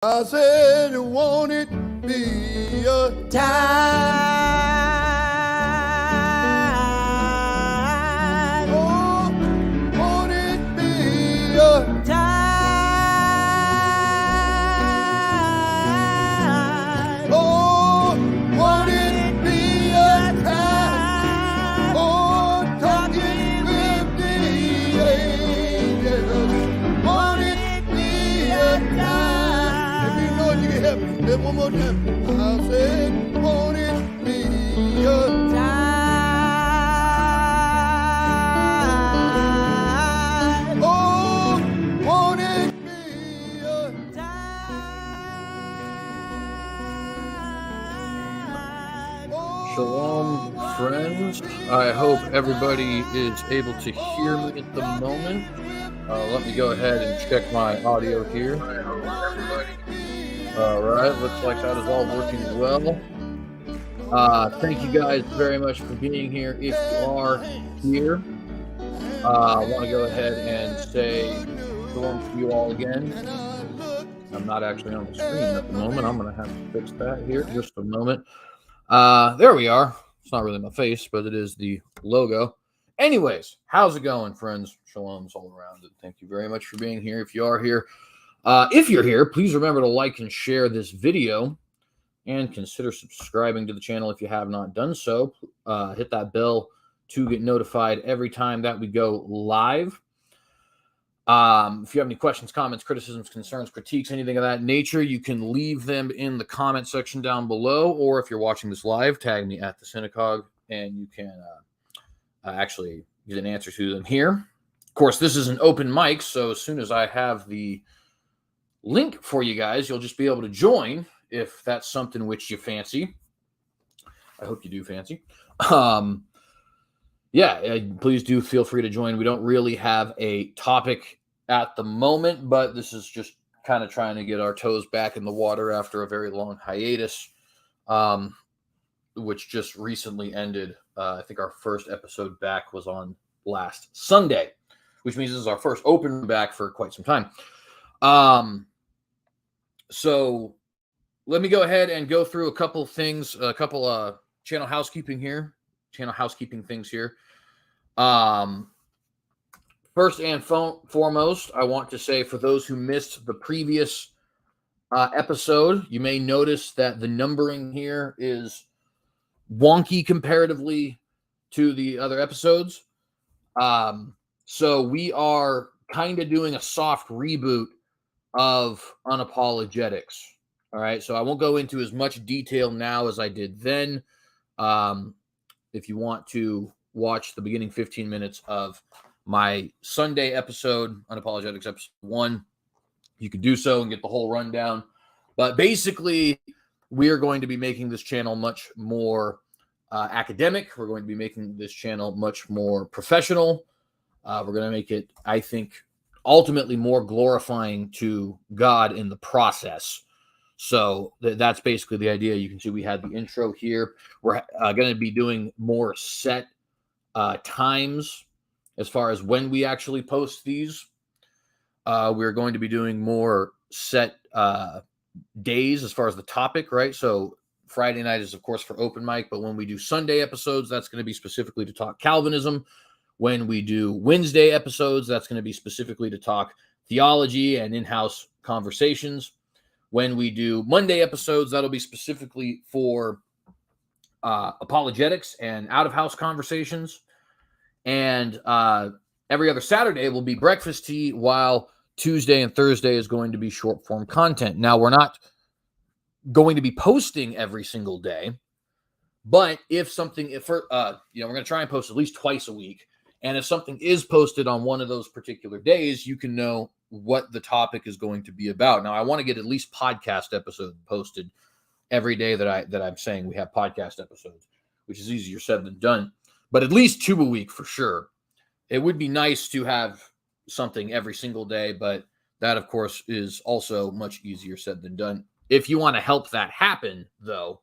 I said, won't it be a time? Oh, won't it be a time? Oh, won't it be a time? Oh, talking with the angels. Won't it be a time? You can help me. Then one more time. I said, won't it be a time? Oh, won't it be a time? Shalom, friends. I hope everybody is able to hear me at the moment. Let me go ahead and check my audio here. All right, looks like that is all working well. Thank you guys very much for being here. If you are here, I want to go ahead and say shalom to you all again. I'm not actually on the screen at the moment. I'm going to have to fix that here just a moment. There we are. It's not really my face, but it is the logo. Anyways, how's it going, friends? Shalom's all around it. Thank you very much for being here. If you are here, if you're here, please remember to like and share this video and consider subscribing to the channel if you have not done so. Hit that bell to get notified every time that we go live. If you have any questions, comments, criticisms, concerns, critiques, anything of that nature, you can leave them in the comment section down below, or if you're watching this live, tag me at TheCynicogue, and you can actually get an answer to them here. Of course, this is an open mic, so as soon as I have the link for you guys, you'll just be able to join if that's something which you fancy. I hope you do fancy. Please do feel free to join. We don't really have a topic at the moment, but this is just kind of trying to get our toes back in the water after a very long hiatus, which just recently ended. I think our first episode back was on last Sunday, which means this is our first open back for quite some time. So let me go ahead and go through a couple things, channel housekeeping things here. First and foremost, I want to say, for those who missed the previous episode, you may notice that the numbering here is wonky comparatively to the other episodes. So we are kind of doing a soft reboot of Un-Apologetics. All right, so I won't go into as much detail now as I did then. If you want to watch the beginning 15 minutes of my Sunday episode, Un-Apologetics episode 1, you can do so and get the whole rundown. But basically, we are going to be making this channel much more academic. We're going to be making this channel much more professional. We're going to make it, I think, ultimately more glorifying to God in the process. So that's basically the idea. You can see we had the intro here. We're going to be doing more set times as far as when we actually post these. We're going to be doing more set days as far as the topic, right? So Friday night is, of course, for open mic, but when we do Sunday episodes, that's going to be specifically to talk Calvinism. When we do Wednesday episodes, that's going to be specifically to talk theology and in-house conversations. When we do Monday episodes, that'll be specifically for apologetics and out-of-house conversations. And every other Saturday will be breakfast tea, while Tuesday and Thursday is going to be short-form content. Now, we're not going to be posting every single day, but we're going to try and post at least twice a week. And if something is posted on one of those particular days, you can know what the topic is going to be about. Now, I want to get at least podcast episodes posted every day that I'm saying we have podcast episodes, which is easier said than done, but at least 2 a week for sure. It would be nice to have something every single day, but that, of course, is also much easier said than done. If you want to help that happen, though,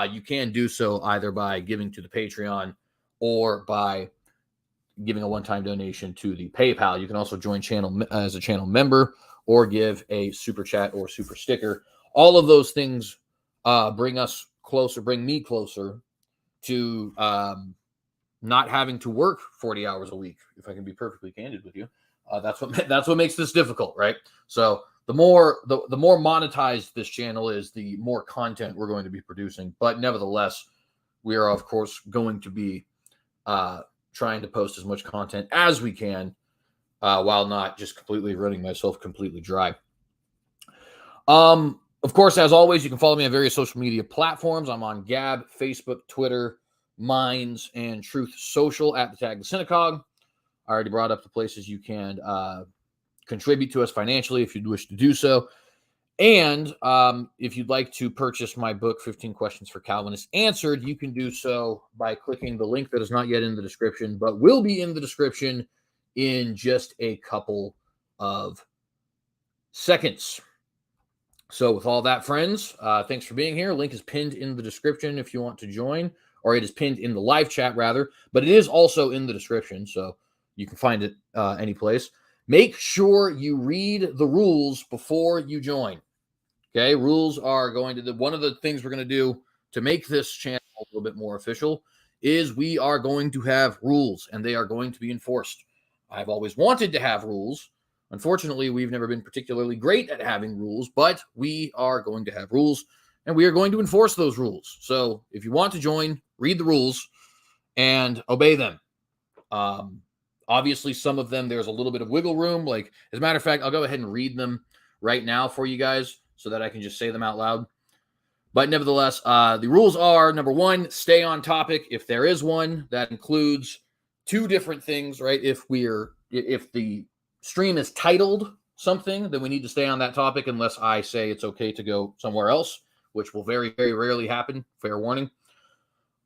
you can do so either by giving to the Patreon or by giving a one-time donation to the PayPal. You can also join channel as a channel member or give a super chat or super sticker. All of those things bring me closer to not having to work 40 hours a week, if I can be perfectly candid with you. That's what makes this difficult, right? So the more monetized this channel is, the more content we're going to be producing. But nevertheless, we are, of course, going to be trying to post as much content as we can while not just completely running myself completely dry. Of course, as always, you can follow me on various social media platforms. I'm on Gab, Facebook, Twitter, Minds, and Truth Social at TheCynicogue. I already brought up the places you can contribute to us financially if you'd wish to do so. And if you'd like to purchase my book, 15 Questions for Calvinists Answered, you can do so by clicking the link that is not yet in the description, but will be in the description in just a couple of seconds. So with all that, friends, thanks for being here. Link is pinned in the description if you want to join, or it is pinned in the live chat, rather, but it is also in the description, so you can find it any place. Make sure you read the rules before you join. Okay, rules are going to one of the things we're going to do to make this channel a little bit more official is we are going to have rules, and they are going to be enforced. I've always wanted to have rules. Unfortunately, we've never been particularly great at having rules, but we are going to have rules, and we are going to enforce those rules. So if you want to join, read the rules and obey them. Obviously, some of them, there's a little bit of wiggle room. Like, as a matter of fact, I'll go ahead and read them right now for you guys so that I can just say them out loud. But nevertheless, the rules are, number one, stay on topic if there is one. That includes two different things, right? If the stream is titled something, then we need to stay on that topic unless I say it's okay to go somewhere else, which will very, very rarely happen. Fair warning.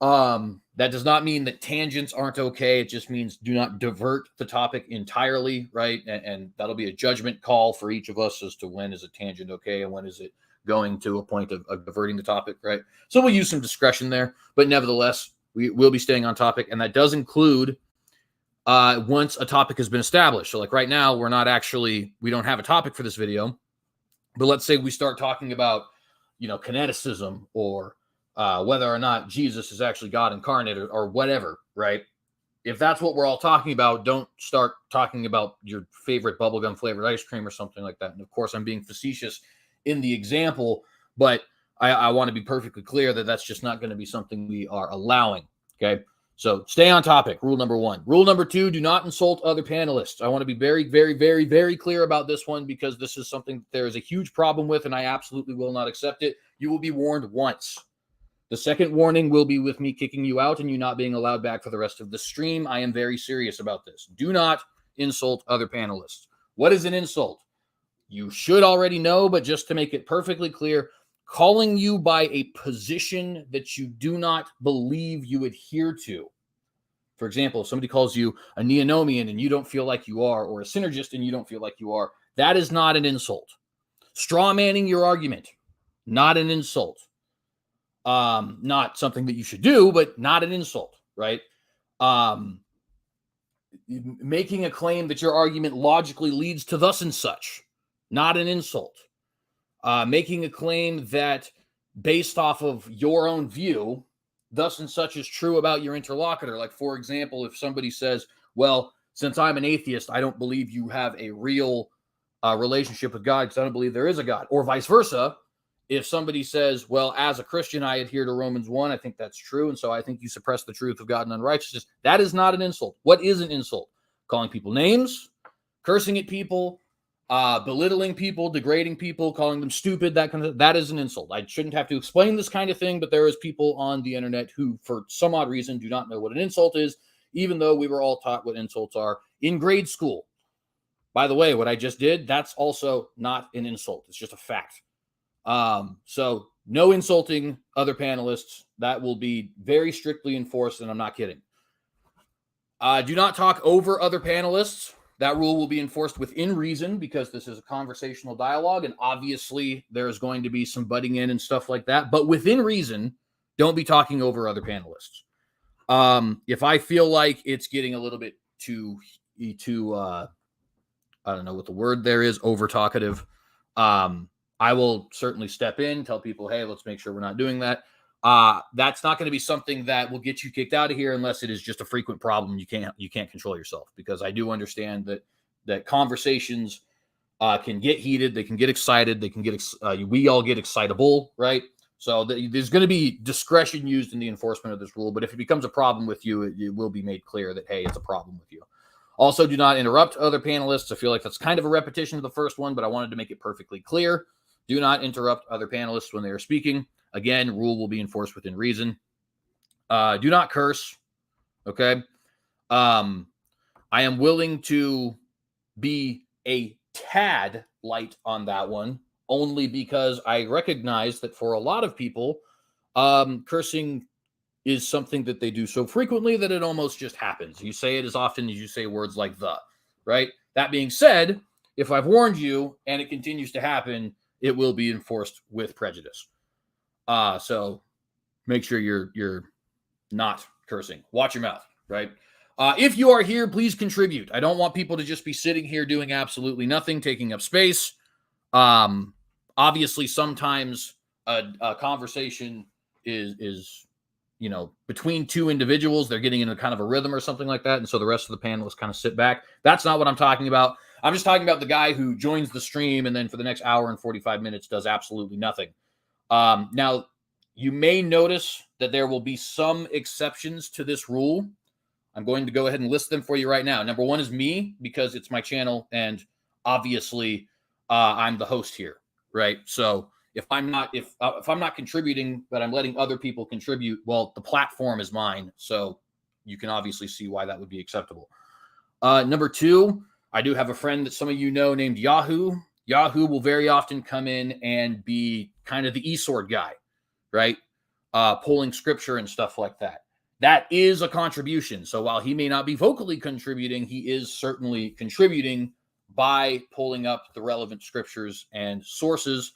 That does not mean that tangents aren't okay. It just means do not divert the topic entirely, right? And that'll be a judgment call for each of us as to when is a tangent okay and when is it going to a point of diverting the topic, right? So we'll use some discretion there, but nevertheless, we will be staying on topic, and that does include once a topic has been established. So like right now, we don't have a topic for this video, but let's say we start talking about, kineticism or whether or not Jesus is actually God incarnate or whatever, right? If that's what we're all talking about, don't start talking about your favorite bubblegum flavored ice cream or something like that. And of course, I'm being facetious in the example, but I want to be perfectly clear that that's just not going to be something we are allowing, okay? So stay on topic, rule number one. Rule number two, do not insult other panelists. I want to be very, very, very, very clear about this one because this is something there is a huge problem with, and I absolutely will not accept it. You will be warned once. The second warning will be with me kicking you out and you not being allowed back for the rest of the stream. I am very serious about this. Do not insult other panelists. What is an insult? You should already know, but just to make it perfectly clear, calling you by a position that you do not believe you adhere to. For example, if somebody calls you a neonomian and you don't feel like you are, or a synergist and you don't feel like you are, that is not an insult. Straw manning your argument, not an insult. Not something that you should do, but not an insult, right? Making a claim that your argument logically leads to thus and such, not an insult. Making a claim that based off of your own view, thus and such is true about your interlocutor. Like, for example, if somebody says, well, since I'm an atheist, I don't believe you have a real relationship with God because I don't believe there is a God, or vice versa. If somebody says, well, as a Christian, I adhere to Romans 1, I think that's true, and so I think you suppress the truth of God and unrighteousness, that is not an insult. What is an insult? Calling people names, cursing at people, belittling people, degrading people, calling them stupid, that is an insult. I shouldn't have to explain this kind of thing, but there is people on the internet who, for some odd reason, do not know what an insult is, even though we were all taught what insults are in grade school. By the way, what I just did, that's also not an insult. It's just a fact. So no insulting other panelists. That will be very strictly enforced, and I'm not kidding. Do not talk over other panelists. That rule will be enforced within reason because this is a conversational dialogue, and obviously there's going to be some butting in and stuff like that. But within reason, don't be talking over other panelists. If I feel like it's getting a little bit too I don't know what the word there is, over talkative, I will certainly step in, tell people, hey, let's make sure we're not doing that. That's not going to be something that will get you kicked out of here unless it is just a frequent problem. You can't control yourself, because I do understand that conversations can get heated, they can get excited, they can get we all get excitable, right? So there's going to be discretion used in the enforcement of this rule, but if it becomes a problem with you, it will be made clear that, hey, it's a problem with you. Also, do not interrupt other panelists. I feel like that's kind of a repetition of the first one, but I wanted to make it perfectly clear. Do not interrupt other panelists when they are speaking. Again, rule will be enforced within reason. Do not curse. Okay. I am willing to be a tad light on that one, only because I recognize that for a lot of people, cursing is something that they do so frequently that it almost just happens. You say it as often as you say words like the, right? That being said, if I've warned you and it continues to happen, it will be enforced with prejudice. So make sure you're not cursing. Watch your mouth, right? If you are here, please contribute. I don't want people to just be sitting here doing absolutely nothing, taking up space. Obviously, sometimes a conversation is between two individuals. They're getting into kind of a rhythm or something like that, and so the rest of the panelists kind of sit back. That's not what I'm talking about. I'm just talking about the guy who joins the stream and then for the next hour and 45 minutes does absolutely nothing. Now, you may notice that there will be some exceptions to this rule. I'm going to go ahead and list them for you right now. Number one is me, because it's my channel, and obviously I'm the host here, right? So if I'm not contributing, but I'm letting other people contribute, well, the platform is mine, so you can obviously see why that would be acceptable. Number two, I do have a friend that some of you know named Yahoo. Yahoo will very often come in and be kind of the e-sword guy, right? Pulling scripture and stuff like that. That is a contribution. So while he may not be vocally contributing, he is certainly contributing by pulling up the relevant scriptures and sources.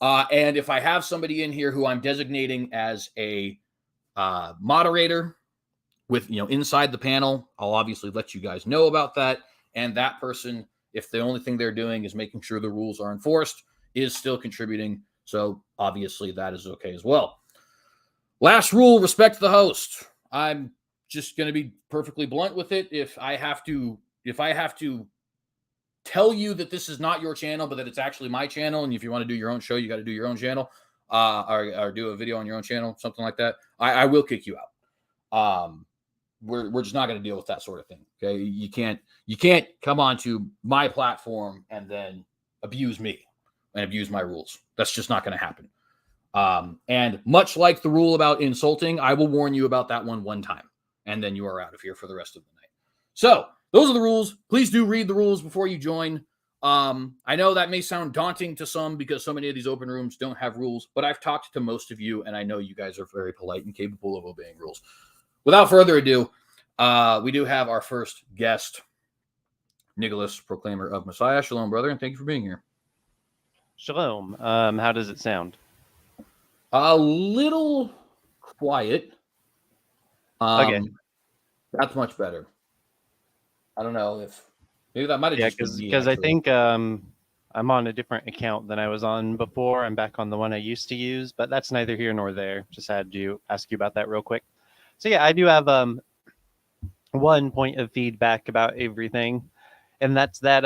And if I have somebody in here who I'm designating as a moderator with, inside the panel, I'll obviously let you guys know about that. And that person, if the only thing they're doing is making sure the rules are enforced, is still contributing. So obviously that is okay as well. Last rule, respect the host. I'm just going to be perfectly blunt with it. If I have to tell you that this is not your channel, but that it's actually my channel, and if you want to do your own show, you got to do your own channel, or do a video on your own channel, something like that, I will kick you out. We're just not going to deal with that sort of thing. Okay, you can't come onto my platform and then abuse me and abuse my rules. That's just not going to happen. And much like the rule about insulting, I will warn you about that one time, and then you are out of here for the rest of the night. So those are the rules. Please do read the rules before you join. I know that may sound daunting to some because so many of these open rooms don't have rules, but I've talked to most of you, and I know you guys are very polite and capable of obeying rules. Without further ado, we do have our first guest, Nicholas, proclaimer of Messiah. Shalom, brother, and thank you for being here. Shalom. How does it sound? A little quiet. Okay. That's much better. I don't know if maybe that might have just been me. Because I think I'm on a different account than I was on before. I'm back on the one I used to use, but that's neither here nor there. Just had to ask you about that real quick. So yeah, I do have one point of feedback about everything, and that's that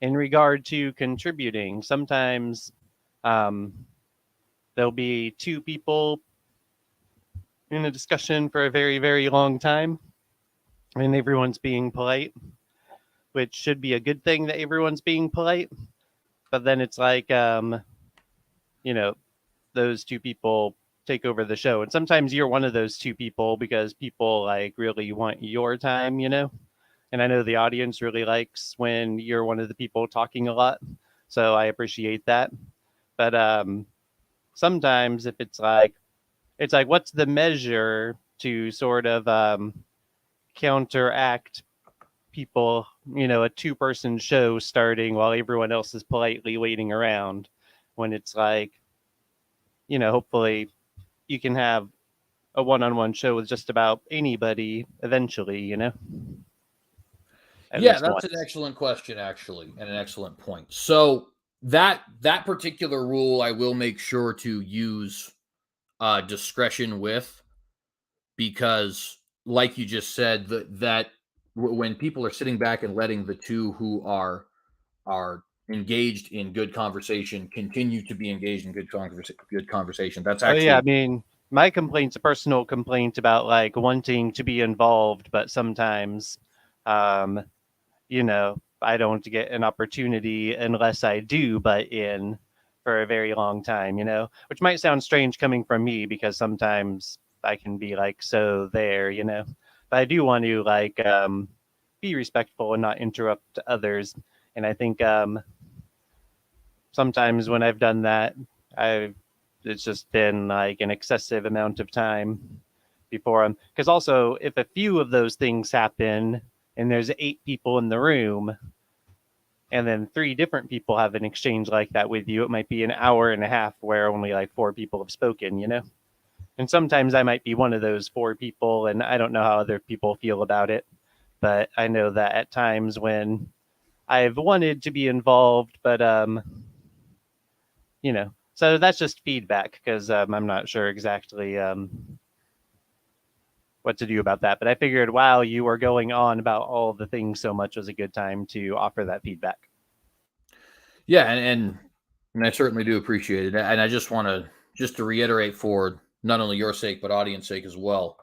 in regard to contributing, sometimes there'll be two people in a discussion for a very, very long time, and everyone's being polite, which should be a good thing that everyone's being polite. But then it's like, those two people take over the show. And sometimes you're one of those two people because people really want your time, And I know the audience really likes when you're one of the people talking a lot. So I appreciate that. But sometimes if it's like, what's the measure to sort of counteract people, a two-person show starting while everyone else is politely waiting around, when it's like, hopefully you can have a one-on-one show with just about anybody eventually, Yeah, that's an excellent question, actually, and an excellent point. So that particular rule, I will make sure to use discretion with, because, like you just said, that when people are sitting back and letting the two who are engaged in good conversation continue to be engaged in good conversation, that's actually. I mean, my complaint's a personal complaint about like wanting to be involved, but sometimes, I don't get an opportunity unless I do butt in for a very long time, which might sound strange coming from me because sometimes I can be like, so there, but I do want to like be respectful and not interrupt others. And I think sometimes when I've done that, it's just been like an excessive amount of time before I'm, because also if a few of those things happen and there's 8 people in the room and then 3 different people have an exchange like that with you, it might be an hour and a half where only like 4 people have spoken, and sometimes I might be one of those 4 people and I don't know how other people feel about it, but I know that at times when I've wanted to be involved, but so that's just feedback because I'm not sure exactly what to do about that. But I figured while you were going on about all the things so much was a good time to offer that feedback. Yeah, and I certainly do appreciate it. And I just want to reiterate for not only your sake, but audience sake as well.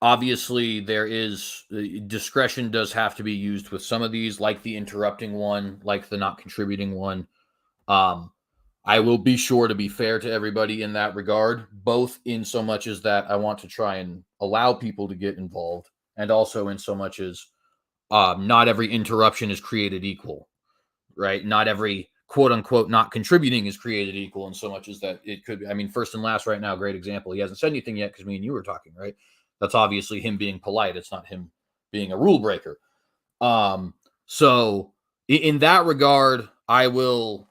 Obviously, there is discretion does have to be used with some of these, like the interrupting one, like the not contributing one. I will be sure to be fair to everybody in that regard, both in so much as that I want to try and allow people to get involved, and also in so much as not every interruption is created equal, right? Not every quote unquote not contributing is created equal, in so much as that it could be. I mean, first and last right now, great example. He hasn't said anything yet because me and you were talking, right? That's obviously him being polite. It's not him being a rule breaker. So in that regard, I will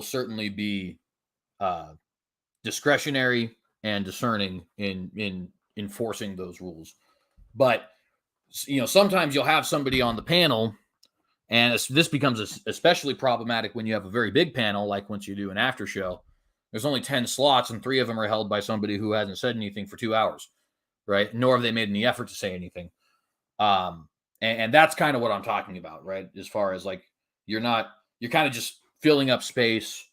certainly be discretionary and discerning in enforcing those rules. But sometimes you'll have somebody on the panel, and this becomes especially problematic when you have a very big panel, like once you do an after show. There's only 10 slots, and 3 of them are held by somebody who hasn't said anything for 2 hours, right? Nor have they made any effort to say anything. And that's kind of what I'm talking about, right? As far as like, you're kind of just filling up space.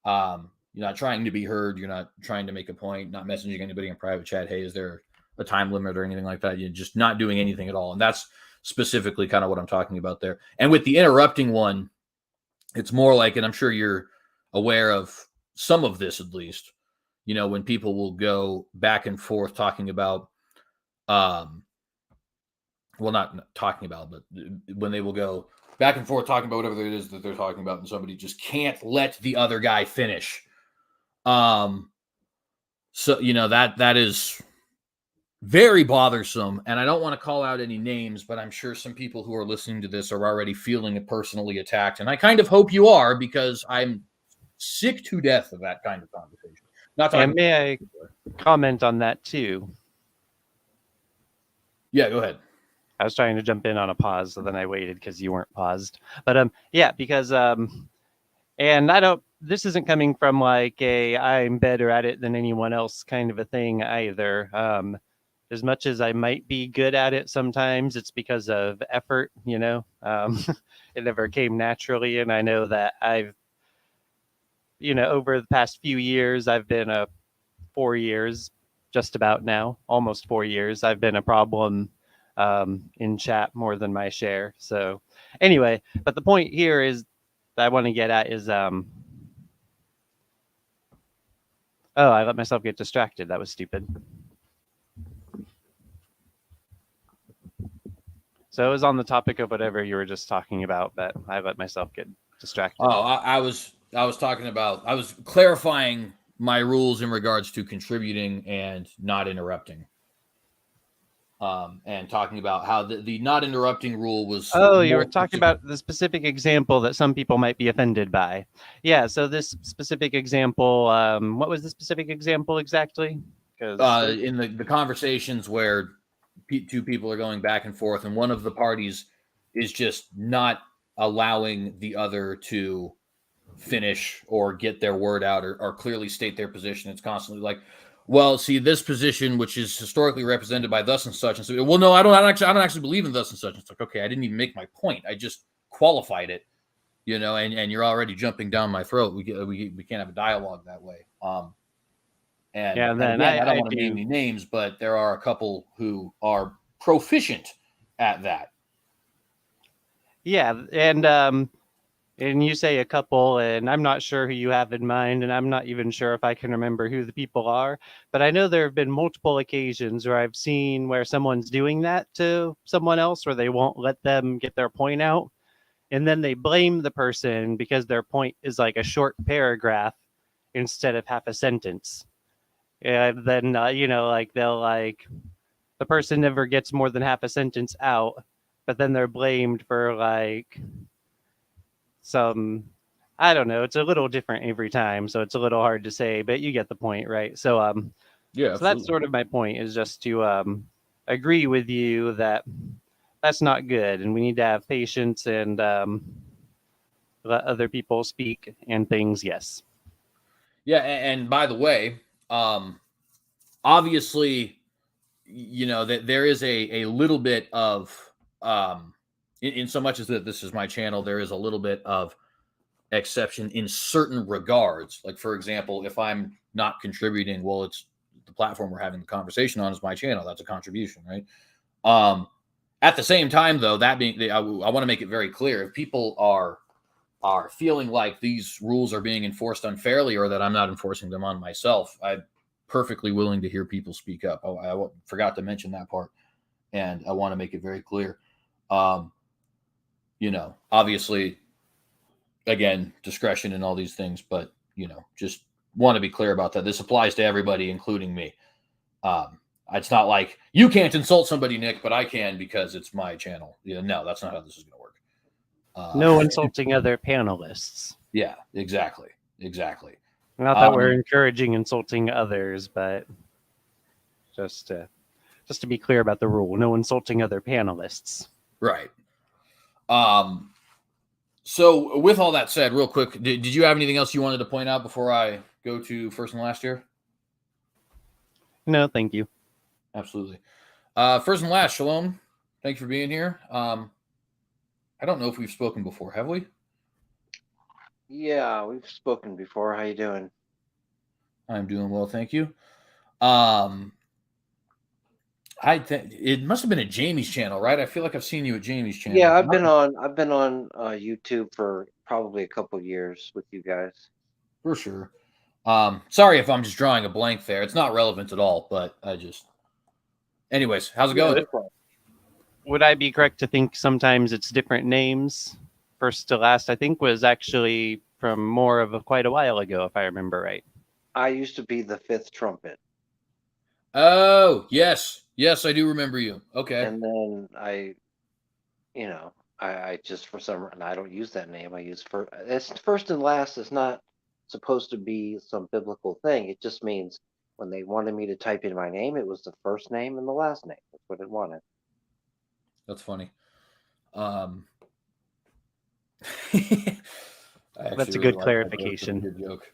You're not trying to be heard. You're not trying to make a point, not messaging anybody in private chat. Hey, is there a time limit or anything like that? You're just not doing anything at all. And that's specifically kind of what I'm talking about there. And with the interrupting one, it's more like, and I'm sure you're aware of some of this, at least, when people will go back and forth talking about, well, not talking about, but when they will go back and forth talking about whatever it is that they're talking about, and somebody just can't let the other guy finish. So, that is very bothersome. And I don't want to call out any names, but I'm sure some people who are listening to this are already feeling personally attacked. And I kind of hope you are, because I'm sick to death of that kind of conversation. And may I comment on that too? Yeah, go ahead. I was trying to jump in on a pause, so then I waited because you weren't paused. But yeah, because and this isn't coming from like I'm better at it than anyone else kind of a thing either. As much as I might be good at it sometimes, it's because of effort, it never came naturally. And I know that I've, over the past few years, I've been 4 years, just about now, almost 4 years, I've been a problem in chat more than my share. So anyway, but the point here is that I want to get at is, I let myself get distracted. That was stupid. So it was on the topic of whatever you were just talking about, but I let myself get distracted. Oh, I was talking about, I was clarifying my rules in regards to contributing and not interrupting. And talking about how the not interrupting rule was. Oh, you were talking about the specific example that some people might be offended by. Yeah. So this specific example, what was the specific example exactly? In the conversations where two people are going back and forth, and one of the parties is just not allowing the other to finish or get their word out or clearly state their position. It's constantly like, well, see, this position, which is historically represented by thus and such, and so, well, no, I don't actually believe in thus and such. It's like, okay, I didn't even make my point. I just qualified it, and you're already jumping down my throat. We can't have a dialogue that way. And yeah, then again, I don't want to name any names, but there are a couple who are proficient at that. Yeah, and you say a couple, and I'm not sure who you have in mind, and I'm not even sure if I can remember who the people are, but I know there have been multiple occasions where I've seen where someone's doing that to someone else, where they won't let them get their point out, and then they blame the person because their point is like a short paragraph instead of half a sentence. And then, like they'll the person never gets more than half a sentence out, but then they're blamed for I don't know. It's a little different every time, so it's a little hard to say, but you get the point, right? So, yeah. So that's sort of my point, is just to agree with you that that's not good, and we need to have patience and let other people speak and things. Yes. Yeah, and by the way, obviously, that there is a little bit of in so much as that this is my channel, there is a little bit of exception in certain regards. Like, for example, if I'm not contributing, well, it's the platform we're having the conversation on is my channel. That's a contribution, right? At the same time, though, that being, I want to make it very clear, if people are feeling like these rules are being enforced unfairly or that I'm not enforcing them on myself, I'm perfectly willing to hear people speak up. I forgot to mention that part, and I want to make it very clear. Obviously, again, discretion and all these things, but just want to be clear about that. This applies to everybody, including me. It's not like you can't insult somebody, Nick, but I can because it's my channel. No, that's not how this is going to work. No insulting other panelists. Yeah, exactly. Not that we're encouraging insulting others, but just to be clear about the rule, no insulting other panelists. Right. So with all that said, real quick, did you have anything else you wanted to point out before I go to first and last here? No, thank you. Absolutely. First and last, Shalom. Thank you for being here. I don't know if we've spoken before, have we? Yeah, we've spoken before. How you doing? I'm doing well, thank you. It must have been at Jamie's channel, right? I feel like I've seen you at Jamie's channel. Yeah, I've been on YouTube for probably a couple years with you guys. For sure. Sorry if I'm just drawing a blank there. It's not relevant at all, but anyways, how's it going? Would I be correct to think sometimes it's different names? First to last, I think, was actually from more of quite a while ago, if I remember right. I used to be the fifth trumpet. Oh, yes, I do remember you. Okay. And then I just, for some reason, I don't use that name. I use first and last is not supposed to be some biblical thing. It just means when they wanted me to type in my name, it was the first name and the last name. That's what it wanted. That's funny. That's a good clarification. Good joke.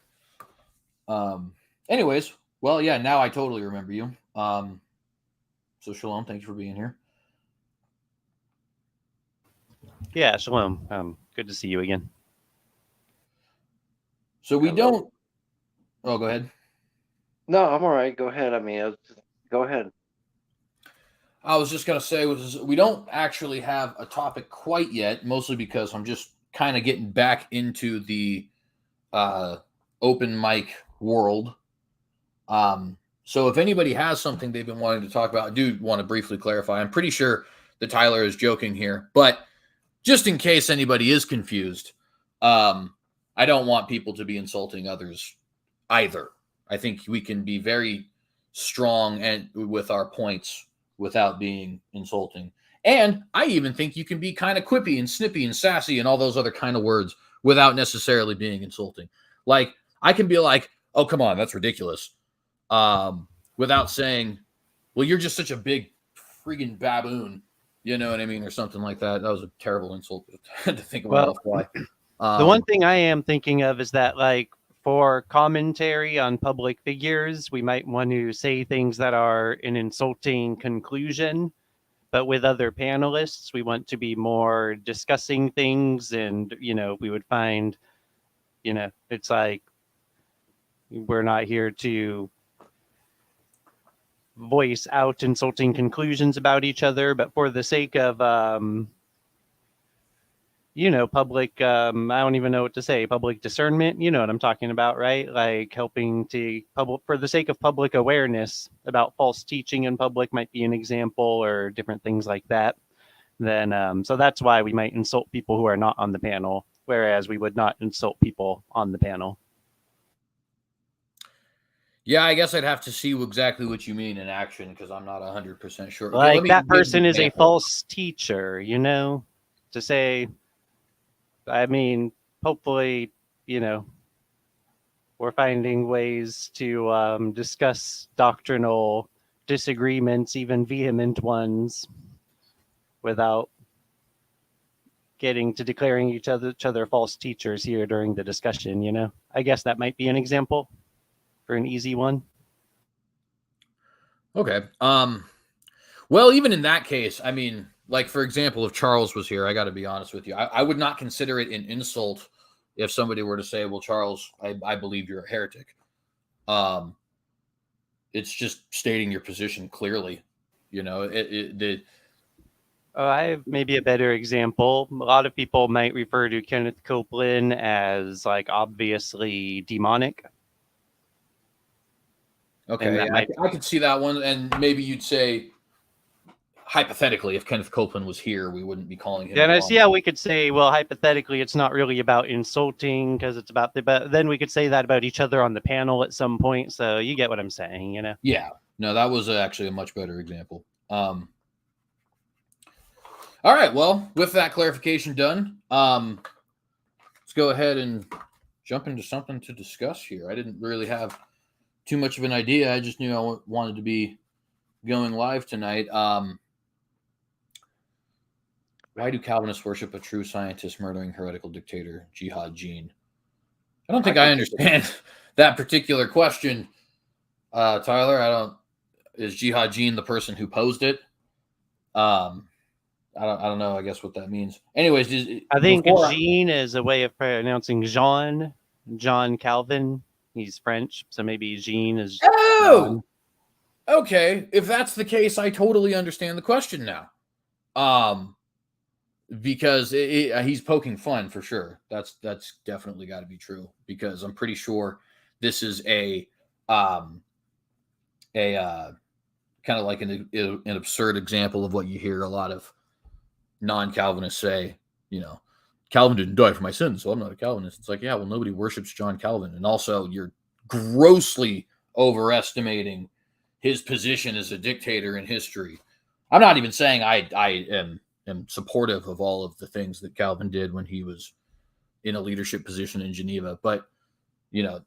Anyways, well, yeah, now I totally remember you. So Shalom, thank you for being here. Yeah, Shalom. Good to see you again. So we don't. Oh, go ahead. No, I'm all right. Go ahead. Go ahead. I was just going to say, we don't actually have a topic quite yet, mostly because I'm just kind of getting back into the open mic world. So if anybody has something they've been wanting to talk about, I do want to briefly clarify. I'm pretty sure that Tyler is joking here, but just in case anybody is confused, I don't want people to be insulting others either. I think we can be very strong and with our points without being insulting. And I even think you can be kind of quippy and snippy and sassy and all those other kind of words without necessarily being insulting. Like, I can be like, oh, come on, that's ridiculous. Without saying, well, you're just such a big friggin' baboon. You know what I mean? Or something like that. That was a terrible insult to think about off the fly. The one thing I am thinking of is that, like, for commentary on public figures, we might want to say things that are an insulting conclusion. But with other panelists, we want to be more discussing things. And, we would find, it's like we're not here to voice out insulting conclusions about each other, but for the sake of public, I don't even know what to say, public discernment, you know what I'm talking about, right? Like helping to for the sake of public awareness about false teaching in public might be an example, or different things like that. Then so that's why we might insult people who are not on the panel, whereas we would not insult people on the panel. Yeah, I guess I'd have to see exactly what you mean in action, because I'm not 100% sure. Like, Okay, that person is a false teacher, to say, I mean, hopefully, we're finding ways to discuss doctrinal disagreements, even vehement ones, without getting to declaring each other false teachers here during the discussion, I guess that might be an example for an easy one. Okay. Well, even in that case, I mean, like, for example, if Charles was here, I got to be honest with you, I would not consider it an insult if somebody were to say, well, Charles, I believe you're a heretic. It's just stating your position clearly. I have maybe a better example. A lot of people might refer to Kenneth Copeland as, like, obviously demonic. Okay, I could see that one. And maybe you'd say, hypothetically, if Kenneth Copeland was here, we wouldn't be calling him. Yeah, we could say, well, hypothetically, it's not really about insulting, because it's about but then we could say that about each other on the panel at some point. So you get what I'm saying, Yeah. No, that was actually a much better example. All right. Well, with that clarification done, let's go ahead and jump into something to discuss here. I didn't really have too much of an idea. I just knew I wanted to be going live tonight. Why do Calvinists worship a true scientist murdering heretical dictator, Jihad Gene? I don't think I understand that particular question, Tyler. Is Jihad Gene the person who posed it? I don't know. I guess what that means. Anyways, I think Gene is a way of pronouncing John Calvin. He's French, so maybe Gene is. Oh, okay. If that's the case, I totally understand the question now. Because he's poking fun for sure. That's definitely got to be true, because I'm pretty sure this is a kind of like an absurd example of what you hear a lot of non-Calvinists say. Calvin didn't die for my sins, so I'm not a Calvinist. It's like, yeah, well, nobody worships John Calvin, and also you're grossly overestimating his position as a dictator in history. I'm not even saying I am supportive of all of the things that Calvin did when he was in a leadership position in Geneva, but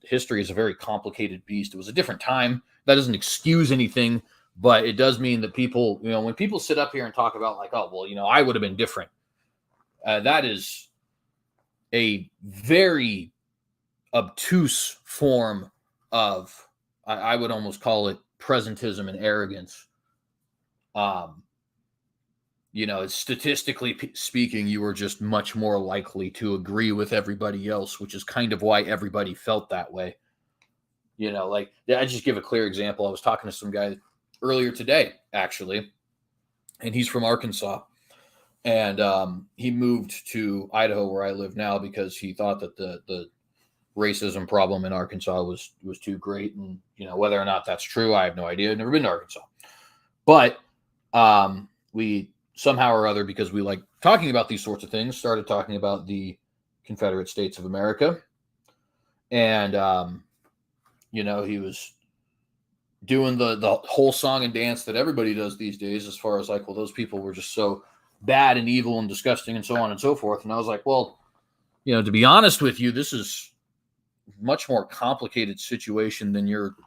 history is a very complicated beast. It was a different time. That doesn't excuse anything, but it does mean that people, when people sit up here and talk about, like, oh, well, I would have been different. That is a very obtuse form of, I would almost call it presentism and arrogance. Statistically speaking, you were just much more likely to agree with everybody else, which is kind of why everybody felt that way. I just give a clear example. I was talking to some guy earlier today, actually, and he's from Arkansas. And he moved to Idaho, where I live now, because he thought that the racism problem in Arkansas was too great. And, whether or not that's true, I have no idea. I've never been to Arkansas. But we somehow or other, because we like talking about these sorts of things, started talking about the Confederate States of America. And, he was doing the whole song and dance that everybody does these days, as far as like, well, those people were just so bad and evil and disgusting and so on and so forth. And I was like, well, to be honest with you, this is much more complicated situation than you're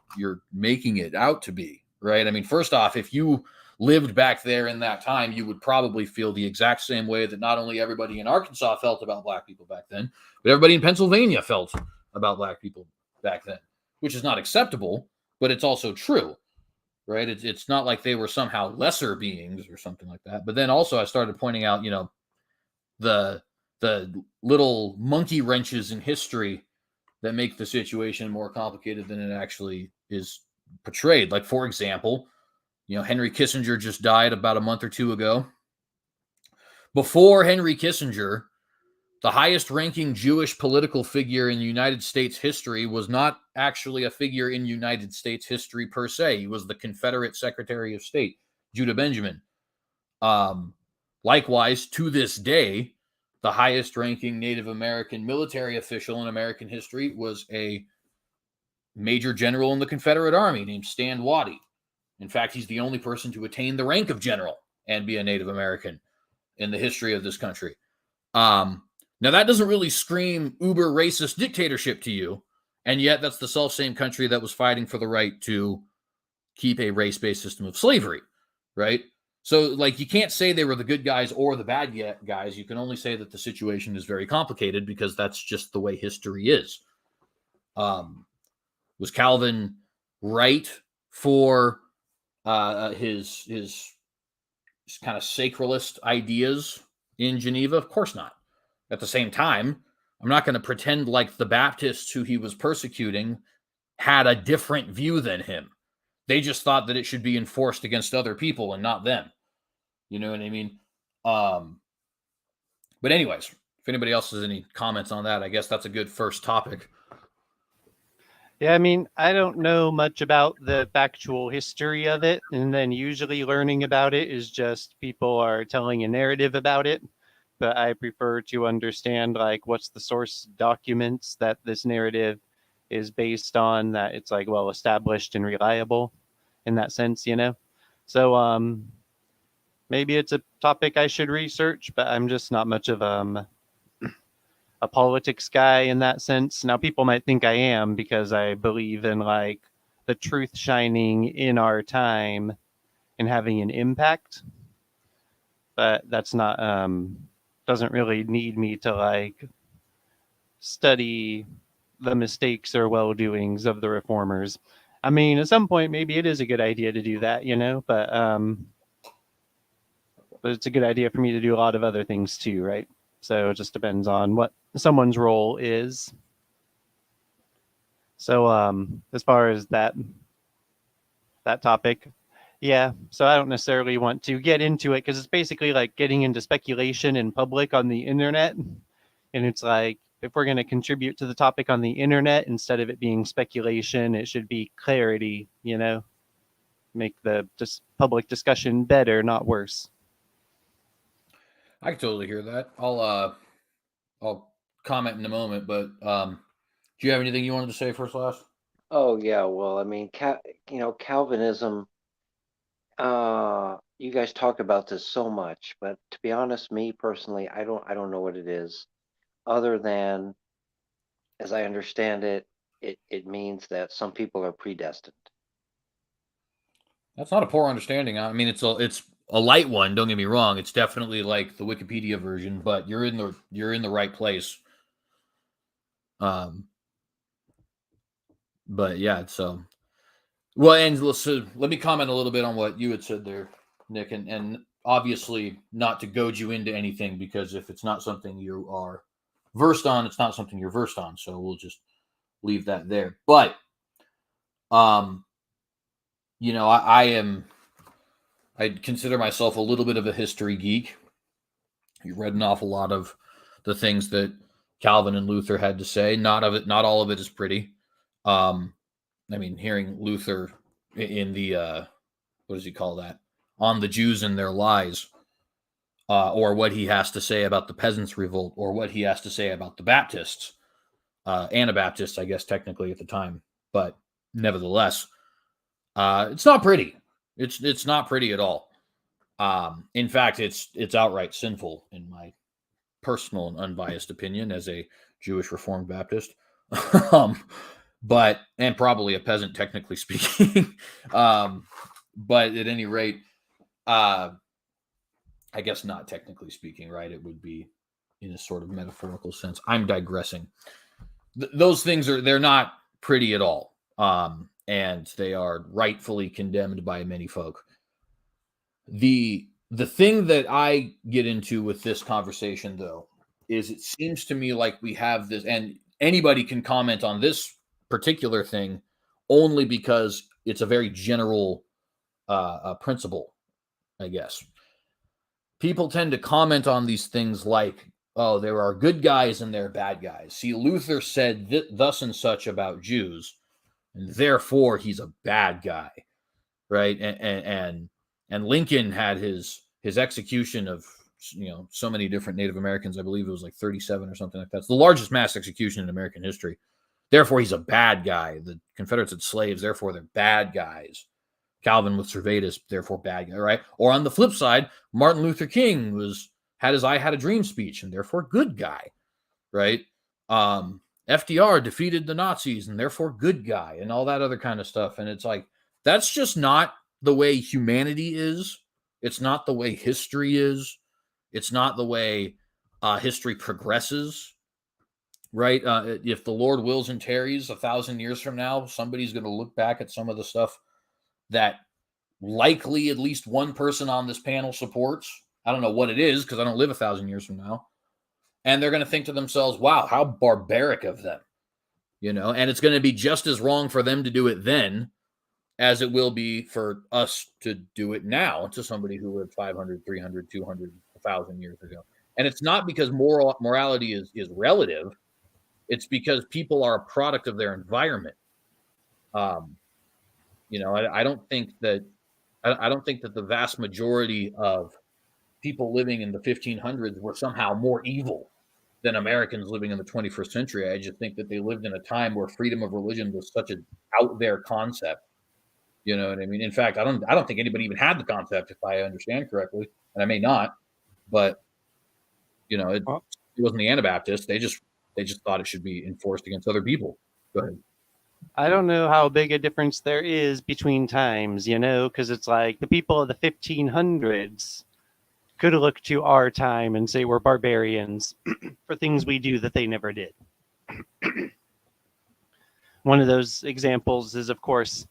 making it out to be, right? I mean, first off, if you lived back there in that time, you would probably feel the exact same way that not only everybody in Arkansas felt about black people back then, but everybody in Pennsylvania felt about black people back then, which is not acceptable, but it's also true, right? It's not like they were somehow lesser beings or something like that. But then also I started pointing out, the little monkey wrenches in history that make the situation more complicated than it actually is portrayed. Like, for example, Henry Kissinger just died about a month or two ago. Before Henry Kissinger, the highest ranking Jewish political figure in United States history was not actually a figure in United States history per se. He was the Confederate Secretary of State, Judah Benjamin. Likewise, to this day, the highest ranking Native American military official in American history was a major general in the Confederate Army named Stan Waddy. In fact, he's the only person to attain the rank of general and be a Native American in the history of this country. Now, that doesn't really scream uber racist dictatorship to you, and yet that's the self-same country that was fighting for the right to keep a race-based system of slavery, right? So, you can't say they were the good guys or the bad guys. You can only say that the situation is very complicated because that's just the way history is. Was Calvin right for his kind of sacralist ideas in Geneva? Of course not. At the same time, I'm not going to pretend like the Baptists who he was persecuting had a different view than him. They just thought that it should be enforced against other people and not them. You know what I mean? But anyways, if anybody else has any comments on that, I guess that's a good first topic. Yeah, I mean, I don't know much about the factual history of it, and then usually learning about it is just people are telling a narrative about it. But I prefer to understand, what's the source documents that this narrative is based on, that it's, well established and reliable in that sense, So, maybe it's a topic I should research, but I'm just not much of a politics guy in that sense. Now, people might think I am because I believe in the truth shining in our time and having an impact, but that's not doesn't really need me to study the mistakes or well-doings of the reformers. I mean, at some point maybe it is a good idea to do that, but it's a good idea for me to do a lot of other things too, right? So it just depends on what someone's role is. So as far as that topic, yeah, so I don't necessarily want to get into it because it's basically like getting into speculation in public on the internet. And it's if we're going to contribute to the topic on the internet, instead of it being speculation, it should be clarity, make the public discussion better, not worse. I can totally hear that. I'll comment in a moment, but do you have anything you wanted to say first, Last? Oh yeah, well, I mean, Calvinism. You guys talk about this so much, but to be honest, me personally, I don't know what it is, other than, as I understand it, it means that some people are predestined. That's not a poor understanding. I mean, it's a light one. Don't get me wrong. It's definitely like the Wikipedia version, but you're in the right place. But yeah, so well, and so let me comment a little bit on what you had said there, Nick, and obviously not to goad you into anything, because if it's not something you are versed on, it's not something you're versed on. So we'll just leave that there. But I consider myself a little bit of a history geek. You read an awful lot of the things that Calvin and Luther had to say. Not all of it is pretty. I mean, hearing Luther in the what does he call that? On the Jews and their lies, or what he has to say about the peasants' revolt, or what he has to say about the Baptists, Anabaptists, I guess technically at the time, but nevertheless, it's not pretty. It's not pretty at all. In fact, it's outright sinful in my personal and unbiased opinion as a Jewish Reformed Baptist. And probably a peasant, technically speaking. But at any rate, I guess not technically speaking, right? It would be in a sort of metaphorical sense. I'm digressing. Those things they're not pretty at all. And they are rightfully condemned by many folk. The thing that I get into with this conversation, though, is it seems to me like we have this, and anybody can comment on this particular thing only because it's a very general principle, I guess. People tend to comment on these things like, oh, there are good guys and there are bad guys. See, Luther said thus and such about Jews, and therefore he's a bad guy, right? And Lincoln had his execution of so many different Native Americans. I believe it was like 37 or something like that. It's the largest mass execution in American history. Therefore, he's a bad guy. The Confederates had slaves, therefore they're bad guys. Calvin with Servetus, therefore bad guy, right? Or on the flip side, Martin Luther King had his "I Had a Dream" speech, and therefore good guy, right? FDR defeated the Nazis, and therefore good guy, and all that other kind of stuff. And it's like, that's just not the way humanity is. It's not the way history is. It's not the way history progresses, right? If the Lord wills and tarries 1,000 years from now, somebody's going to look back at some of the stuff that likely at least one person on this panel supports. I don't know what it is because I don't live 1,000 years from now. And they're going to think to themselves, wow, how barbaric of them, and it's going to be just as wrong for them to do it then as it will be for us to do it now to somebody who lived 500, 300, 200, 1,000 years ago. And it's not because morality is relative. It's because people are a product of their environment. I don't think that the vast majority of people living in the 1500s were somehow more evil than Americans living in the 21st century. I just think that they lived in a time where freedom of religion was such an out there concept. You know what I mean? In fact, I don't think anybody even had the concept, if I understand correctly, and I may not, but it wasn't the Anabaptists. They just thought it should be enforced against other people. Go ahead. I don't know how big a difference there is between times, because it's like the people of the 1500s could look to our time and say we're barbarians for things we do that they never did. One of those examples is, of course,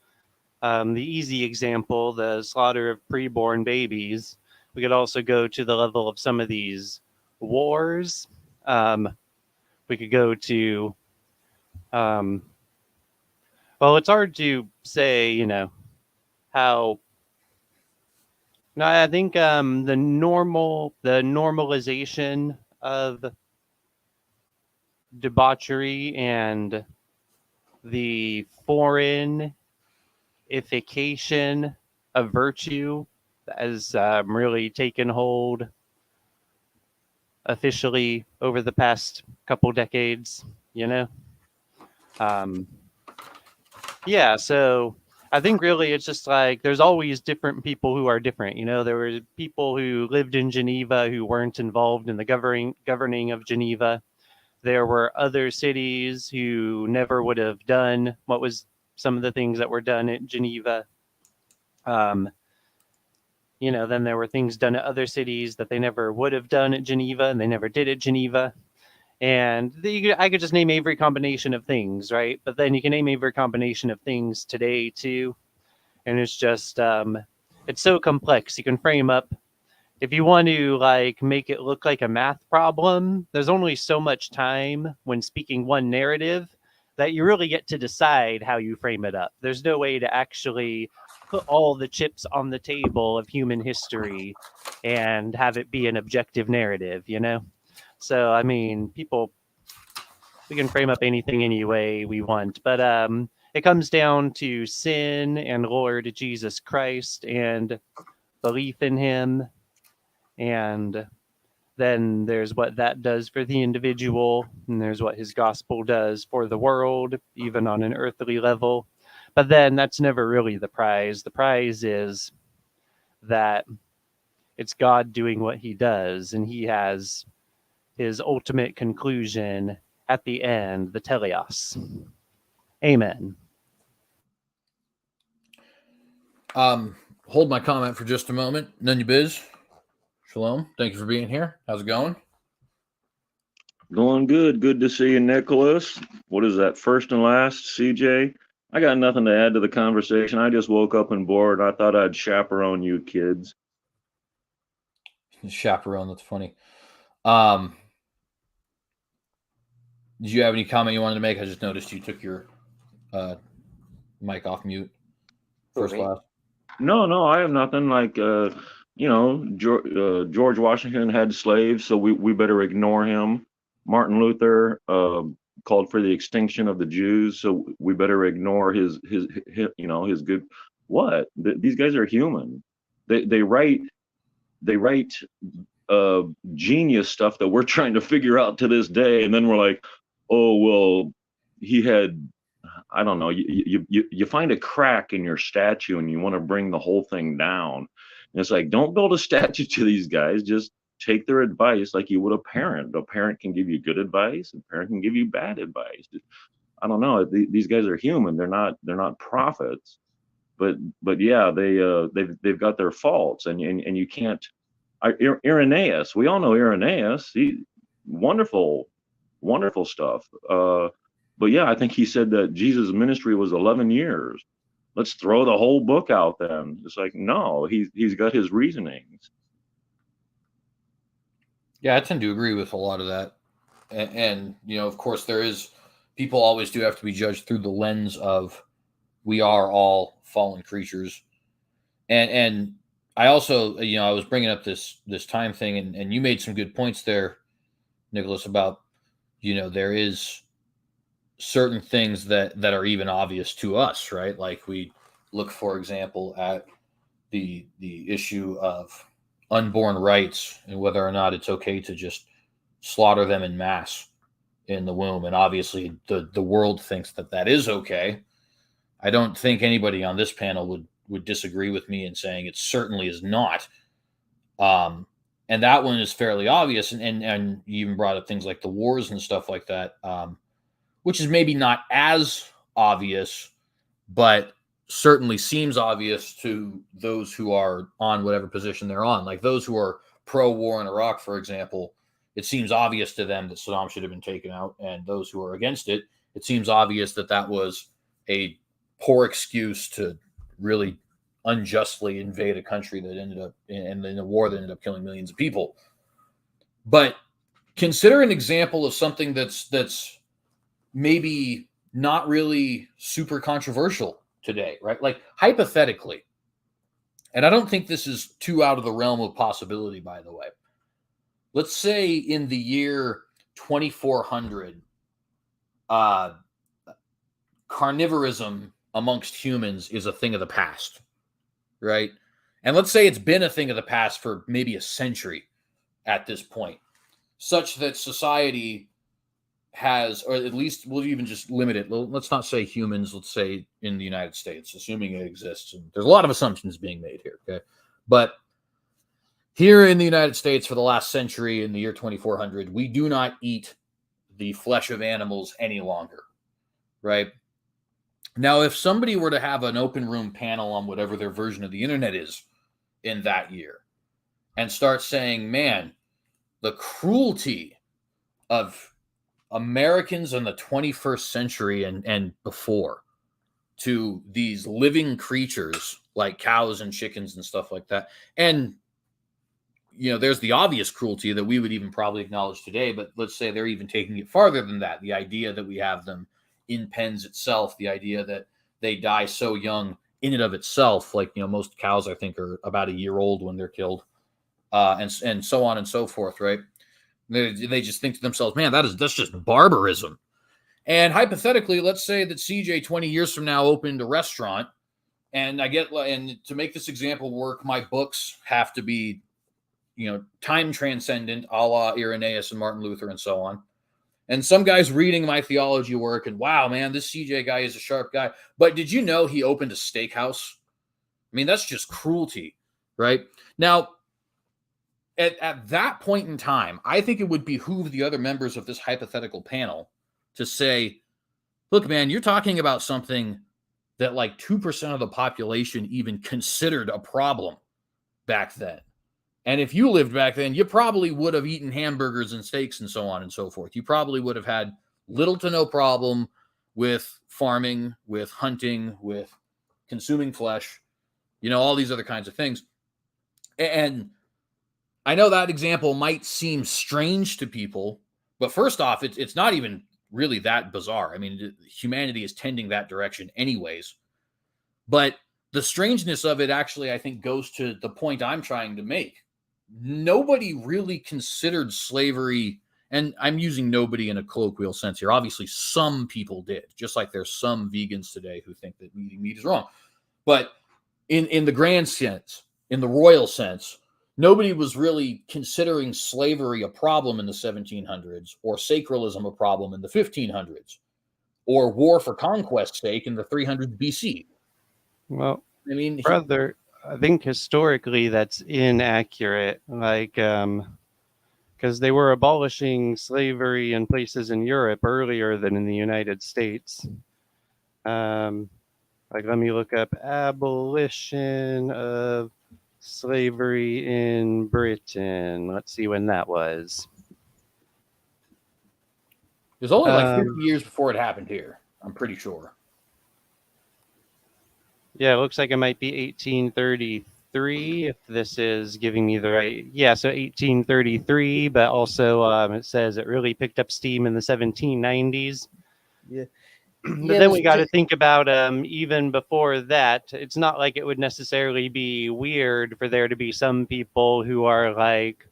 the easy example, the slaughter of preborn babies. We could also go to the level of some of these wars. We could go to, well, it's hard to say, how. No, I think the normalization of debauchery and the foreignification of virtue has really taken hold officially over the past couple decades, so I think really it's just like there's always different people who are different. There were people who lived in Geneva who weren't involved in the governing of Geneva. There were other cities who never would have done what was some of the things that were done at Geneva. Then there were things done at other cities that they never would have done at Geneva, and they never did at Geneva. And I could just name every combination of things, right? But then you can name every combination of things today too. And it's just, it's so complex. You can frame up, if you want to make it look like a math problem, there's only so much time when speaking one narrative that you really get to decide how you frame it up. There's no way to actually put all the chips on the table of human history and have it be an objective narrative, So, I mean, we can frame up anything any way we want, but it comes down to sin and Lord Jesus Christ and belief in him. And then there's what that does for the individual, and there's what his gospel does for the world, even on an earthly level. But then that's never really the prize. The prize is that it's God doing what he does, and he has his ultimate conclusion at the end, the teleos. Amen. hold my comment for just a moment. None you biz. Shalom. Thank you for being here. How's it going? Going good. Good to see you, Nicholas. What is that, first and last, CJ? I got nothing to add to the conversation. I just woke up and bored. I thought I'd chaperone you kids. Chaperone, that's funny. Did you have any comment you wanted to make? I just noticed you took your mic off mute. First class. No, I have nothing. Like, George Washington had slaves, so we better ignore him. Martin Luther called for the extinction of the Jews, so we better ignore his good. What? These guys are human. They write genius stuff that we're trying to figure out to this day, and then we're like, oh well, he had, I don't know. You find a crack in your statue and you want to bring the whole thing down. And it's like, don't build a statue to these guys. Just take their advice like you would a parent. A parent can give you good advice, a parent can give you bad advice. I don't know. These guys are human. They're not prophets. But yeah, they've got their faults, and you can't. Irenaeus, we all know Irenaeus. He wonderful stuff. But yeah, I think he said that Jesus' ministry was 11 years. Let's throw the whole book out then. It's like, no, he's got his reasonings. Yeah, I tend to agree with a lot of that. And of course, people always do have to be judged through the lens of we are all fallen creatures. And I also, I was bringing up this time thing, and you made some good points there, Nicholas, about, there is certain things that are even obvious to us, right? Like we look, for example, at the issue of unborn rights and whether or not it's okay to just slaughter them in mass in the womb. And obviously the world thinks that is okay. I don't think anybody on this panel would disagree with me in saying it certainly is not. And that one is fairly obvious. And you even brought up things like the wars and stuff like that, which is maybe not as obvious, but certainly seems obvious to those who are on whatever position they're on. Like those who are pro-war in Iraq, for example, it seems obvious to them that Saddam should have been taken out. And those who are against it, it seems obvious that was a poor excuse to really unjustly invade a country that ended up in a war that ended up killing millions of people. But consider an example of something that's maybe not really super controversial today, right? Like hypothetically, and I don't think this is too out of the realm of possibility, by the way. Let's say in the year 2400, carnivorism amongst humans is a thing of the past, right? And let's say it's been a thing of the past for maybe a century at this point, such that society has, or at least we'll even just limit it. Let's not say humans, let's say in the United States, assuming it exists. And there's a lot of assumptions being made here, okay? But here in the United States for the last century, in the year 2400, we do not eat the flesh of animals any longer, right? Now, if somebody were to have an open room panel on whatever their version of the internet is in that year and start saying, man, the cruelty of Americans in the 21st century and before to these living creatures like cows and chickens and stuff like that. And, there's the obvious cruelty that we would even probably acknowledge today, but let's say they're even taking it farther than that. The idea that we have them in pens itself, the idea that they die so young in and of itself, like, most cows, I think, are about a year old when they're killed, and so on and so forth, right? They just think to themselves, man, that's just barbarism. And hypothetically, let's say that CJ 20 years from now opened a restaurant, and and to make this example work, my books have to be, time transcendent, a la Irenaeus and Martin Luther and so on. And some guy's reading my theology work and, wow, man, this CJ guy is a sharp guy. But did you know he opened a steakhouse? I mean, that's just cruelty, right? Now, at that point in time, I think it would behoove the other members of this hypothetical panel to say, look, man, you're talking about something that like 2% of the population even considered a problem back then. And if you lived back then, you probably would have eaten hamburgers and steaks and so on and so forth. You probably would have had little to no problem with farming, with hunting, with consuming flesh, all these other kinds of things. And I know that example might seem strange to people, but first off, it's not even really that bizarre. I mean, humanity is tending that direction anyways. But the strangeness of it actually, I think, goes to the point I'm trying to make. Nobody really considered slavery, and I'm using nobody in a colloquial sense here. Obviously, some people did, just like there's some vegans today who think that eating meat is wrong. But in the grand sense, in the royal sense, nobody was really considering slavery a problem in the 1700s, or sacralism a problem in the 1500s, or war for conquest's sake in the 300s BC. Well, I mean, brother, I think historically that's inaccurate. Like, because they were abolishing slavery in places in Europe earlier than in the United States. Like, let me look up abolition of slavery in Britain. Let's see when that was. It was only like 50 years before it happened here, I'm pretty sure. Yeah, it looks like it might be 1833, if this is giving me the right. Yeah, so 1833, but also it says it really picked up steam in the 1790s. Yeah. But then we got to think about even before that, it's not like it would necessarily be weird for there to be some people who are like,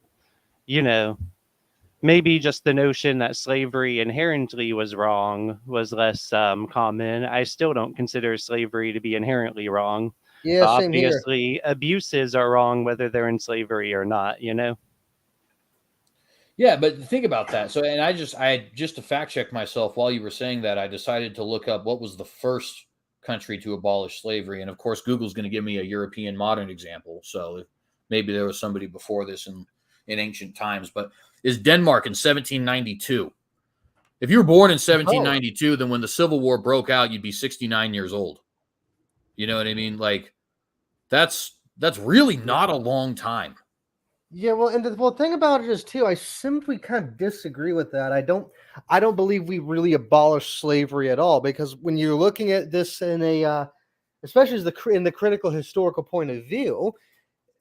maybe just the notion that slavery inherently was wrong was less common. I still don't consider slavery to be inherently wrong. Yeah, same here. Obviously, abuses are wrong whether they're in slavery or not, Yeah, but think about that. So, and I just to fact check myself while you were saying that, I decided to look up what was the first country to abolish slavery. And of course, Google's going to give me a European modern example. So maybe there was somebody before this in ancient times, but is Denmark in 1792. If you were born in 1792, then when the Civil War broke out, you'd be 69 years old. You know what I mean? Like, that's really not a long time. Yeah, well, and the thing about it is too, I simply kind of disagree with that. I don't believe we really abolished slavery at all, because when you're looking at this in a, especially in the critical historical point of view,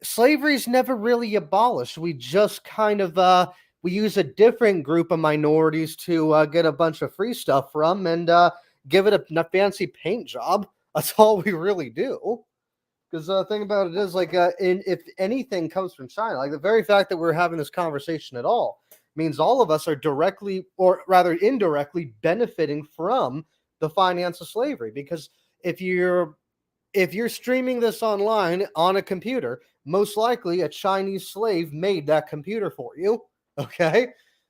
slavery's never really abolished. We just kind of we use a different group of minorities to get a bunch of free stuff from and give it a fancy paint job. That's all we really do. Because the thing about it is, like, if anything comes from China, like the very fact that we're having this conversation at all means all of us are directly, or rather indirectly, benefiting from the finance of slavery. Because if you're streaming this online on a computer, most likely a Chinese slave made that computer for you. Okay?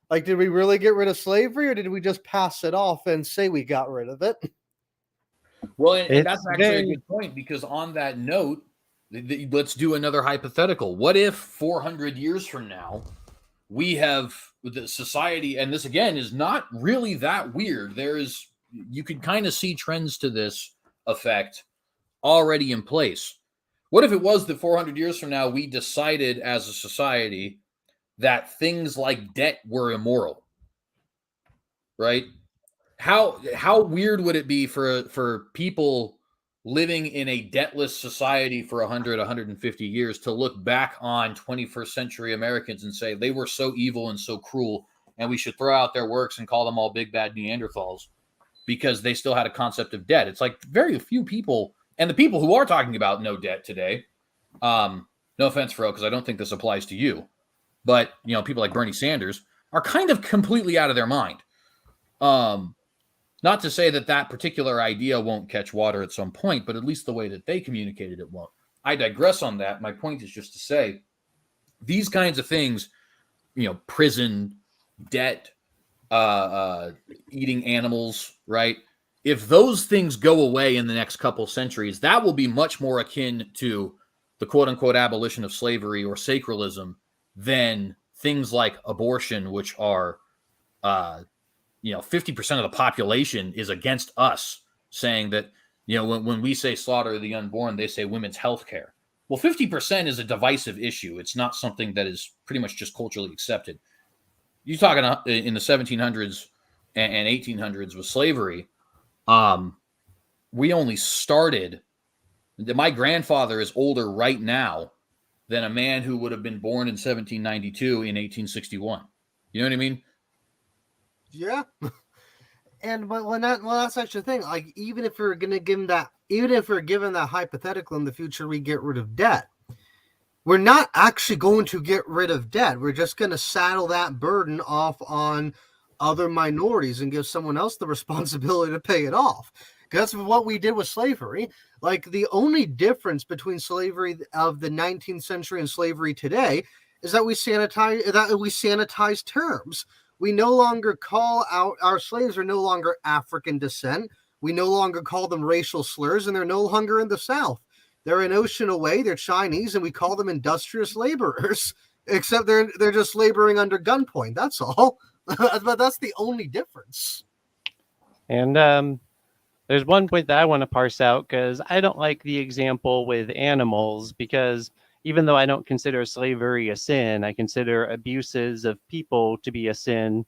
Like, did we really get rid of slavery, or did we just pass it off and say we got rid of it? Well, and that's actually a good point, because on that note, let's do another hypothetical. What if 400 years from now, we have the society, and this again is not really that weird. You can kind of see trends to this effect already in place. What if it was that 400 years from now, we decided as a society that things like debt were immoral, right? How weird would it be for people living in a debtless society for 100, 150 years to look back on 21st century Americans and say they were so evil and so cruel, and we should throw out their works and call them all big bad Neanderthals because they still had a concept of debt? It's like very few people, and the people who are talking about no debt today, no offense, Fro, because I don't think this applies to you, but people like Bernie Sanders are kind of completely out of their mind. Not to say that particular idea won't catch water at some point, but at least the way that they communicated it won't. I digress on that. My point is just to say these kinds of things, prison, debt, eating animals, right? If those things go away in the next couple centuries, that will be much more akin to the quote unquote abolition of slavery or sacralism than things like abortion, which are, 50% of the population is against us, saying that You know, when we say slaughter of the unborn, they say women's health care. Well, 50% is a divisive issue. It's not something that is pretty much just culturally accepted. You're talking in the 1700s and 1800s with slavery. We only started. My grandfather is older right now than a man who would have been born in 1792 in 1861. You know what I mean? Yeah. And but that's actually the thing. Like, even if we're gonna give him that, even if we're given that hypothetical in the future, we get rid of debt. We're not actually going to get rid of debt. We're just going to saddle that burden off on other minorities and give someone else the responsibility to pay it off. That's what we did with slavery. Like, the only difference between slavery of the 19th century and slavery today is that we sanitize terms. We no longer call out our slaves are no longer African descent. We no longer call them racial slurs, and they're no longer in the South. They're an ocean away. They're Chinese, and we call them industrious laborers. Except they're just laboring under gunpoint. That's all. But that's the only difference. And there's one point that I want to parse out, because I don't like the example with animals, because even though I don't consider slavery a sin, I consider abuses of people to be a sin,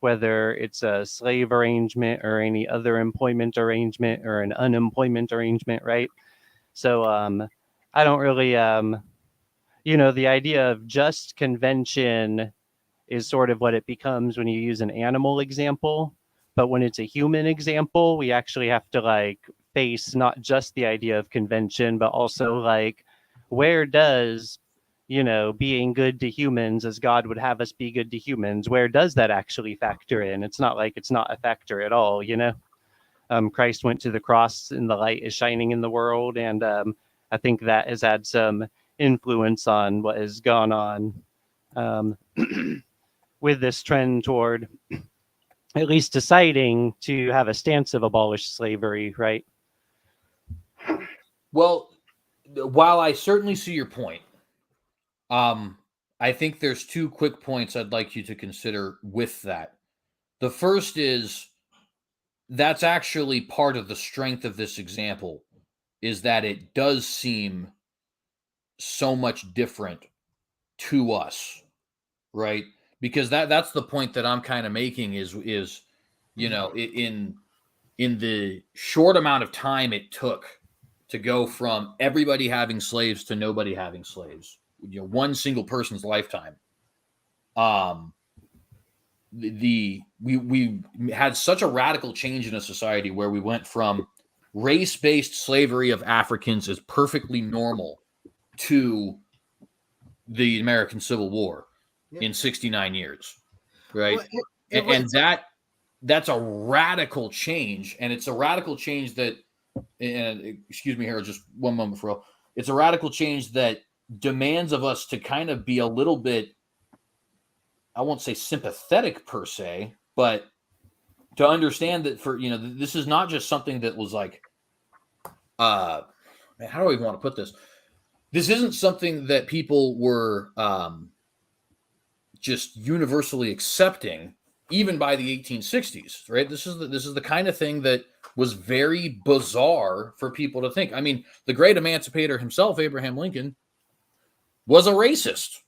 whether it's a slave arrangement or any other employment arrangement or an unemployment arrangement, right? So I don't really, the idea of just convention is sort of what it becomes when you use an animal example. But when it's a human example, we actually have to face not just the idea of convention, but also where does, being good to humans as God would have us be good to humans, where does that actually factor in? It's not like it's not a factor at all, Christ went to the cross and the light is shining in the world. And I think that has had some influence on what has gone on with this trend toward at least deciding to have a stance of abolish slavery, right? Well, while I certainly see your point, I think there's two quick points I'd like you to consider with that. The first is that's actually part of the strength of this example, is that it does seem so much different to us, right? Because that's the point that I'm kind of making is in the short amount of time it took to go from everybody having slaves to nobody having slaves, one single person's lifetime. We had such a radical change in a society where we went from race-based slavery of Africans is perfectly normal to the American Civil War in 69 years, right? Well, that's a radical change, and it's a radical change that, and excuse me, Harold, just one moment for real. It's a radical change that demands of us to kind of be a little bit, I won't say sympathetic per se, but to understand that this is not just something that was how do I even want to put this? This isn't something that people were just universally accepting, even by the 1860s, right? This is the kind of thing that was very bizarre for people to think. I mean, the great emancipator himself, Abraham Lincoln, was a racist.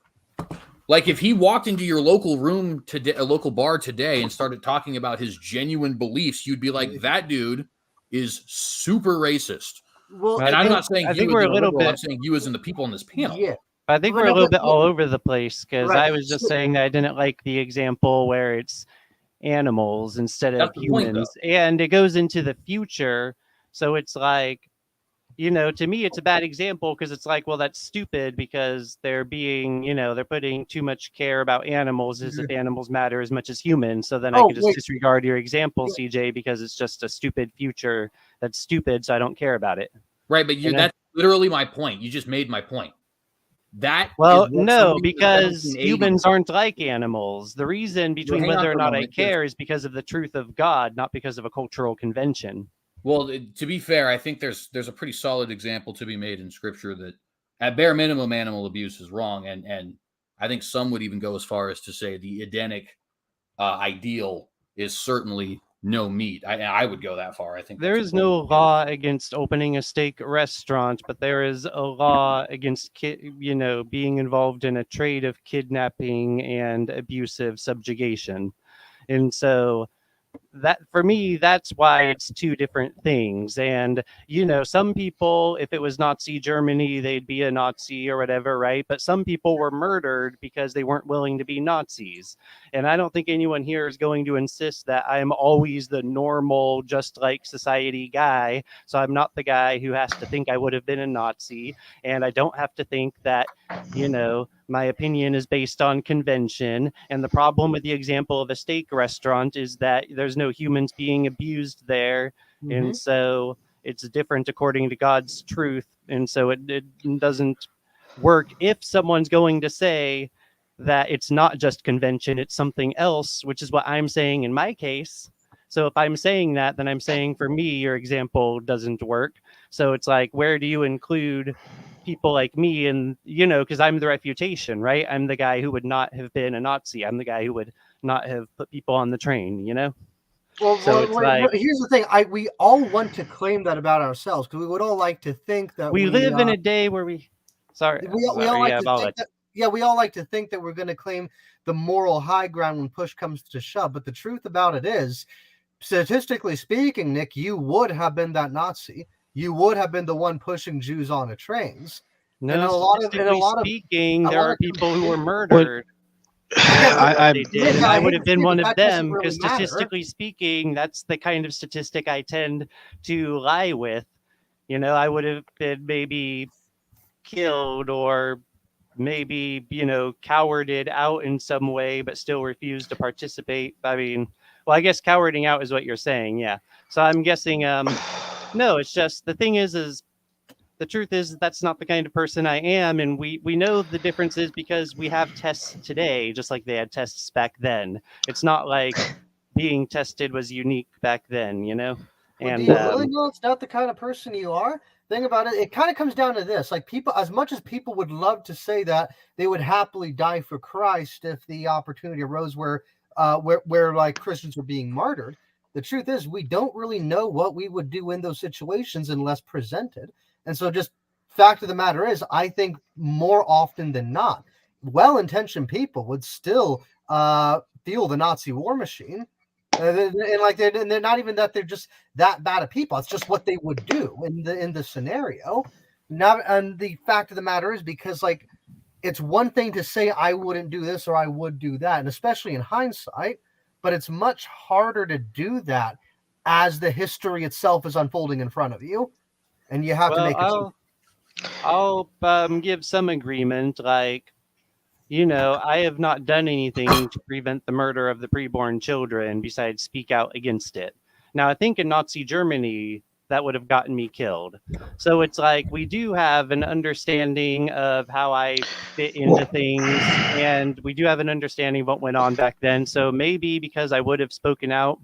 Like, if he walked into your local room today, a local bar today, and started talking about his genuine beliefs, you'd be like, that dude is super racist. Well, and I'm not saying you as a liberal, I'm saying you as in the people on this panel. Yeah. I think we're a little bit all over the place, because I was just saying that I didn't like the example where it's animals instead of humans. And it goes into the future. So it's to me, it's a bad example, because it's well, that's stupid, because they're putting too much care about animals as if animals matter as much as humans. So then I can just disregard your example, CJ, because it's just a stupid future that's stupid, so I don't care about it. Right, but that's literally my point. You just made my point. No, because humans aren't like animals. The reason between whether or not I care is because of the truth of God, not because of a cultural convention. Well, to be fair, I think there's a pretty solid example to be made in Scripture that, at bare minimum, animal abuse is wrong, and I think some would even go as far as to say the Edenic ideal is certainly no meat. I would go that far. I think There that's is no law against opening a steak restaurant, but there is a law against being involved in a trade of kidnapping and abusive subjugation. And so that, for me, that's why it's two different things. And some people, if it was Nazi Germany, they'd be a Nazi or whatever, right? But some people were murdered because they weren't willing to be Nazis. And I don't think anyone here is going to insist that I'm always the normal, just like society guy. So I'm not the guy who has to think I would have been a Nazi, and I don't have to think that my opinion is based on convention. And the problem with the example of a steak restaurant is that there's no humans being abused there. And so it's different according to God's truth. And so it doesn't work if someone's going to say that it's not just convention, it's something else, which is what I'm saying in my case. So if I'm saying that, then I'm saying for me, your example doesn't work. So it's like, where do you include people like me? And because I'm the refutation, right? I'm the guy who would not have been a Nazi. I'm the guy who would not have put people on the train, Well, so it's like, here's the thing. We all want to claim that about ourselves, because we would all like to think that we live in a day where we all like to think that, we all like to think that we're going to claim the moral high ground when push comes to shove. But the truth about it is, statistically speaking, Nick, you would have been that Nazi. You would have been the one pushing Jews on the trains. No, there are people who were murdered. I would have been one of them, because statistically speaking, that's the kind of statistic I tend to lie with. I would have been maybe killed, or maybe cowarded out in some way, but still refused to participate. I mean, well, I guess cowarding out is what you're saying, yeah. So I'm guessing no, it's just, the thing is the truth is that's not the kind of person I am. And we know the difference is because we have tests today, just like they had tests back then. It's not like being tested was unique back then, Well, and do you really know it's not the kind of person you are? Thing about it, it kind of comes down to this. Like, people, as much as people would love to say that they would happily die for Christ if the opportunity arose where like Christians were being martyred, the truth is we don't really know what we would do in those situations unless presented. And so, just fact of the matter is, I think more often than not, well-intentioned people would still fuel the Nazi war machine. And they're not even that they're just that bad of people. It's just what they would do in the scenario. Now, and the fact of the matter is, because like, it's one thing to say I wouldn't do this or I would do that, and especially in hindsight, but it's much harder to do that as the history itself is unfolding in front of you, and you have to make it. I'll give some agreement, like, I have not done anything to prevent the murder of the preborn children besides speak out against it. Now, I think in Nazi Germany, that would have gotten me killed. So it's like, we do have an understanding of how I fit into things, and we do have an understanding of what went on back then. So maybe because I would have spoken out,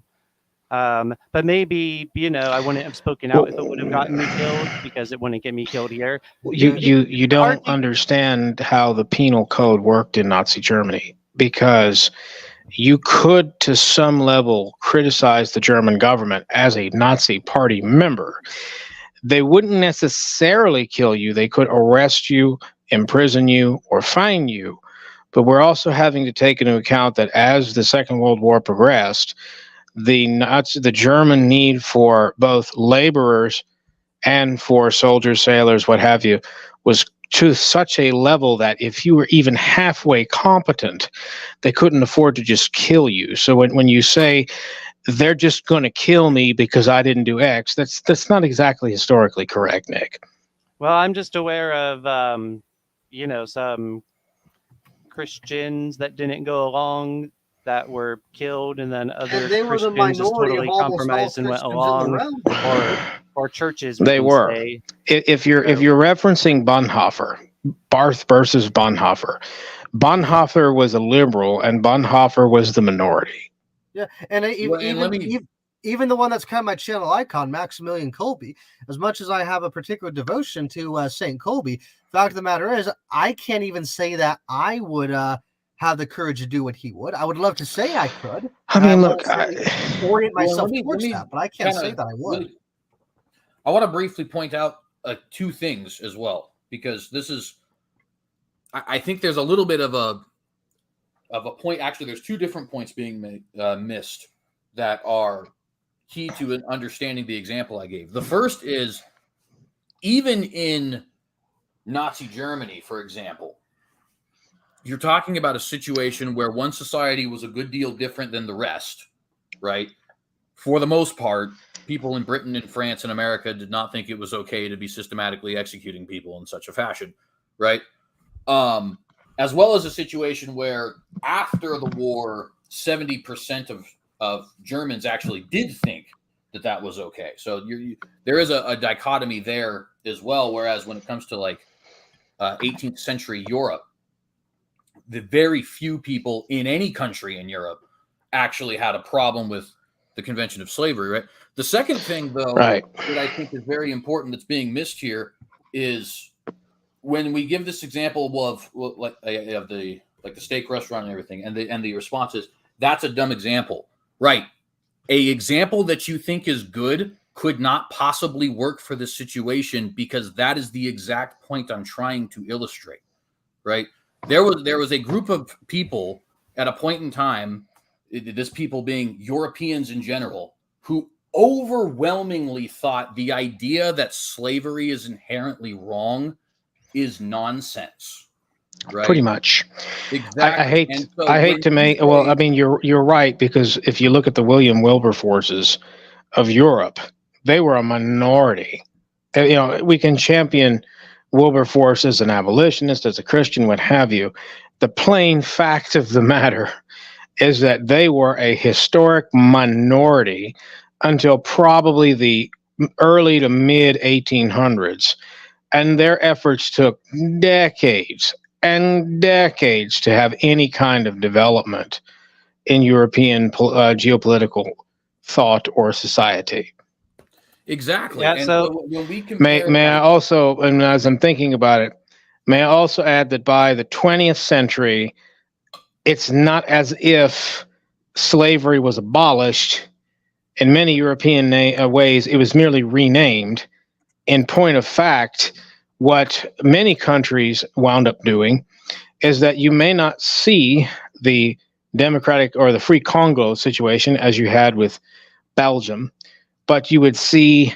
but maybe, I wouldn't have spoken out if it would have gotten me killed, because it wouldn't get me killed here. You don't understand how the penal code worked in Nazi Germany, because you could, to some level, criticize the German government as a Nazi party member. They wouldn't necessarily kill you. They could arrest you, imprison you, or fine you. But we're also having to take into account that as the Second World War progressed, the German need for both laborers and for soldiers, sailors, what have you, was to such a level that if you were even halfway competent, they couldn't afford to just kill you. So when you say they're just going to kill me because I didn't do X, that's not exactly historically correct, Nick. Well, I'm just aware of some Christians that didn't go along that were killed, and then other Christians just totally compromised and went along, or churches. They were. If you're referencing Bonhoeffer, Barth versus Bonhoeffer, Bonhoeffer was a liberal and Bonhoeffer was the minority. Yeah, and even the one that's kind of my channel icon, Maximilian Kolbe, as much as I have a particular devotion to St. Kolbe, the fact of the matter is, I can't even say that I would have the courage to do what he would. I would love to say I could. I mean, look, orient myself let me towards that, but I can't say that I would. I want to briefly point out two things as well, because this is, I think there's a little bit of a point. Actually, there's two different points being missed that are key to understanding the example I gave. The first is, even in Nazi Germany, for example, you're talking about a situation where one society was a good deal different than the rest, right? For the most part, people in Britain and France and America did not think it was okay to be systematically executing people in such a fashion, right? As well as a situation where after the war, 70% of Germans actually did think that was okay. So there is a dichotomy there as well. Whereas when it comes to like 18th century Europe, the very few people in any country in Europe actually had a problem with the Convention of Slavery, right? The second thing, though, that I think is very important that's being missed here is when we give this example of the steak restaurant and everything, and the response is, that's a dumb example, right? A example that you think is good could not possibly work for this situation, because that is the exact point I'm trying to illustrate, right? There was a group of people at a point in time, this people being Europeans in general, who overwhelmingly thought the idea that slavery is inherently wrong is nonsense. Right? Pretty much. Exactly. I hate to make. Well, I mean, you're right, because if you look at the William Wilberforces of Europe, they were a minority. You know, we can champion Wilberforce as an abolitionist, as a Christian, what have you. The plain fact of the matter is that they were a historic minority until probably the early to mid 1800s, and their efforts took decades and decades to have any kind of development in European geopolitical thought or society. Exactly. Yeah, and so when we compare, May I also, and as I'm thinking about it, may I also add that by the 20th century, it's not as if slavery was abolished. In many European ways, it was merely renamed. In point of fact, what many countries wound up doing is that you may not see the democratic or the free Congo situation as you had with Belgium, but you would see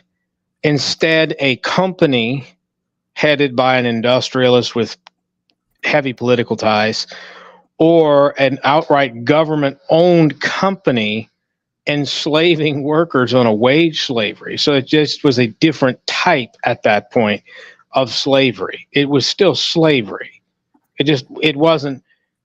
instead a company headed by an industrialist with heavy political ties, or an outright government-owned company enslaving workers on a wage slavery. So it just was a different type at that point of slavery. It was still slavery. It wasn't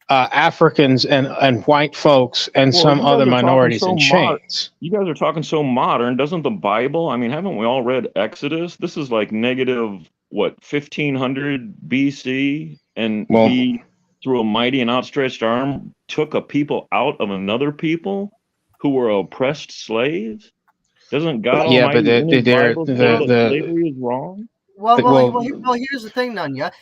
Africans and white folks and some other minorities in chains. You guys are talking so modern. Doesn't the Bible, I mean, haven't we all read Exodus? This is like negative, 1500 BC? And he, through a mighty and outstretched arm, took a people out of another people who were oppressed slaves? Doesn't God Almighty in his Bible say that slavery is wrong? Well, here's the thing, Nunya.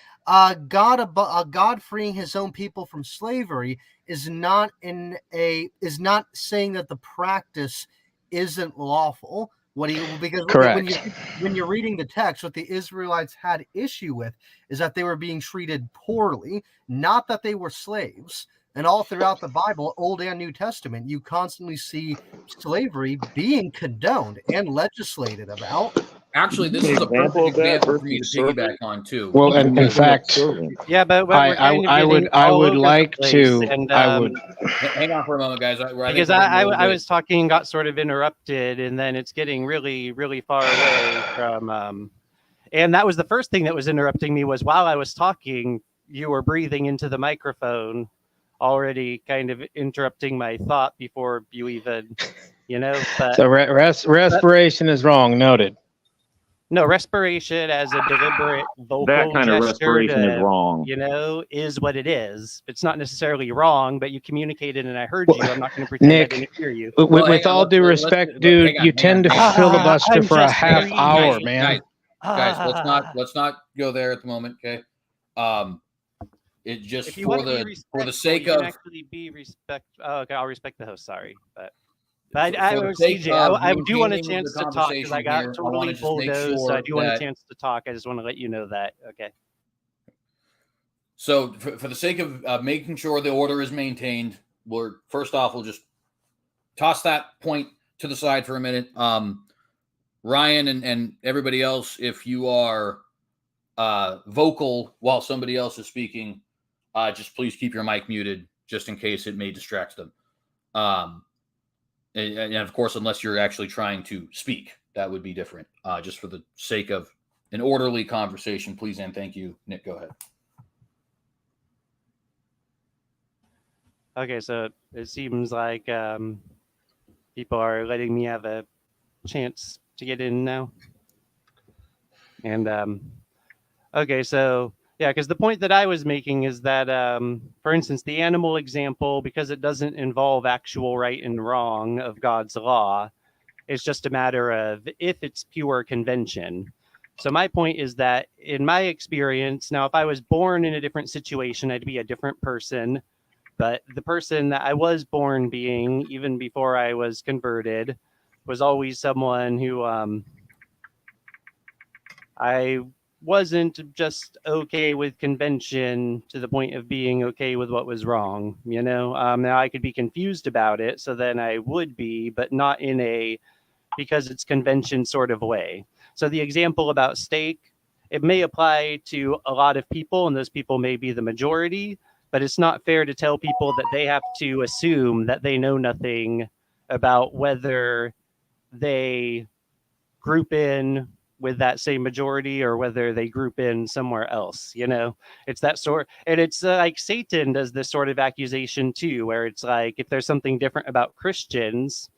God freeing his own people from slavery is not saying that the practice isn't lawful. Correct. When you're reading the text, what the Israelites had issue with is that they were being treated poorly, not that they were slaves. And all throughout the Bible, Old and New Testament, you constantly see slavery being condoned and legislated about. Actually, this is a perfect example for me to piggyback on too. Well, in fact, yeah, but I would like to. Hang on for a moment, guys. Because I was talking, got sort of interrupted, and then it's getting really, really far away from. And that was the first thing that was interrupting me, was while I was talking, you were breathing into the microphone, already kind of interrupting my thought before you even, But, so respiration is wrong. Noted. No, respiration as a deliberate vocal that kind of respiration is wrong. Is what it is. It's not necessarily wrong, but you communicated and I heard you. I'm not going to pretend Nick, I didn't hear you. With all due respect, dude, you tend to filibuster for a half hour, man. Guys, let's not go there at the moment, okay? It just If you for want to be the respectful, sake you of can actually be respect. Oh, okay, I'll respect the host. Sorry, but I for the was sake CJ. of I do want a maintaining the chance to talk because I conversation got here, I want totally to just make bulldozed. So I sure do want a that. chance to talk. I just want to let you know that. Okay. So for the sake of making sure the order is maintained, we'll just toss that point to the side for a minute. Ryan and everybody else, if you are vocal while somebody else is speaking, just please keep your mic muted just in case it may distract them. And of course, unless you're actually trying to speak, that would be different. Just for the sake of an orderly conversation, please and thank you. Nick, go ahead. Okay, so it seems like people are letting me have a chance to get in now. And okay, so yeah, because the point that I was making is that, for instance, the animal example, because it doesn't involve actual right and wrong of God's law, it's just a matter of if it's pure convention. So my point is that in my experience, now if I was born in a different situation, I'd be a different person. But the person that I was born being, even before I was converted, was always someone who I wasn't just okay with convention to the point of being okay with what was wrong. Now I could be confused about it, so then I would be, but not in a because it's convention sort of way. So the example about steak, it may apply to a lot of people, and those people may be the majority, but it's not fair to tell people that they have to assume that they know nothing about whether they group in with that same majority or whether they group in somewhere else. It's that sort. And it's like Satan does this sort of accusation too, where it's like if there's something different about Christians,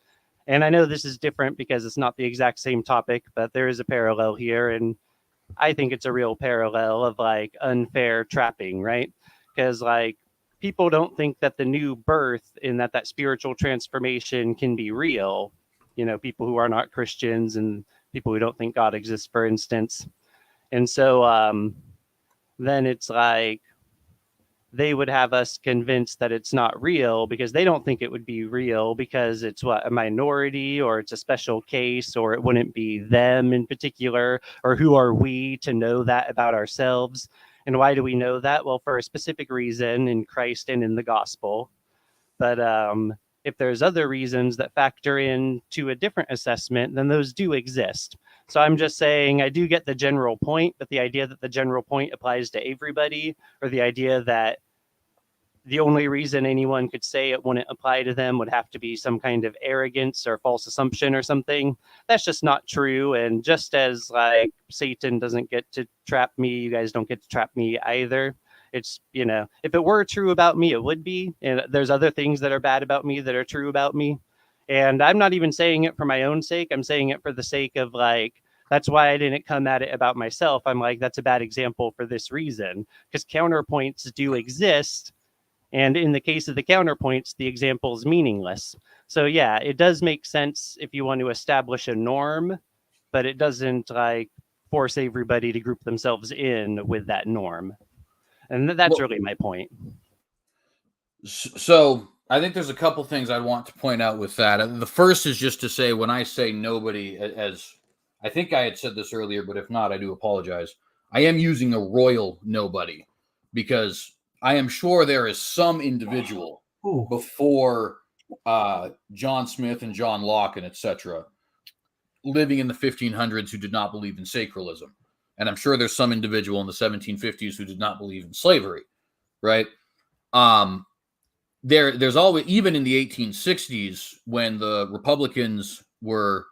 and I know this is different because it's not the exact same topic, but there is a parallel here, and I think it's a real parallel of like unfair trapping, right? Because like people don't think that the new birth and that spiritual transformation can be real. People who are not Christians and people who don't think God exists, for instance. And so then it's like they would have us convinced that it's not real because they don't think it would be real because it's a minority or it's a special case or it wouldn't be them in particular, or who are we to know that about ourselves? And why do we know that? Well, for a specific reason in Christ and in the gospel. But if there's other reasons that factor into a different assessment, then those do exist. So I'm just saying I do get the general point, but the idea that the general point applies to everybody, or the idea that the only reason anyone could say it wouldn't apply to them would have to be some kind of arrogance or false assumption or something, that's just not true. And just as like Satan doesn't get to trap me, you guys don't get to trap me either. It's, if it were true about me, it would be. And there's other things that are bad about me that are true about me. And I'm not even saying it for my own sake. I'm saying it for the sake of like, that's why I didn't come at it about myself. I'm like, that's a bad example for this reason, because counterpoints do exist. And in the case of the counterpoints, the example is meaningless. So yeah, it does make sense if you want to establish a norm, but it doesn't like force everybody to group themselves in with that norm. And that's really my point. So I think there's a couple things I'd want to point out with that. The first is just to say, when I say nobody, as I think I had said this earlier, but if not, I do apologize. I am using a royal nobody because I am sure there is some individual before John Smith and John Locke and etc. living in the 1500s who did not believe in sacralism. And I'm sure there's some individual in the 1750s who did not believe in slavery, right? There's always, even in the 1860s, when the Republicans were,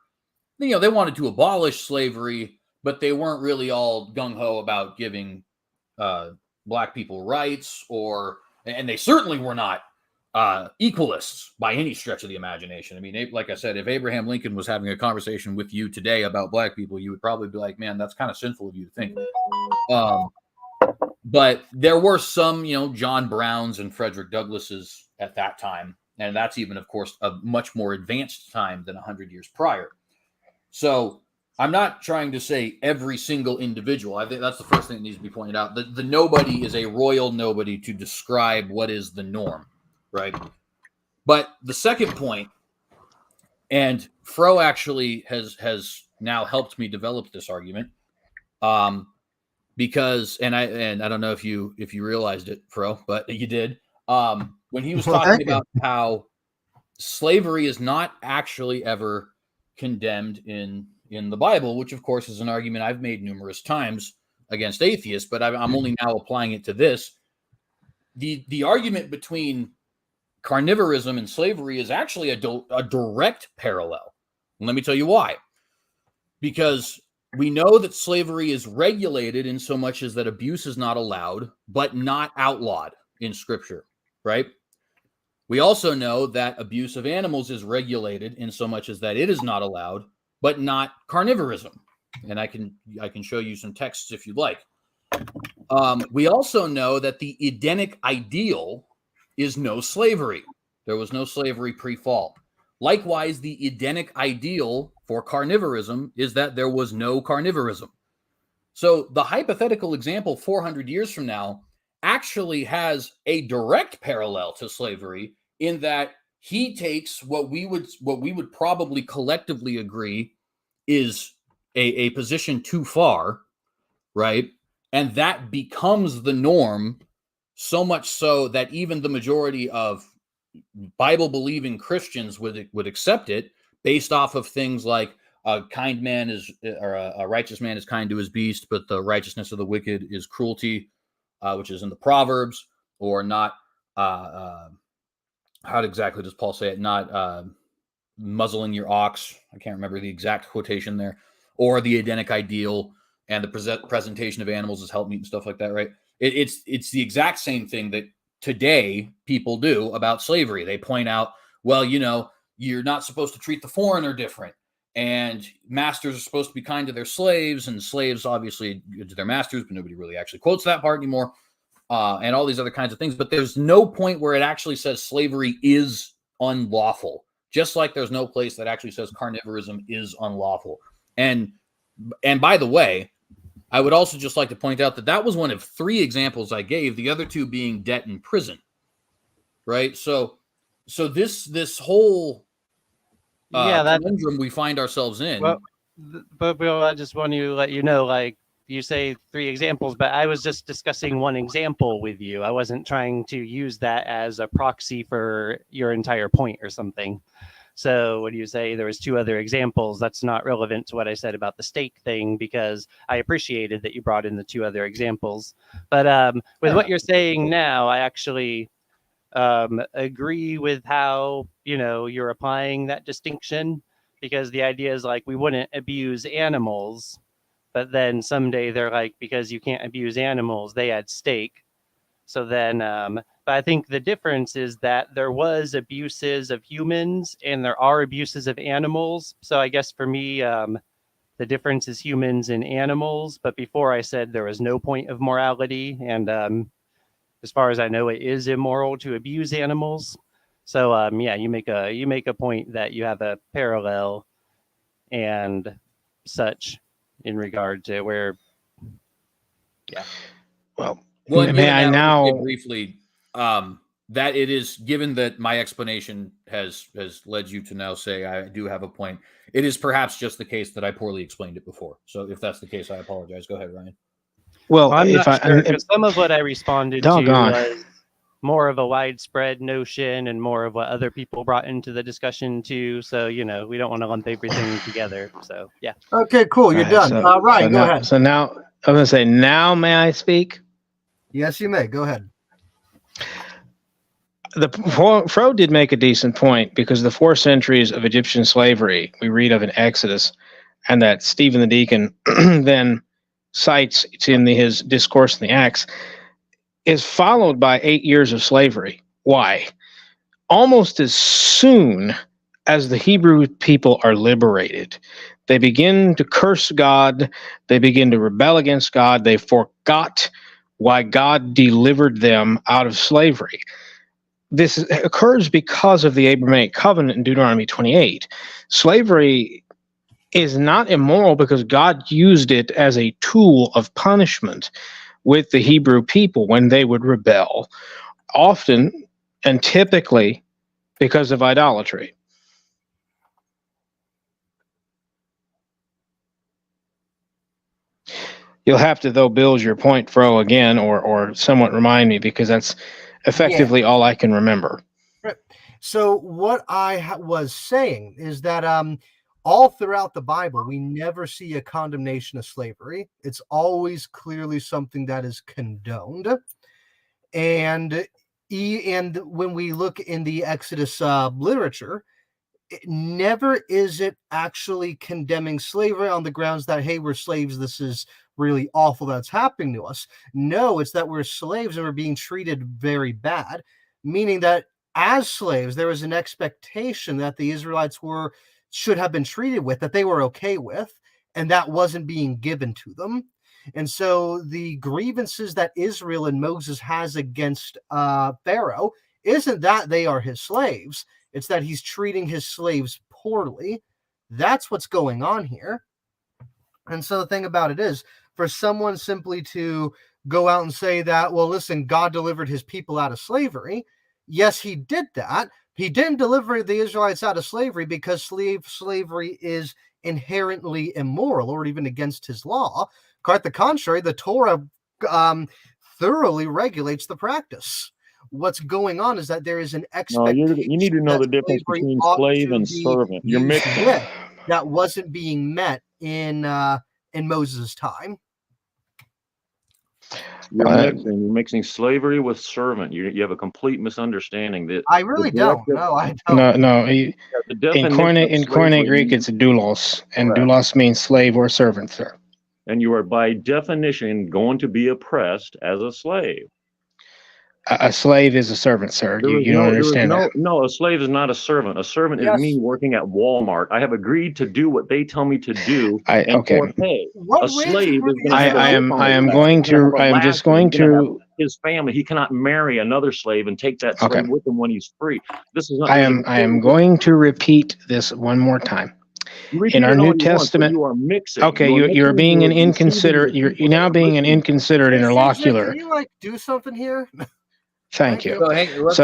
they wanted to abolish slavery, but they weren't really all gung-ho about giving black people rights, and they certainly were not equalists by any stretch of the imagination. I mean, like I said, if Abraham Lincoln was having a conversation with you today about black people, you would probably be like, man, that's kind of sinful of you to think. But there were some, John Browns and Frederick Douglasses at that time. And that's even, of course, a much more advanced time than 100 years prior. So I'm not trying to say every single individual. I think that's the first thing that needs to be pointed out. The nobody is a royal nobody to describe what is the norm, right? But the second point, and Fro actually has now helped me develop this argument, because and I don't know if you realized it, Fro, but you did. When he was talking about how slavery is not actually ever condemned in the Bible, which of course is an argument I've made numerous times against atheists, but I'm only now applying it to this. The argument between carnivorism and slavery is actually a direct parallel. And let me tell you why. Because we know that slavery is regulated in so much as that abuse is not allowed, but not outlawed in Scripture, right? We also know that abuse of animals is regulated in so much as that it is not allowed, but not carnivorism. And I can show you some texts if you'd like. We also know that the Edenic ideal is no slavery. There was no slavery pre-fall. Likewise, the Edenic ideal for carnivorism is that there was no carnivorism. So the hypothetical example 400 years from now actually has a direct parallel to slavery in that he takes what we would probably collectively agree is a position too far, right? And that becomes the norm, so much so that even the majority of Bible-believing Christians would accept it based off of things like a kind man is, or a righteous man is kind to his beast, but the righteousness of the wicked is cruelty, which is in the Proverbs, or not. How exactly does Paul say it? Not muzzling your ox. I can't remember the exact quotation there. Or the Edenic ideal and the presentation of animals as helpmeet and stuff like that, right? It's the exact same thing that today people do about slavery. They point out, well, you're not supposed to treat the foreigner different, and masters are supposed to be kind to their slaves, and slaves obviously to their masters, but nobody really actually quotes that part anymore, and all these other kinds of things. But there's no point where it actually says slavery is unlawful, just like there's no place that actually says carnivorism is unlawful. And by the way, I would also just like to point out that was one of 3 examples I gave, the other 2 being debt and prison, right? So this whole conundrum we find ourselves in. Well, but Bill, I just want to let you know, like you say 3 examples, but I was just discussing one example with you. I wasn't trying to use that as a proxy for your entire point or something. So when you say there was 2 other examples, that's not relevant to what I said about the stake thing, because I appreciated that you brought in the 2 other examples. But with what you're saying now, I actually agree with how, you're applying that distinction, because the idea is like we wouldn't abuse animals, but then someday they're like, because you can't abuse animals, they add stake. So then, but I think the difference is that there was abuses of humans and there are abuses of animals. So I guess for me, the difference is humans and animals. But before I said there was no point of morality, and as far as I know, it is immoral to abuse animals. So you make a point that you have a parallel and such in regard to where, yeah. Well, Well, may I now briefly that it is, given that my explanation has led you to now say I do have a point, it is perhaps just the case that I poorly explained it before. So if that's the case, I apologize. Go ahead, Ryan. Well, I'm not sure, because some of what I responded to was more of a widespread notion and more of what other people brought into the discussion too. So, we don't want to lump everything together. So, yeah. Okay, cool. You're done. Ryan, go ahead. So now, I'm going to say, now may I speak? Yes, you may. Go ahead. Fro did make a decent point, because the 4 centuries of Egyptian slavery we read of in Exodus, and that Stephen the deacon then cites in his discourse in the Acts, is followed by 8 years of slavery. Why? Almost as soon as the Hebrew people are liberated, they begin to curse God, they begin to rebel against God, they forgot why God delivered them out of slavery. This occurs because of the Abrahamic covenant in Deuteronomy 28. Slavery is not immoral because God used it as a tool of punishment with the Hebrew people when they would rebel, often and typically because of idolatry. You'll have to, though, build your point, Fro, again, or somewhat remind me, because that's effectively all I can remember. Right. So what I was saying is that all throughout the Bible, we never see a condemnation of slavery. It's always clearly something that is condoned. And when we look in the Exodus literature, never is it actually condemning slavery on the grounds that, hey, we're slaves, this is really awful that's happening to us. No, it's that we're slaves and we're being treated very bad, meaning that as slaves, there was an expectation that the Israelites should have been treated with, that they were okay with, and that wasn't being given to them. And so the grievances that Israel and Moses has against Pharaoh isn't that they are his slaves. It's that he's treating his slaves poorly. That's what's going on here. And so the thing about it is, for someone simply to go out and say that, well, listen, God delivered his people out of slavery. Yes, he did that. He didn't deliver the Israelites out of slavery because slavery is inherently immoral or even against his law. Quite the contrary, the Torah thoroughly regulates the practice. What's going on is that there is an expectation. No, you need to know the difference between slave and servant. You're mixing. That wasn't being met in Moses' time. You're mixing slavery with servant. You have a complete misunderstanding. That I really don't. No, I don't. No. In Koine Greek, it's doulos, and doulos means slave or servant, sir. And you are by definition going to be oppressed as a slave. A slave is a servant, sir. You don't understand that. No, a slave is not a servant. A servant is me working at Walmart. I have agreed to do what they tell me to do. For pay. A slave is going to his family. He cannot marry another slave and take that slave with him when he's free. This is not. I am going to repeat this one more time. In our New Testament, you are mixing. Okay, you're being an inconsiderate. You're now being an inconsiderate interlocutor. Can you do something here? Thank you. Let's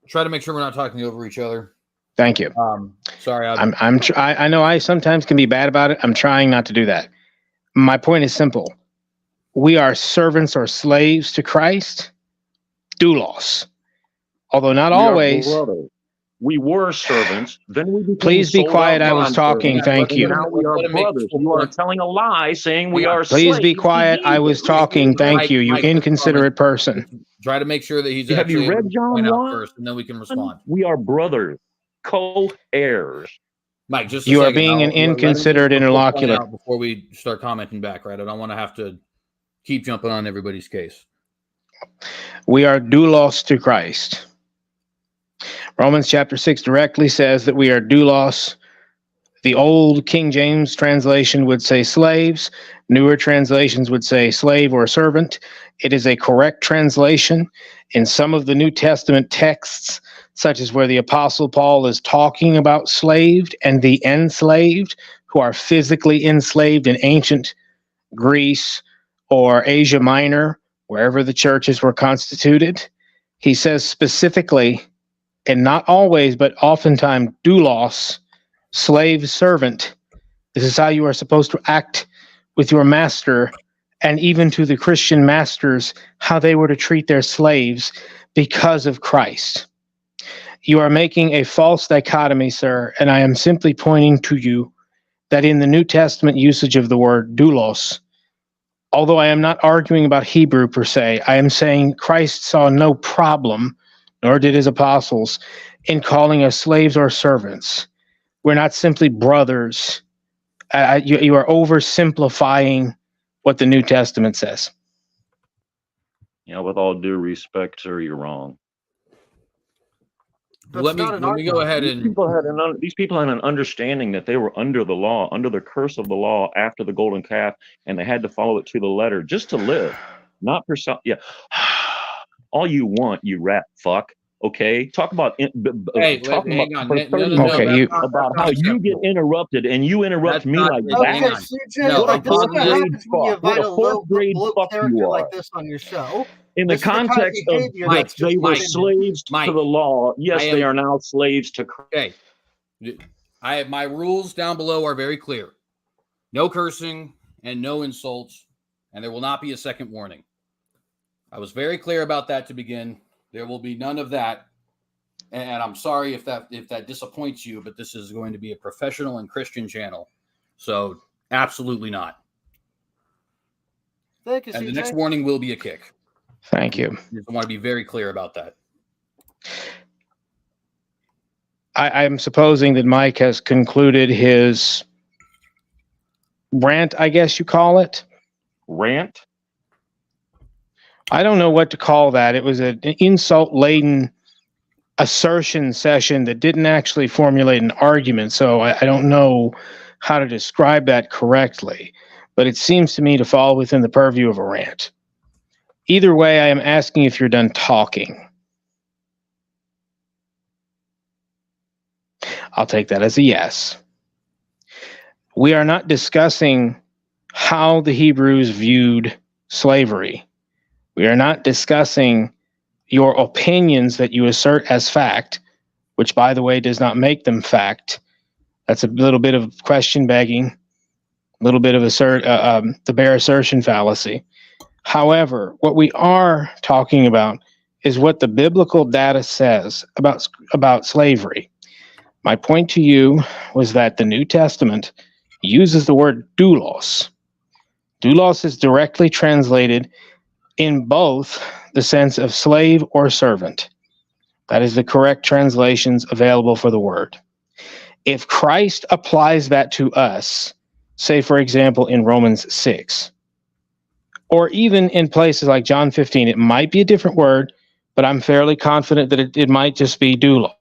try to make sure we're not talking over each other. Thank you. Sorry. I know I sometimes can be bad about it. I'm trying not to do that. My point is simple. We are servants or slaves to Christ, doulos. Although not always. We were servants, then we became. Please be quiet. I was talking. Thank you. Now we are brothers. You are telling a lie, saying we are. Please be quiet. I was talking. Thank you. You inconsiderate person. Try to make sure that he's. Have you read John 1 first, and then we can respond. We are brothers, co-heirs. Mike, just you are being an inconsiderate interlocutor. Before we start commenting back, right? I don't want to have to keep jumping on everybody's case. We are doulos to Christ. Romans chapter 6 directly says that we are doulos. The old King James translation would say slaves. Newer translations would say slave or servant. It is a correct translation. In some of the New Testament texts, such as where the Apostle Paul is talking about slaved and the enslaved, who are physically enslaved in ancient Greece or Asia Minor, wherever the churches were constituted, he says specifically, and not always, but oftentimes, doulos, slave, servant. This is how you are supposed to act with your master, and even to the Christian masters, how they were to treat their slaves because of Christ. You are making a false dichotomy, sir, and I am simply pointing to you that in the New Testament usage of the word doulos, although I am not arguing about Hebrew per se, I am saying Christ saw no problem, nor did his apostles, in calling us slaves or servants. We're not simply brothers. You are oversimplifying what the New Testament says. With all due respect, sir, you're wrong. Let me go ahead and... These people had an understanding that they were under the law, under the curse of the law after the golden calf, and they had to follow it to the letter just to live. Not for some... Yeah. All you want, you rat fuck. Okay, talk about Hang on. for No, 30 no, Okay, minutes you- about how you get interrupted and you interrupt That's me not- like hang Okay, on. that. CJ, No, like this is what grade happens when you fuck. What invite a a fourth grade low fuck character you like are. this on your show. In the This is the kind of context of behavior Mike, that's just they were Mike, slaves to Mike, the law. Yes, I they am- are now slaves to Christ. Okay. My rules down below are very clear. No cursing and no insults, and there will not be a second warning. I was very clear about that to begin. There will be none of that. And I'm sorry if that disappoints you, but this is going to be a professional and Christian channel. So absolutely not. Thank you, And the CJ. next warning will be a kick. Thank you. I want to be very clear about that. I'm supposing that Mike has concluded his rant, I guess you call it. Rant? I don't know what to call that. It was an insult-laden assertion session that didn't actually formulate an argument, so I don't know how to describe that correctly. But it seems to me to fall within the purview of a rant. Either way, I am asking if you're done talking. I'll take that as a yes. We are not discussing how the Hebrews viewed slavery. We are not discussing your opinions that you assert as fact, which, by the way, does not make them fact. That's a little bit of question begging, a little bit of the bare assertion fallacy. However, what we are talking about is what the biblical data says about slavery. My point to you was that the New Testament uses the word doulos. Doulos is directly translated in both the sense of slave or servant. That is the correct translations available for the word. If Christ applies that to us, say, for example, in Romans 6, or even in places like John 15, it might be a different word, but I'm fairly confident that it might just be doulos.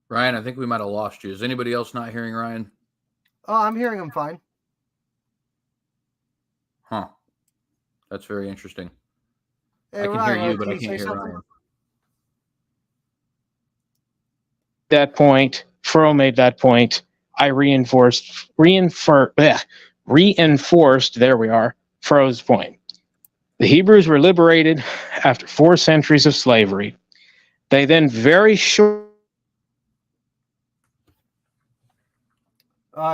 Ryan, I think we might have lost you. Is anybody else not hearing Ryan? Oh, I'm hearing him fine. Huh. That's very interesting. Hey, I can Ryan, hear you, but I can can't say hear something? Ryan. That point, Furrow made that point. I reinforced, there we are, Furrow's point. The Hebrews were liberated after 4 centuries of slavery. They then very short.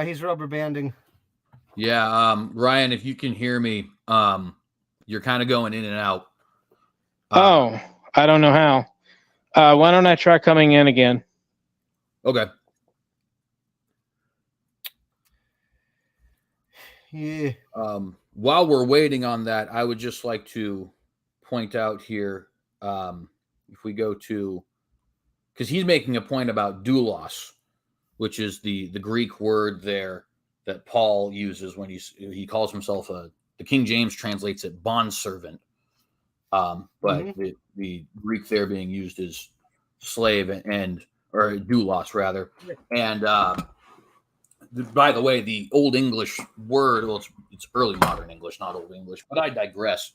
He's rubber banding. Yeah, Ryan, if you can hear me, you're kind of going in and out. I don't know how. Why don't I try coming in again? Okay. Yeah. While we're waiting on that, I would just like to point out here, if we go to, because he's making a point about doulos, which is the Greek word there that Paul uses when he calls himself the King James translates it bondservant. But the Greek there being used is slave or doulos rather. And by the way, the Old English word, well, it's early modern English, not Old English, but I digress.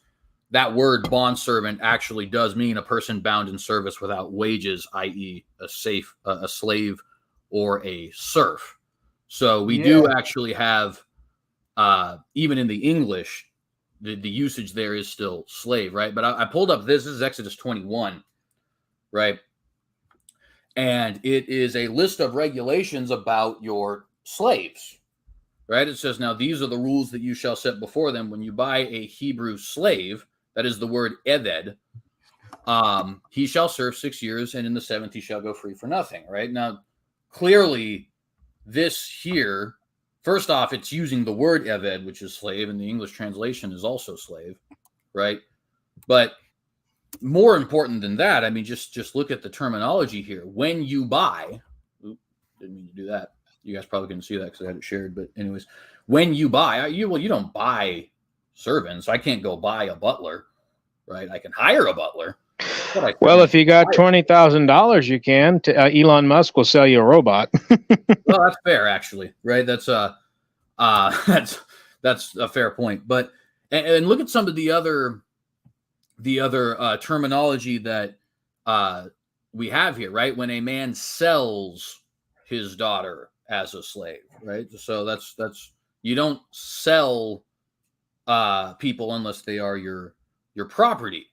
That word bondservant actually does mean a person bound in service without wages, i.e. a slave or a serf. So we do actually have, even in the English, the usage there is still slave, right? But I pulled up this is Exodus 21, right? And it is a list of regulations about your slaves, right? It says, now these are the rules that you shall set before them when you buy a Hebrew slave, that is the word eved, he shall serve 6 years, and in the 7th he shall go free for nothing, right? Now, clearly, this here, first off, it's using the word eved, which is slave, and the English translation is also slave, right? But more important than that, I mean, just look at the terminology here. When you buy, didn't mean to do that. You guys probably couldn't see that because I had it shared. But anyways, when you buy, you don't buy servants. I can't go buy a butler, right? I can hire a butler. Well, if you got $20,000, you can. Elon Musk will sell you a robot. Well, that's fair, actually, right? That's that's a fair point. But and look at some of the other terminology that we have here, right? When a man sells his daughter as a slave, right? So that's you don't sell people unless they are your property,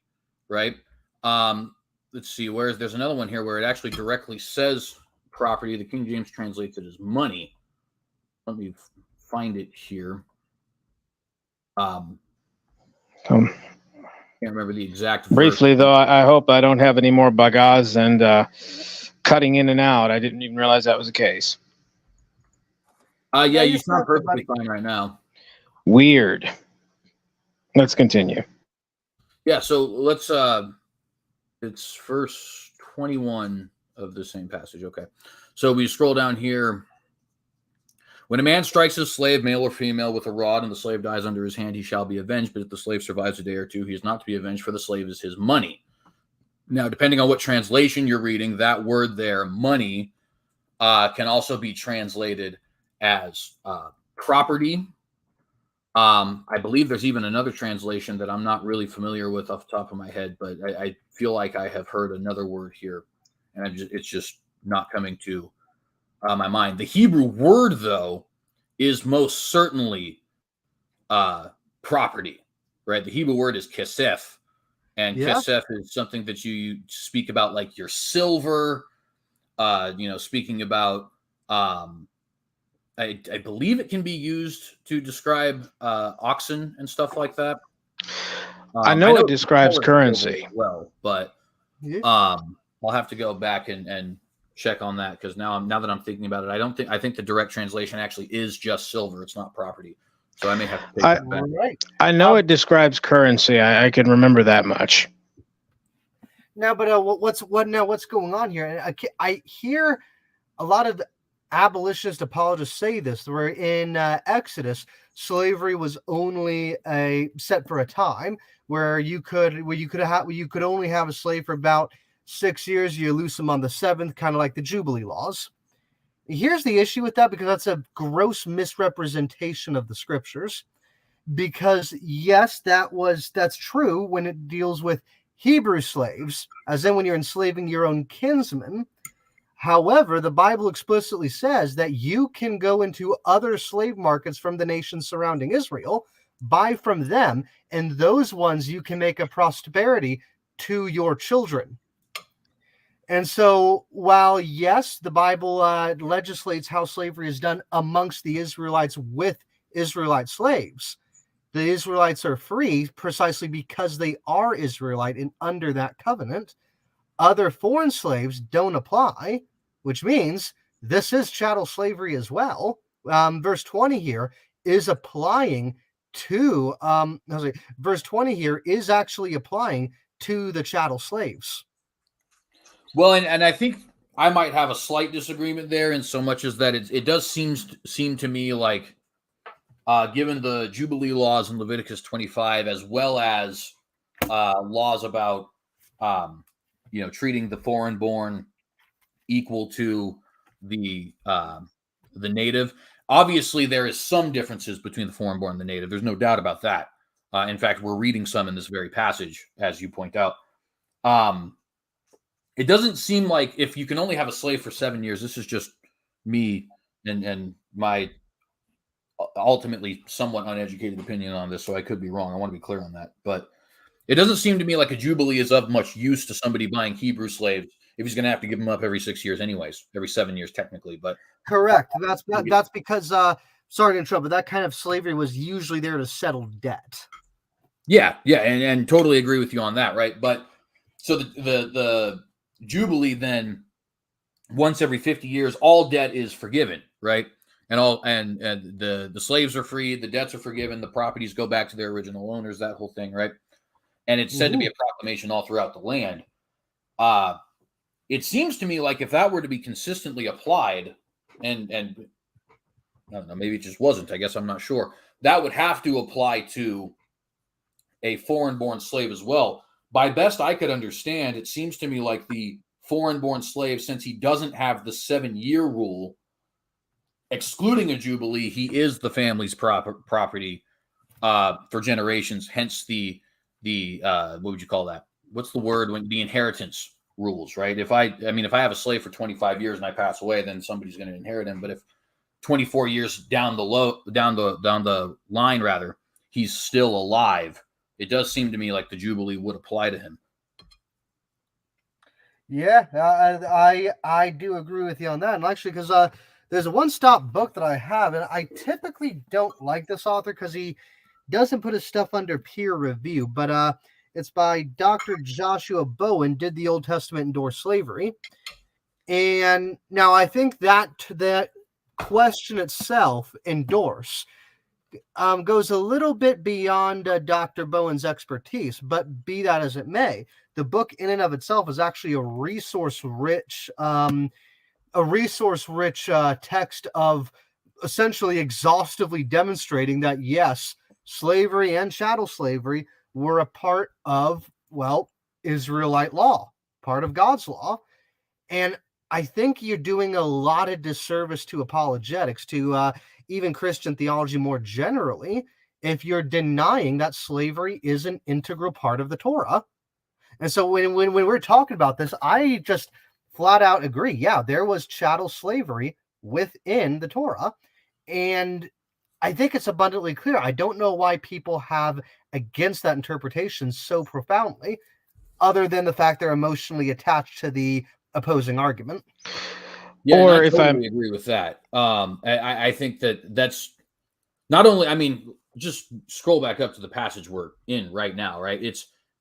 right? Let's see, there's another one here where it actually directly says property. The King James translates it as money. Let me find it here. Can't remember the exact Briefly, verse. though, I hope I don't have any more bagas and cutting in and out. I didn't even realize that was the case. Yeah, you sound perfectly fine right now. Weird. Let's continue. Yeah, so let's it's verse 21 of the same passage. Okay. So we scroll down here. When a man strikes his slave, male or female, with a rod, and the slave dies under his hand, he shall be avenged. But if the slave survives a day or two, he is not to be avenged, for the slave is his money. Now, depending on what translation you're reading, that word there, money, can also be translated as property. I believe there's even another translation that I'm not really familiar with off the top of my head, but I feel like I have heard another word here, and it's just not coming to my mind. The Hebrew word, though, is most certainly property, right? The Hebrew word is kesef, and kesef is something that you speak about, like your silver, speaking about, I believe it can be used to describe oxen and stuff like that. I know it describes currency. Well, but I'll have to go back and check on that, because now that I'm thinking about it, I think the direct translation actually is just silver. It's not property. So I may have to take that back. Right. I know it describes currency. I can remember that much. Now, but what's going on here? I hear a lot of abolitionist apologists say this, where in Exodus, slavery was only set for a time, where you could only have a slave for about 6 years. You loose them on the 7th, kind of like the Jubilee laws. Here's the issue with that, because that's a gross misrepresentation of the scriptures. Because yes, that's true when it deals with Hebrew slaves, as in when you're enslaving your own kinsmen. However, the Bible explicitly says that you can go into other slave markets from the nations surrounding Israel, buy from them, and those ones you can make a prosperity to your children. And so, while yes, the Bible legislates how slavery is done amongst the Israelites with Israelite slaves, the Israelites are free precisely because they are Israelite and under that covenant. Other foreign slaves don't apply, which means this is chattel slavery as well. Verse 20 here is applying to, verse 20 here is actually applying to the chattel slaves. Well, and I think I might have a slight disagreement there, in so much as that it does seem to me like, given the Jubilee laws in Leviticus 25, as well as laws about treating the foreign-born equal to the native. Obviously, there is some differences between the foreign-born and the native. There's no doubt about that. In fact, we're reading some in this very passage, as you point out. It doesn't seem like, if you can only have a slave for 7 years, this is just me and my ultimately somewhat uneducated opinion on this, so I could be wrong. I want to be clear on that. But it doesn't seem to me like a Jubilee is of much use to somebody buying Hebrew slaves if he's going to have to give them up every 6 years anyways, every 7 years technically. But correct. That's because, sorry to interrupt, but that kind of slavery was usually there to settle debt. Yeah, and totally agree with you on that, right? But so the Jubilee, then once every 50 years, all debt is forgiven, right? And the slaves are free, the debts are forgiven, the properties go back to their original owners, that whole thing, right? And it's said to be a proclamation all throughout the land. It seems to me like if that were to be consistently applied, and I don't know, maybe it just wasn't, I guess I'm not sure, that would have to apply to a foreign-born slave as well. By best I could understand, it seems to me like the foreign-born slave, since he doesn't have the 7-year rule, excluding a jubilee, he is the family's property for generations. Hence the what would you call that? What's the word when the inheritance rules, right? If I have a slave for 25 years and I pass away, then somebody's going to inherit him. But if 24 years down the line, rather, he's still alive, it does seem to me like the jubilee would apply to him. Yeah, I do agree with you on that. And actually, because there's a one-stop book that I have, and I typically don't like this author because he doesn't put his stuff under peer review, but it's by Dr. Joshua Bowen, Did the Old Testament Endorse Slavery? And now I think that question itself, endorse, goes a little bit beyond Dr. Bowen's expertise, but be that as it may, the book in and of itself is actually a resource-rich text of essentially exhaustively demonstrating that, yes, slavery and chattel slavery were a part of, Israelite law, part of God's law. And I think you're doing a lot of disservice to apologetics, to even Christian theology more generally, if you're denying that slavery is an integral part of the Torah. And so when we're talking about this, I just flat out agree. Yeah, there was chattel slavery within the Torah. And I think it's abundantly clear. I don't know why people have against that interpretation so profoundly, other than the fact they're emotionally attached to the opposing argument. Yeah, or I totally agree with that. I think that's not only, just scroll back up to the passage we're in right now, right?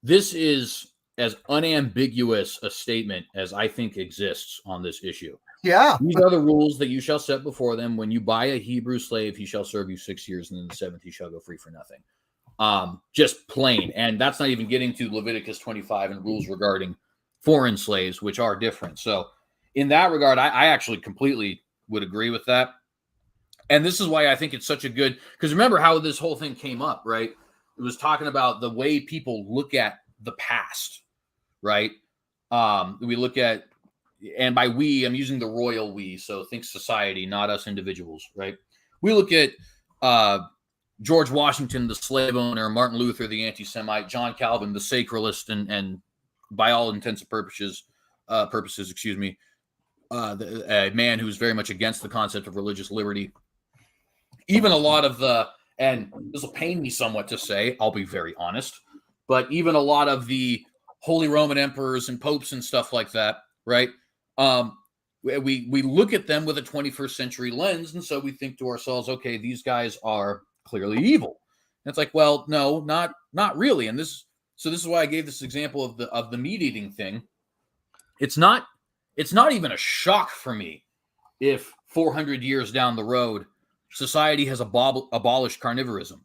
This is as unambiguous a statement as I think exists on this issue. Yeah. These are the rules that you shall set before them. When you buy a Hebrew slave, he shall serve you 6 years, and in the 7th he shall go free for nothing. Just plain. And that's not even getting to Leviticus 25 and rules regarding foreign slaves, which are different. So in that regard, I actually completely would agree with that. And this is why I think it's such a good, because remember how this whole thing came up, right? It was talking about the way people look at the past, right? We look at, and by we, I'm using the royal we, so think society, not us individuals, right? We look at George Washington, the slave owner, Martin Luther, the anti-Semite, John Calvin, the sacralist, and by all intents and purposes, a man who's very much against the concept of religious liberty. Even a lot of and this will pain me somewhat to say, I'll be very honest, but even a lot of the Holy Roman emperors and popes and stuff like that, right? We look at them with a 21st century lens, and so we think to ourselves, okay, these guys are clearly evil. And it's like, well, no, not really. And this is why I gave this example of the meat eating thing. It's not even a shock for me if 400 years down the road, society has abolished carnivorism.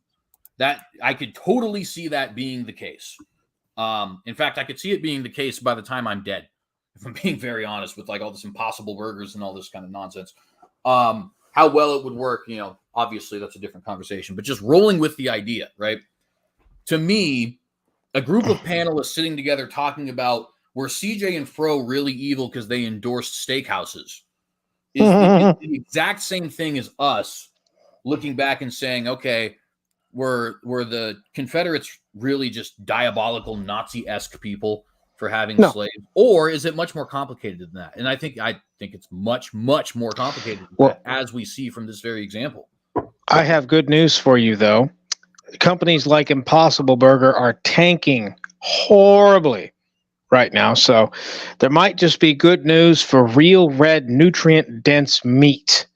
That I could totally see that being the case. In fact, I could see it being the case by the time I'm dead, if I'm being very honest, with like all this Impossible Burgers and all this kind of nonsense. How well it would work, obviously that's a different conversation, but just rolling with the idea, right? To me, a group of panelists sitting together talking about were CJ and Fro really evil because they endorsed steakhouses is the exact same thing as us looking back and saying, okay, were the Confederates really just diabolical Nazi-esque people for having slaves, or is it much more complicated than that? And I think it's much, much more complicated than that, as we see from this very example. I have good news for you, though. Companies like Impossible Burger are tanking horribly right now, so there might just be good news for real red, nutrient-dense meat.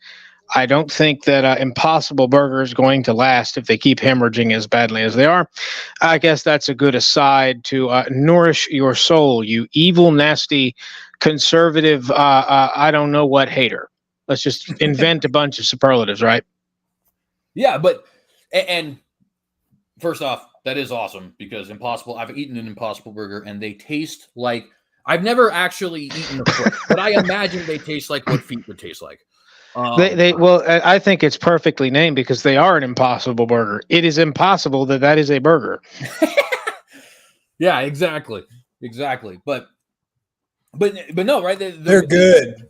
I don't think that Impossible Burger is going to last if they keep hemorrhaging as badly as they are. I guess that's a good aside to nourish your soul, you evil, nasty, conservative, I don't know what hater. Let's just invent a bunch of superlatives, right? Yeah, but, and first off, that is awesome because I've eaten an Impossible Burger and they taste like, I've never actually eaten a foot, but I imagine they taste like what feet would taste like. Well, I think it's perfectly named because they are an Impossible Burger. It is impossible that is a burger. Yeah, exactly. But no, right? They're good.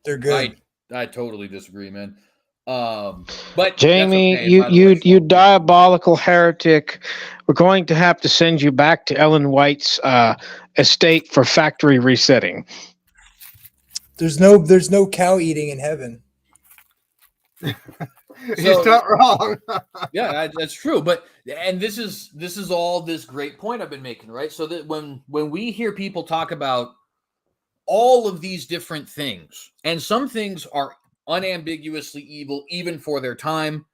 They're good. I totally disagree, man. But Jamie, that's okay. By the way, you diabolical heretic. We're going to have to send you back to Ellen White's estate for factory resetting. There's no cow eating in heaven. He's not wrong. Yeah, that's true. But this is all this great point I've been making, right? So that when we hear people talk about all of these different things, and some things are unambiguously evil, even for their time,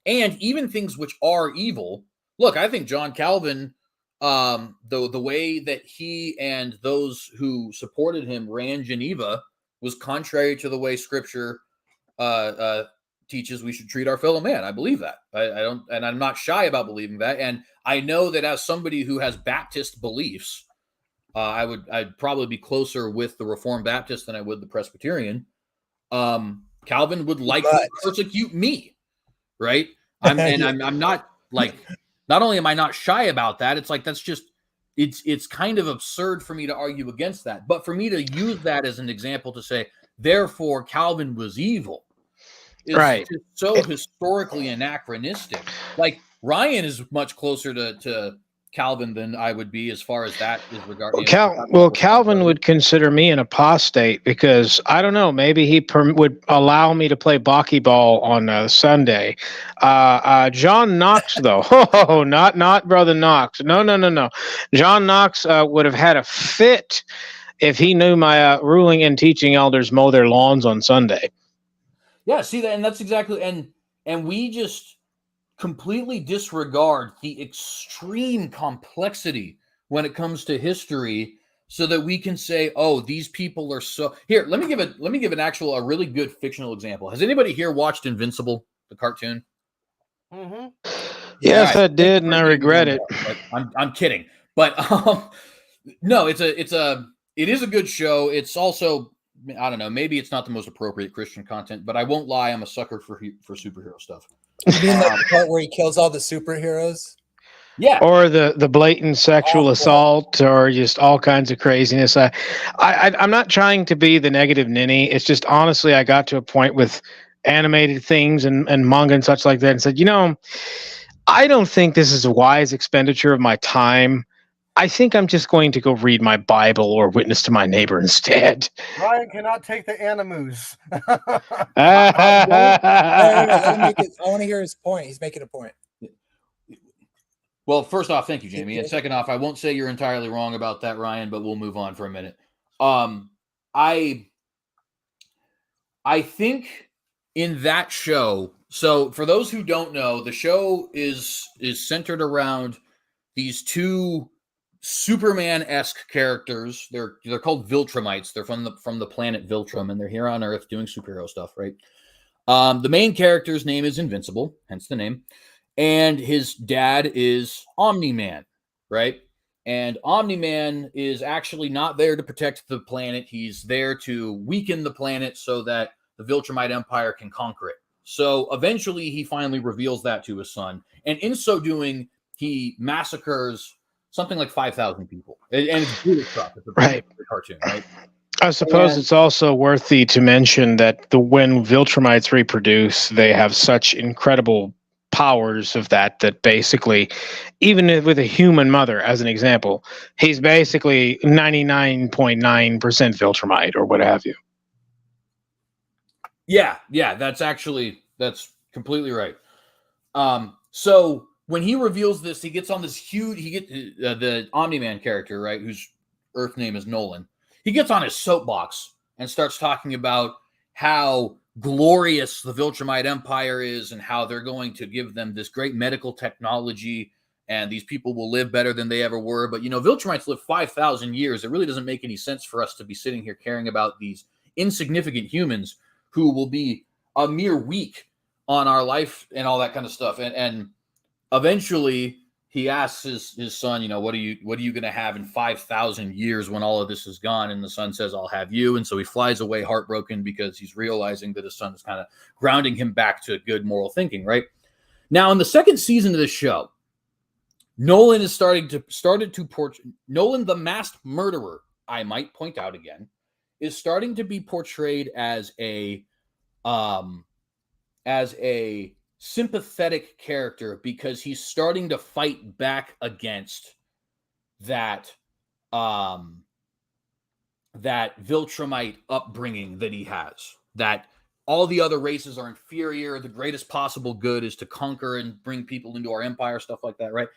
and even things which are evil. Look, I think John Calvin, the way that he and those who supported him ran Geneva was contrary to the way Scripture teaches we should treat our fellow man. I believe that. I don't, and I'm not shy about believing that. And I know that as somebody who has Baptist beliefs, I'd probably be closer with the Reformed Baptist than I would the Presbyterian. Calvin would likely persecute me, right? I'm not like, not only am I not shy about that, it's like that's just it's kind of absurd for me to argue against that. But for me to use that as an example to say, therefore Calvin was evil, is right. just so historically anachronistic. Like Ryan is much closer to Calvin than I would be as far as that is regarded. Calvin would consider me an apostate because I don't know. Maybe he would allow me to play bocce-ball on Sunday. John Knox, though, not Brother Knox. No. John Knox would have had a fit if he knew my ruling and teaching elders mow their lawns on Sunday. Yeah, see that, and that's exactly, and we just completely disregard the extreme complexity when it comes to history, so that we can say, "Oh, these people are so." Here, let me give a really good fictional example. Has anybody here watched Invincible, the cartoon? Mm-hmm. Yes, I did, and I regret it. I'm kidding, but no, it is a good show. It's also, I don't know, maybe it's not the most appropriate Christian content, but I won't lie, I'm a sucker for superhero stuff. You mean the part where he kills all the superheroes? Yeah. Or the blatant sexual assault, or just all kinds of craziness. I'm not trying to be the negative ninny. It's just honestly, I got to a point with animated things and manga and such like that, and said, I don't think this is a wise expenditure of my time. I think I'm just going to go read my Bible or witness to my neighbor instead. Ryan cannot take the animus. Let him make it. I want to hear his point. He's making a point. Well, first off, thank you, Jamie. And second off, I won't say you're entirely wrong about that, Ryan, but we'll move on for a minute. I think in that show, so for those who don't know, the show is centered around these two Superman-esque characters. They're called Viltrumites. They're from the planet Viltrum, and they're here on Earth doing superhero stuff, right? The main character's name is Invincible, hence the name, and his dad is Omni-Man, right? And Omni-Man is actually not there to protect the planet. He's there to weaken the planet so that the Viltrumite Empire can conquer it. So eventually, he finally reveals that to his son, and in so doing, he massacres something like 5,000 people. And it's really tough. It's a right. Cartoon, right? I suppose it's also worthy to mention that when Viltrumites reproduce, they have such incredible powers of that basically, even with a human mother, as an example, he's basically 99.9% Viltrumite or what have you. Yeah, that's completely right. So when he reveals this, he gets on this huge, the Omni-Man character, right, whose Earth name is Nolan. He gets on his soapbox and starts talking about how glorious the Viltrumite Empire is and how they're going to give them this great medical technology and these people will live better than they ever were. But, Viltrumites live 5,000 years. It really doesn't make any sense for us to be sitting here caring about these insignificant humans who will be a mere week on our life and all that kind of stuff. And eventually he asks his son, what are you going to have in 5,000 years when all of this is gone? And the son says, I'll have you. And so he flies away heartbroken because he's realizing that his son is kind of grounding him back to good moral thinking, right? Now, in the second season of this show, Nolan is started to portray Nolan, the masked murderer, I might point out again, is starting to be portrayed as as a sympathetic character because he's starting to fight back against that that Viltrumite upbringing that he has, that all the other races are inferior, the greatest possible good is to conquer and bring people into our empire, stuff like that, right?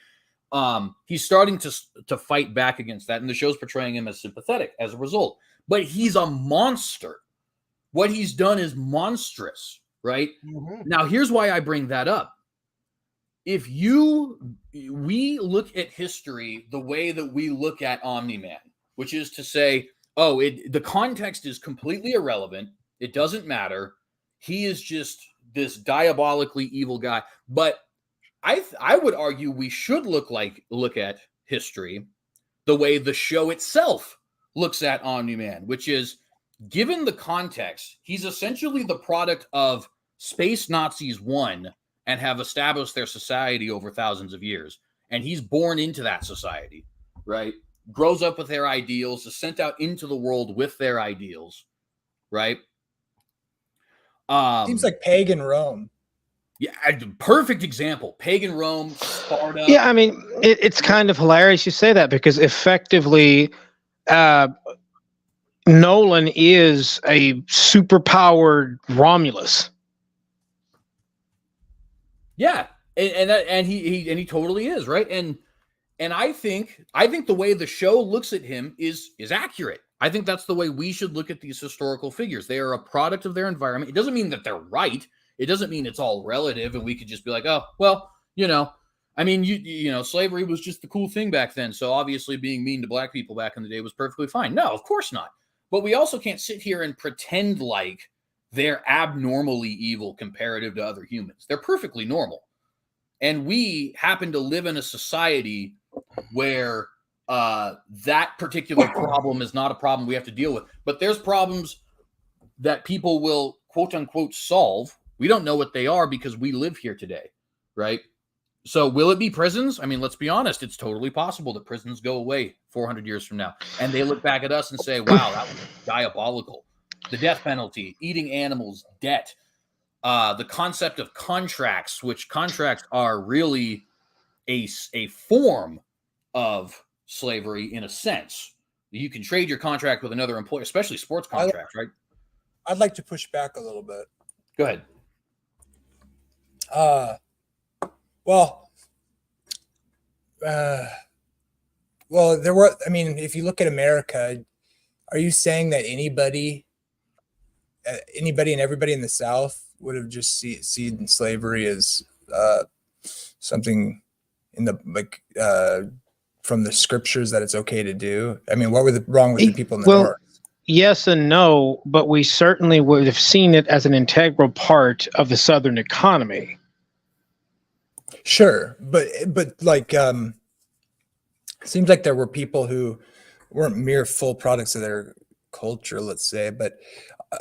He's starting to fight back against that, and the show's portraying him as sympathetic as a result. But he's a monster. What he's done is monstrous, right? Mm-hmm. Now, here's why I bring that up. If we look at history the way that we look at Omni-Man, which is to say, the context is completely irrelevant. It doesn't matter. He is just this diabolically evil guy. But I would argue we should look at history the way the show itself looks at Omni-Man, which is, given the context, he's essentially the product of space Nazis won and have established their society over thousands of years. And he's born into that society, right? Grows up with their ideals, is sent out into the world with their ideals, right? Seems like pagan Rome. Yeah, perfect example. Pagan Rome, Sparta. Yeah, I mean, it's kind of hilarious you say that, because effectively, Nolan is a superpowered Romulus. Yeah, and he totally is, right? And I think the way the show looks at him is accurate. I think that's the way we should look at these historical figures. They are a product of their environment. It doesn't mean that they're right. It doesn't mean it's all relative and we could just be like, oh, well, I mean, slavery was just the cool thing back then. So obviously being mean to black people back in the day was perfectly fine. No, of course not. But we also can't sit here and pretend like they're abnormally evil comparative to other humans. They're perfectly normal. And we happen to live in a society where that particular problem is not a problem we have to deal with. But there's problems that people will, quote unquote, solve. We don't know what they are because we live here today, right? So will it be prisons? I mean, let's be honest. It's totally possible that prisons go away 400 years from now. And they look back at us and say, wow, that was diabolical. The death penalty, eating animals, debt, the concept of contracts, which contracts are really a form of slavery in a sense. You can trade your contract with another employer, especially sports contracts, right? I'd like to push back a little bit. Go ahead. There were, I mean, if you look at America, are you saying that anybody and everybody in the South would have just seen slavery as something in the, from the scriptures that it's okay to do? I mean, what were wrong with the people in the North? Yes and no, but we certainly would have seen it as an integral part of the Southern economy. Sure, but like, it seems like there were people who weren't mere full products of their culture, let's say. But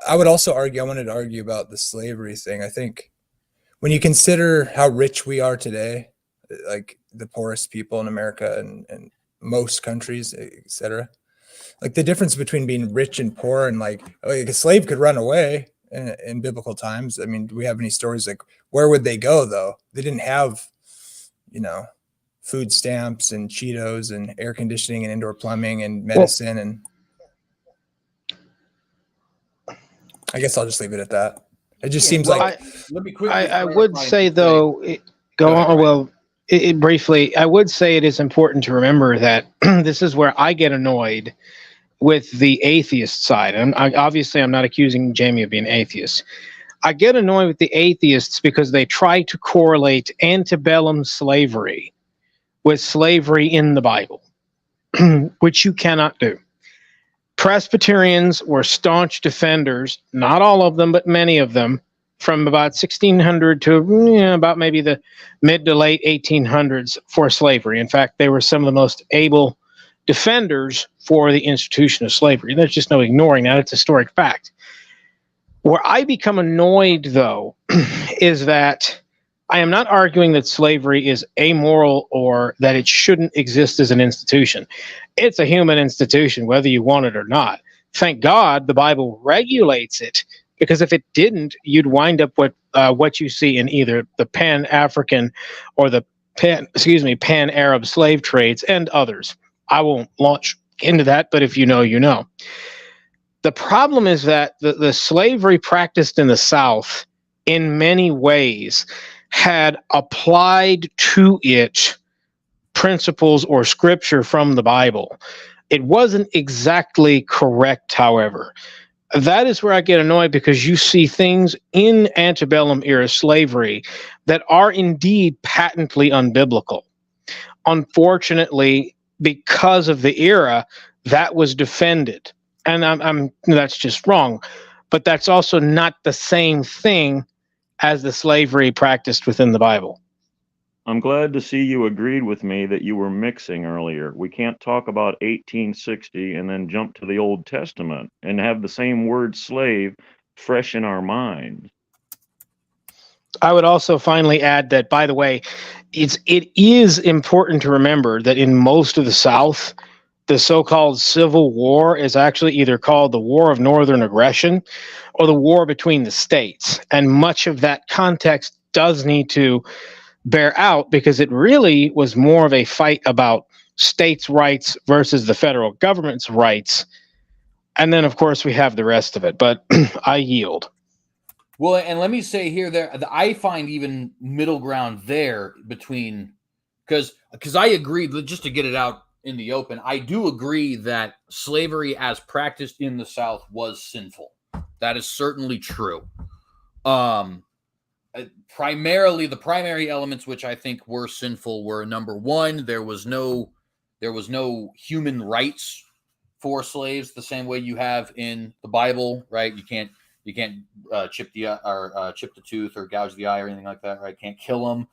I wanted to argue about the slavery thing. I think when you consider how rich we are today, like the poorest people in America and most countries, etc., like the difference between being rich and poor, and like a slave could run away in biblical times. I mean, do we have any stories like where would they go though? They didn't have, food stamps and Cheetos and air conditioning and indoor plumbing and medicine. And I guess I'll just leave it at that. It just seems like I would say though, briefly, I would say it is important to remember that this is where I get annoyed with the atheist side. And obviously I'm not accusing Jamie of being atheist. I get annoyed with the atheists because they try to correlate antebellum slavery with slavery in the Bible, which you cannot do. Presbyterians were staunch defenders, not all of them, but many of them, from about 1600 to about maybe the mid to late 1800s for slavery. In fact, they were some of the most able defenders for the institution of slavery. There's just no ignoring that. It's a historic fact. Where I become annoyed, though, is that I am not arguing that slavery is amoral or that it shouldn't exist as an institution. It's a human institution, whether you want it or not. Thank God the Bible regulates it Because if it didn't, you'd wind up with what you see in either the Pan-African or the Pan-Arab slave trades and others. I won't launch into that, but if you know, you know. The problem is that the slavery practiced in the South, in many ways, had applied to it principles or scripture from the Bible. It wasn't exactly correct, however. That is where I get annoyed, because you see things in antebellum era slavery that are indeed patently unbiblical. Unfortunately, because of the era, that was defended. And that's just wrong. But that's also not the same thing as the slavery practiced within the Bible. I'm glad to see you agreed with me that you were mixing earlier. We can't talk about 1860 and then jump to the Old Testament and have the same word slave fresh in our mind. I would also finally add that, by the way, it is important to remember that in most of the South, the so-called Civil War is actually either called the War of Northern Aggression or the War between the states. And much of that context does need to bear out, because it really was more of a fight about states' rights versus the federal government's rights. And then, of course, we have the rest of it. But I yield. Well, and let me say here, I find even middle ground there between, because I agree, just to get it out in the open, I do agree that slavery as practiced in the South was sinful. That is certainly true. Primarily, the primary elements which I think were sinful were, number one, there was no human rights for slaves the same way you have in the Bible, right? You can't chip the tooth or gouge the eye or anything like that, right? Can't kill them.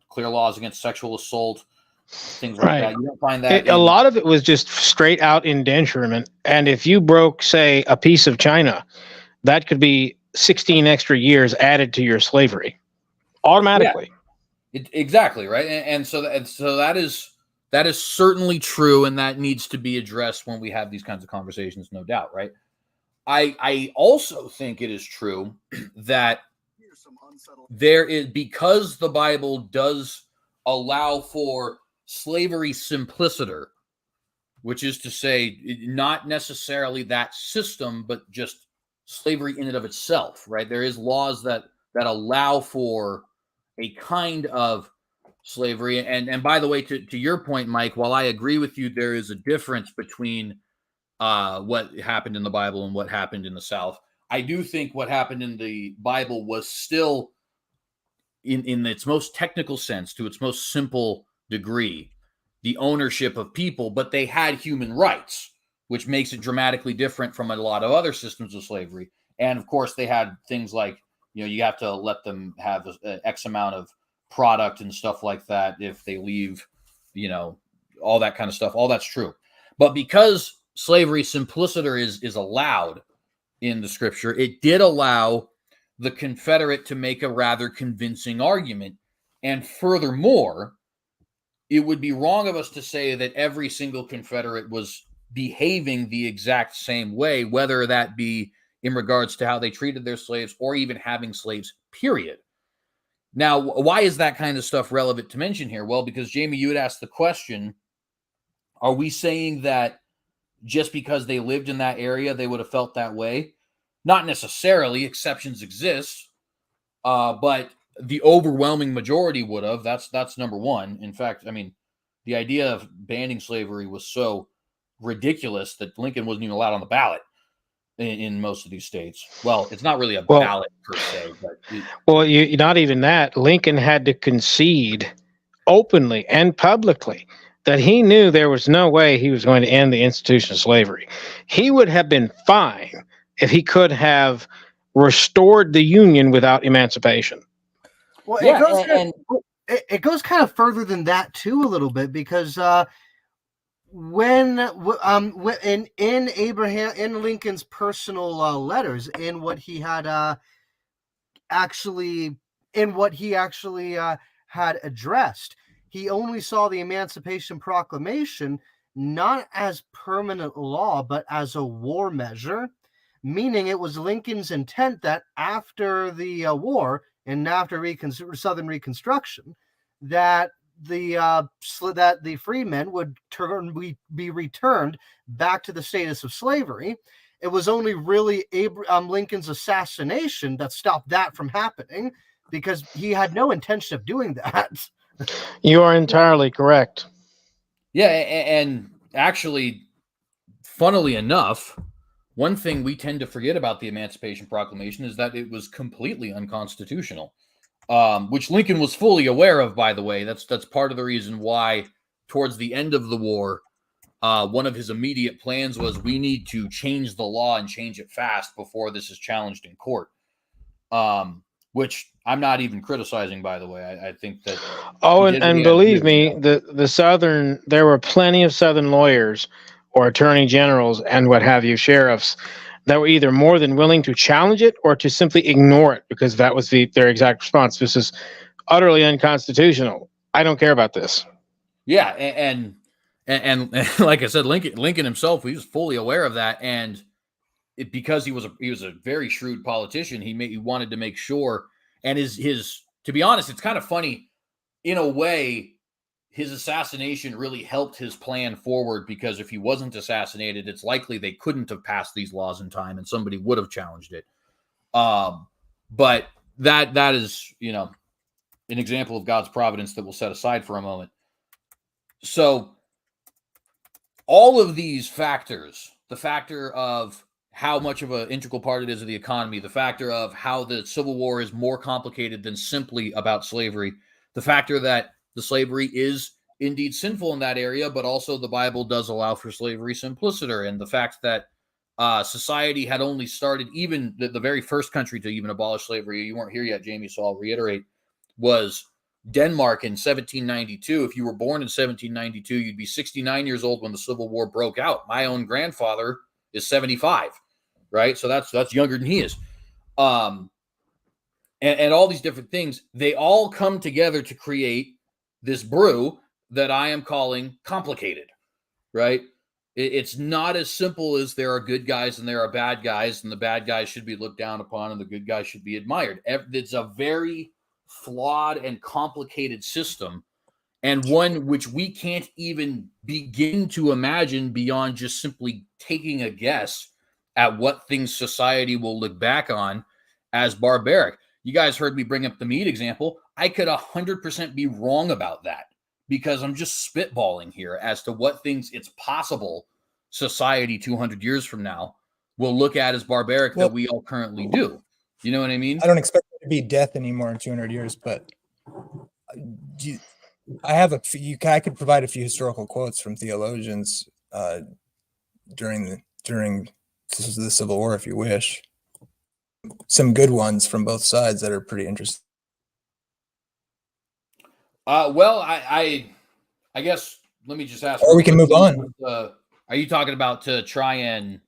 Clear laws against sexual assault, things like that. You don't find that. A lot of it was just straight out indenturement. And if you broke, say, a piece of china, that could be 16 extra years added to your slavery automatically. Yeah, exactly, right. And so that is certainly true, and that needs to be addressed when we have these kinds of conversations, no doubt, right? I also think it is true that there is, because the Bible does allow for slavery simpliciter, which is to say, not necessarily that system, but just slavery in and of itself, right? There is laws that allow for a kind of slavery. And by the way, to your point, Mike, while I agree with you, there is a difference between what happened in the Bible and what happened in the South. I do think what happened in the Bible was still, in its most technical sense, to its most simple degree, the ownership of people, but they had human rights, which makes it dramatically different from a lot of other systems of slavery. And of course, they had things like, you have to let them have X amount of product and stuff like that if they leave, all that kind of stuff. All that's true. But because slavery simpliciter is allowed in the scripture, it did allow the Confederate to make a rather convincing argument. And furthermore, it would be wrong of us to say that every single Confederate was behaving the exact same way, whether that be in regards to how they treated their slaves or even having slaves, period. Now, why is that kind of stuff relevant to mention here? Well, because Jamie, you had asked the question, are we saying that just because they lived in that area, they would have felt that way? Not necessarily. Exceptions exist, but the overwhelming majority would have. That's number one. In fact, the idea of banning slavery was so ridiculous that Lincoln wasn't even allowed on the ballot in most of these states. Well, it's not really a ballot per se. But not even that. Lincoln had to concede openly and publicly that he knew there was no way he was going to end the institution of slavery. He would have been fine if he could have restored the Union without emancipation. Well, it goes kind of further than that too, a little bit, because when in Lincoln's personal letters, in what he actually had addressed, he only saw the Emancipation Proclamation not as permanent law, but as a war measure meaning it was Lincoln's intent that after the war and after Southern Reconstruction, that the freemen would be returned back to the status of slavery. It was only really Lincoln's assassination that stopped that from happening, because he had no intention of doing that. You are entirely correct. Yeah, and actually, funnily enough, one thing we tend to forget about the Emancipation Proclamation is that it was completely unconstitutional, which Lincoln was fully aware of, by the way. That's part of the reason why, towards the end of the war, one of his immediate plans was, we need to change the law and change it fast before this is challenged in court. Which I'm not even criticizing, by the way. I think that. Oh, and believe me, the Southern, there were plenty of Southern lawyers or attorney generals and what have you, sheriffs, that were either more than willing to challenge it or to simply ignore it, because that was their exact response. This is utterly unconstitutional. I don't care about this. Yeah, and like I said, Lincoln himself, he was fully aware of that, and because he was a very shrewd politician, he wanted to make sure. And his to be honest, it's kind of funny in a way. His assassination really helped his plan forward, because if he wasn't assassinated, it's likely they couldn't have passed these laws in time, and somebody would have challenged it. But that is, an example of God's providence that we'll set aside for a moment. So all of these factors, the factor of how much of an integral part it is of the economy, the factor of how the Civil War is more complicated than simply about slavery, the factor that the slavery is indeed sinful in that area, but also the Bible does allow for slavery simpliciter, and the fact that society had only started, even the very first country to even abolish slavery, you weren't here yet, Jamie, so I'll reiterate, was Denmark in 1792. If you were born in 1792, you'd be 69 years old when the Civil War broke out. My own grandfather is 75, right? So that's younger than he is. And all these different things, they all come together to create this brew that I am calling complicated, right? It's not as simple as there are good guys and there are bad guys, and the bad guys should be looked down upon and the good guys should be admired. It's a very flawed and complicated system, and one which we can't even begin to imagine beyond just simply taking a guess at what things society will look back on as barbaric. You guys heard me bring up the meat example. I could 100% be wrong about that, because I'm just spitballing here as to what things it's possible society 200 years from now will look at as barbaric that we all currently do. You know what I mean? I don't expect there to be death anymore in 200 years, but I could provide a few historical quotes from theologians during the Civil War, if you wish. Some good ones from both sides that are pretty interesting. Well, I guess let me just ask. Or we can move on. Are you talking about to try and?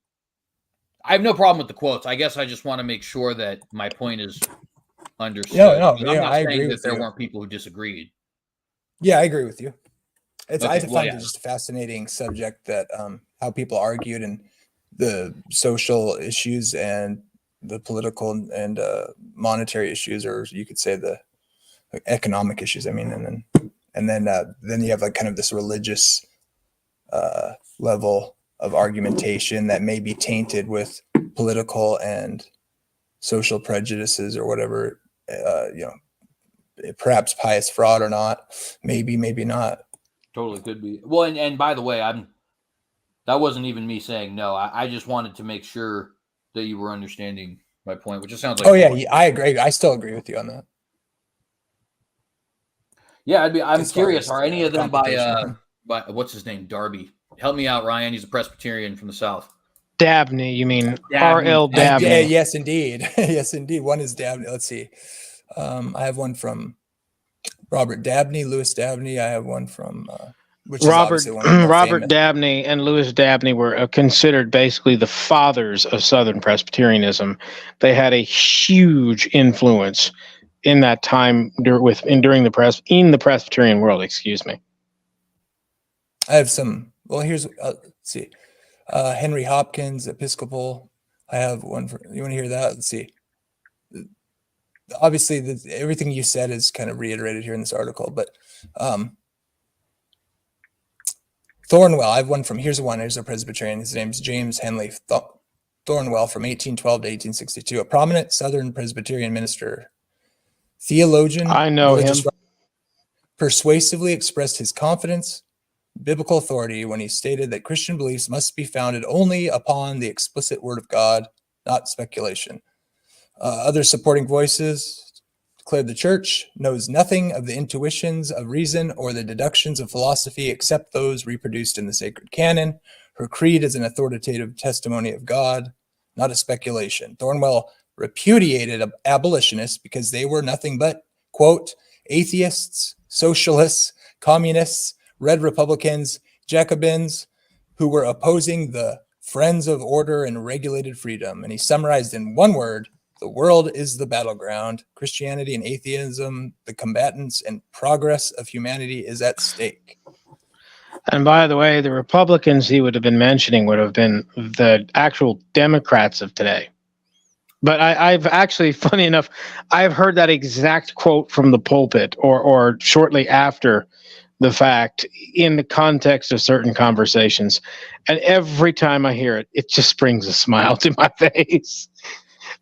I have no problem with the quotes. I guess I just want to make sure that my point is understood. No, I'm not I agree saying that with there you. weren't people who disagreed. Yeah, I agree with you. I find yeah. it just a fascinating subject, that how people argued, and the social issues and the political and monetary issues, or you could say the economic issues. I mean, and then you have like kind of this religious level of argumentation that may be tainted with political and social prejudices or whatever, perhaps pious fraud or not, maybe not. Totally could be. Well, and by the way, that wasn't even me saying no. I just wanted to make sure that you were understanding my point, which it sounds like. Oh yeah, I agree. I still agree with you on that. Yeah, I'm curious. Are any of them competition. by what's his name? Darby. Help me out, Ryan. He's a Presbyterian from the South. Dabney, you mean Dabney. R.L. Dabney? Yes, indeed. Yes, indeed. One is Dabney. Let's see. I have one from Robert Dabney, Louis Dabney. I have one from which is obviously one of the more Robert famous. Dabney and Louis Dabney were considered basically the fathers of Southern Presbyterianism. They had a huge influence in that time in the Presbyterian world. Excuse me. I have some. Well, here's let's see. Henry Hopkins, Episcopal. I have one for you. Want to hear that? Let's see. Obviously, everything you said is kind of reiterated here in this article, but Thornwell, I have one from, here's a Presbyterian. His name's James Henley Thornwell from 1812 to 1862, a prominent Southern Presbyterian minister, theologian, I know him. Persuasively expressed his confidence, biblical authority when he stated that Christian beliefs must be founded only upon the explicit word of God, not speculation. Other supporting voices declared the church knows nothing of the intuitions of reason or the deductions of philosophy except those reproduced in the sacred canon. Her creed is an authoritative testimony of God, not a speculation. Thornwell repudiated abolitionists because they were nothing but, quote, atheists, socialists, communists, red Republicans, Jacobins, who were opposing the friends of order and regulated freedom. And he summarized in one word: the world is the battleground. Christianity and atheism, the combatants, and progress of humanity is at stake. And by the way, the Republicans he would have been mentioning would have been the actual Democrats of today. But I've actually, funny enough, I've heard that exact quote from the pulpit or shortly after the fact in the context of certain conversations. And every time I hear it, it just brings a smile to my face.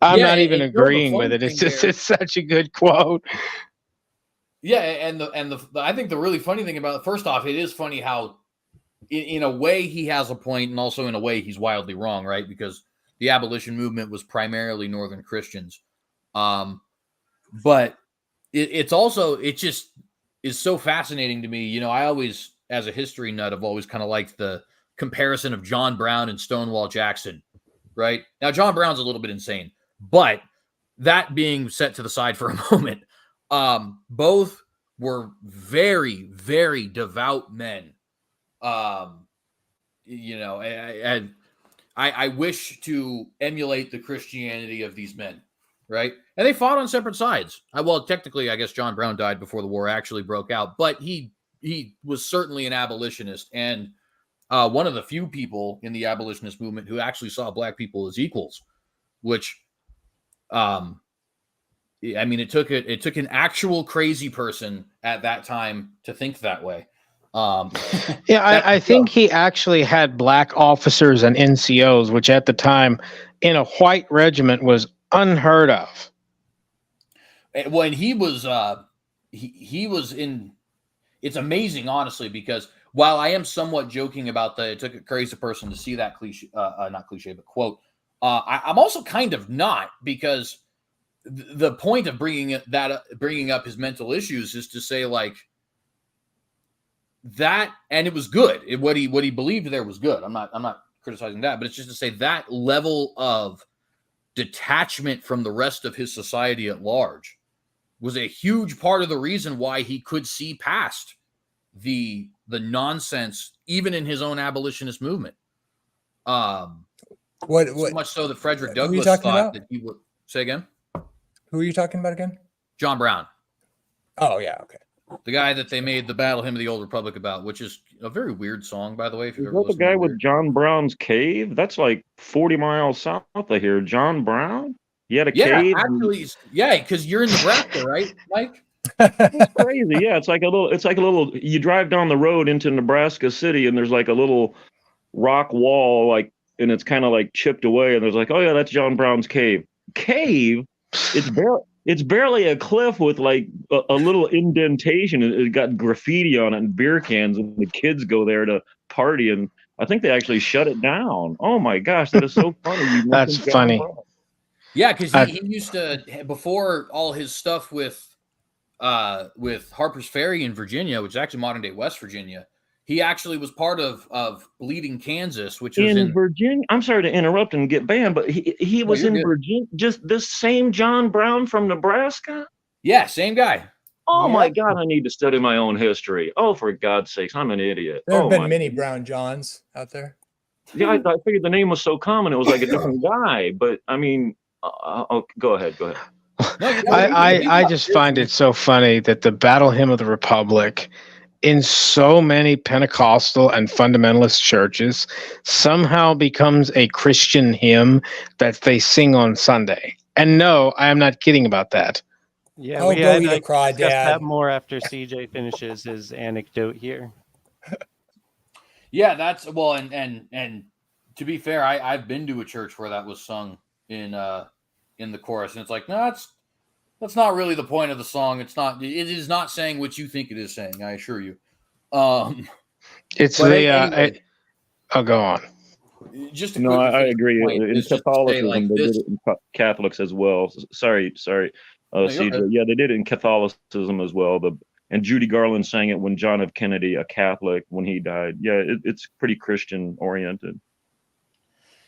I'm not even agreeing with it. It's just, it's such a good quote. Yeah, and I think the really funny thing about it, first off, it is funny how in a way he has a point, and also in a way he's wildly wrong, right? Because the abolition movement was primarily Northern Christians. But it just is so fascinating to me. You know, I always, as a history nut, have always kind of liked the comparison of John Brown and Stonewall Jackson, right? Now, John Brown's a little bit insane, but that being set to the side for a moment, both were very, very devout men. You know, I wish to emulate the Christianity of these men, right? And they fought on separate sides. Well, technically, I guess John Brown died before the war actually broke out, but he was certainly an abolitionist, and one of the few people in the abolitionist movement who actually saw black people as equals, which, I mean, it took an actual crazy person at that time to think that way. Yeah, I think he actually had black officers and NCOs, which at the time in a white regiment was unheard of. When he was he was in, it's amazing, honestly, because while I am somewhat joking about it took a crazy person to see that cliche, not cliche, but quote, I'm also kind of not, because the point of bringing up his mental issues is to say, like, that, and it was good. What he believed there was good. I'm not criticizing that, but it's just to say that level of detachment from the rest of his society at large was a huge part of the reason why he could see past the nonsense, even in his own abolitionist movement. So much so that Frederick Douglass thought that he would say again. Who are you talking about again? John Brown. Oh yeah, okay. The guy that they made the Battle Hymn of the Old Republic about, which is a very weird song, by the way. If you've Is ever that the listened to guy it. with John Brown's cave? That's like 40 miles south of here. John Brown? He had a cave. Actually, yeah, because you're in Nebraska, right, Mike? It's crazy. Yeah, it's like a little. You drive down the road into Nebraska City, and there's like a little rock wall, like, and it's kind of like chipped away, and there's like, oh yeah, that's John Brown's cave. Cave? It's barely a cliff with like a little indentation. It got graffiti on it and beer cans, and the kids go there to party. And I think they actually shut it down. Oh my gosh, that is so funny. That's funny. Yeah, because he used to, before all his stuff with Harper's Ferry in Virginia, which is actually modern day West Virginia, he actually was part of Bleeding Kansas, which was in Virginia. I'm sorry to interrupt and get banned, but he was in Virginia. Just this same John Brown from Nebraska? Yeah, same guy. Oh my God, I need to study my own history. Oh, for God's sakes, I'm an idiot. There have been many Brown Johns out there. Yeah, I figured the name was so common, it was like a different guy. But I mean, go ahead. I just find it so funny that the Battle Hymn of the Republic in so many Pentecostal and fundamentalist churches somehow becomes a Christian hymn that they sing on Sunday. And no, I am not kidding about that. Yeah, Oh, we go had eat a like cry, discuss Dad. that more after CJ finishes his anecdote here. Yeah, that's well, and to be fair, I've been to a church where that was sung in the chorus, and it's like, no, that's not really the point of the song. It is not saying what you think it is saying, I assure you. It's But the anyway, I'll go on. just to No, quickly I finish the agree. point In is just to say, like, Catholicism, they this. did it in Catholics as well. Sorry, No, you're CJ. good. Yeah, they did it in Catholicism as well. And Judy Garland sang it when John F. Kennedy, a Catholic, when he died. Yeah, it's pretty Christian oriented.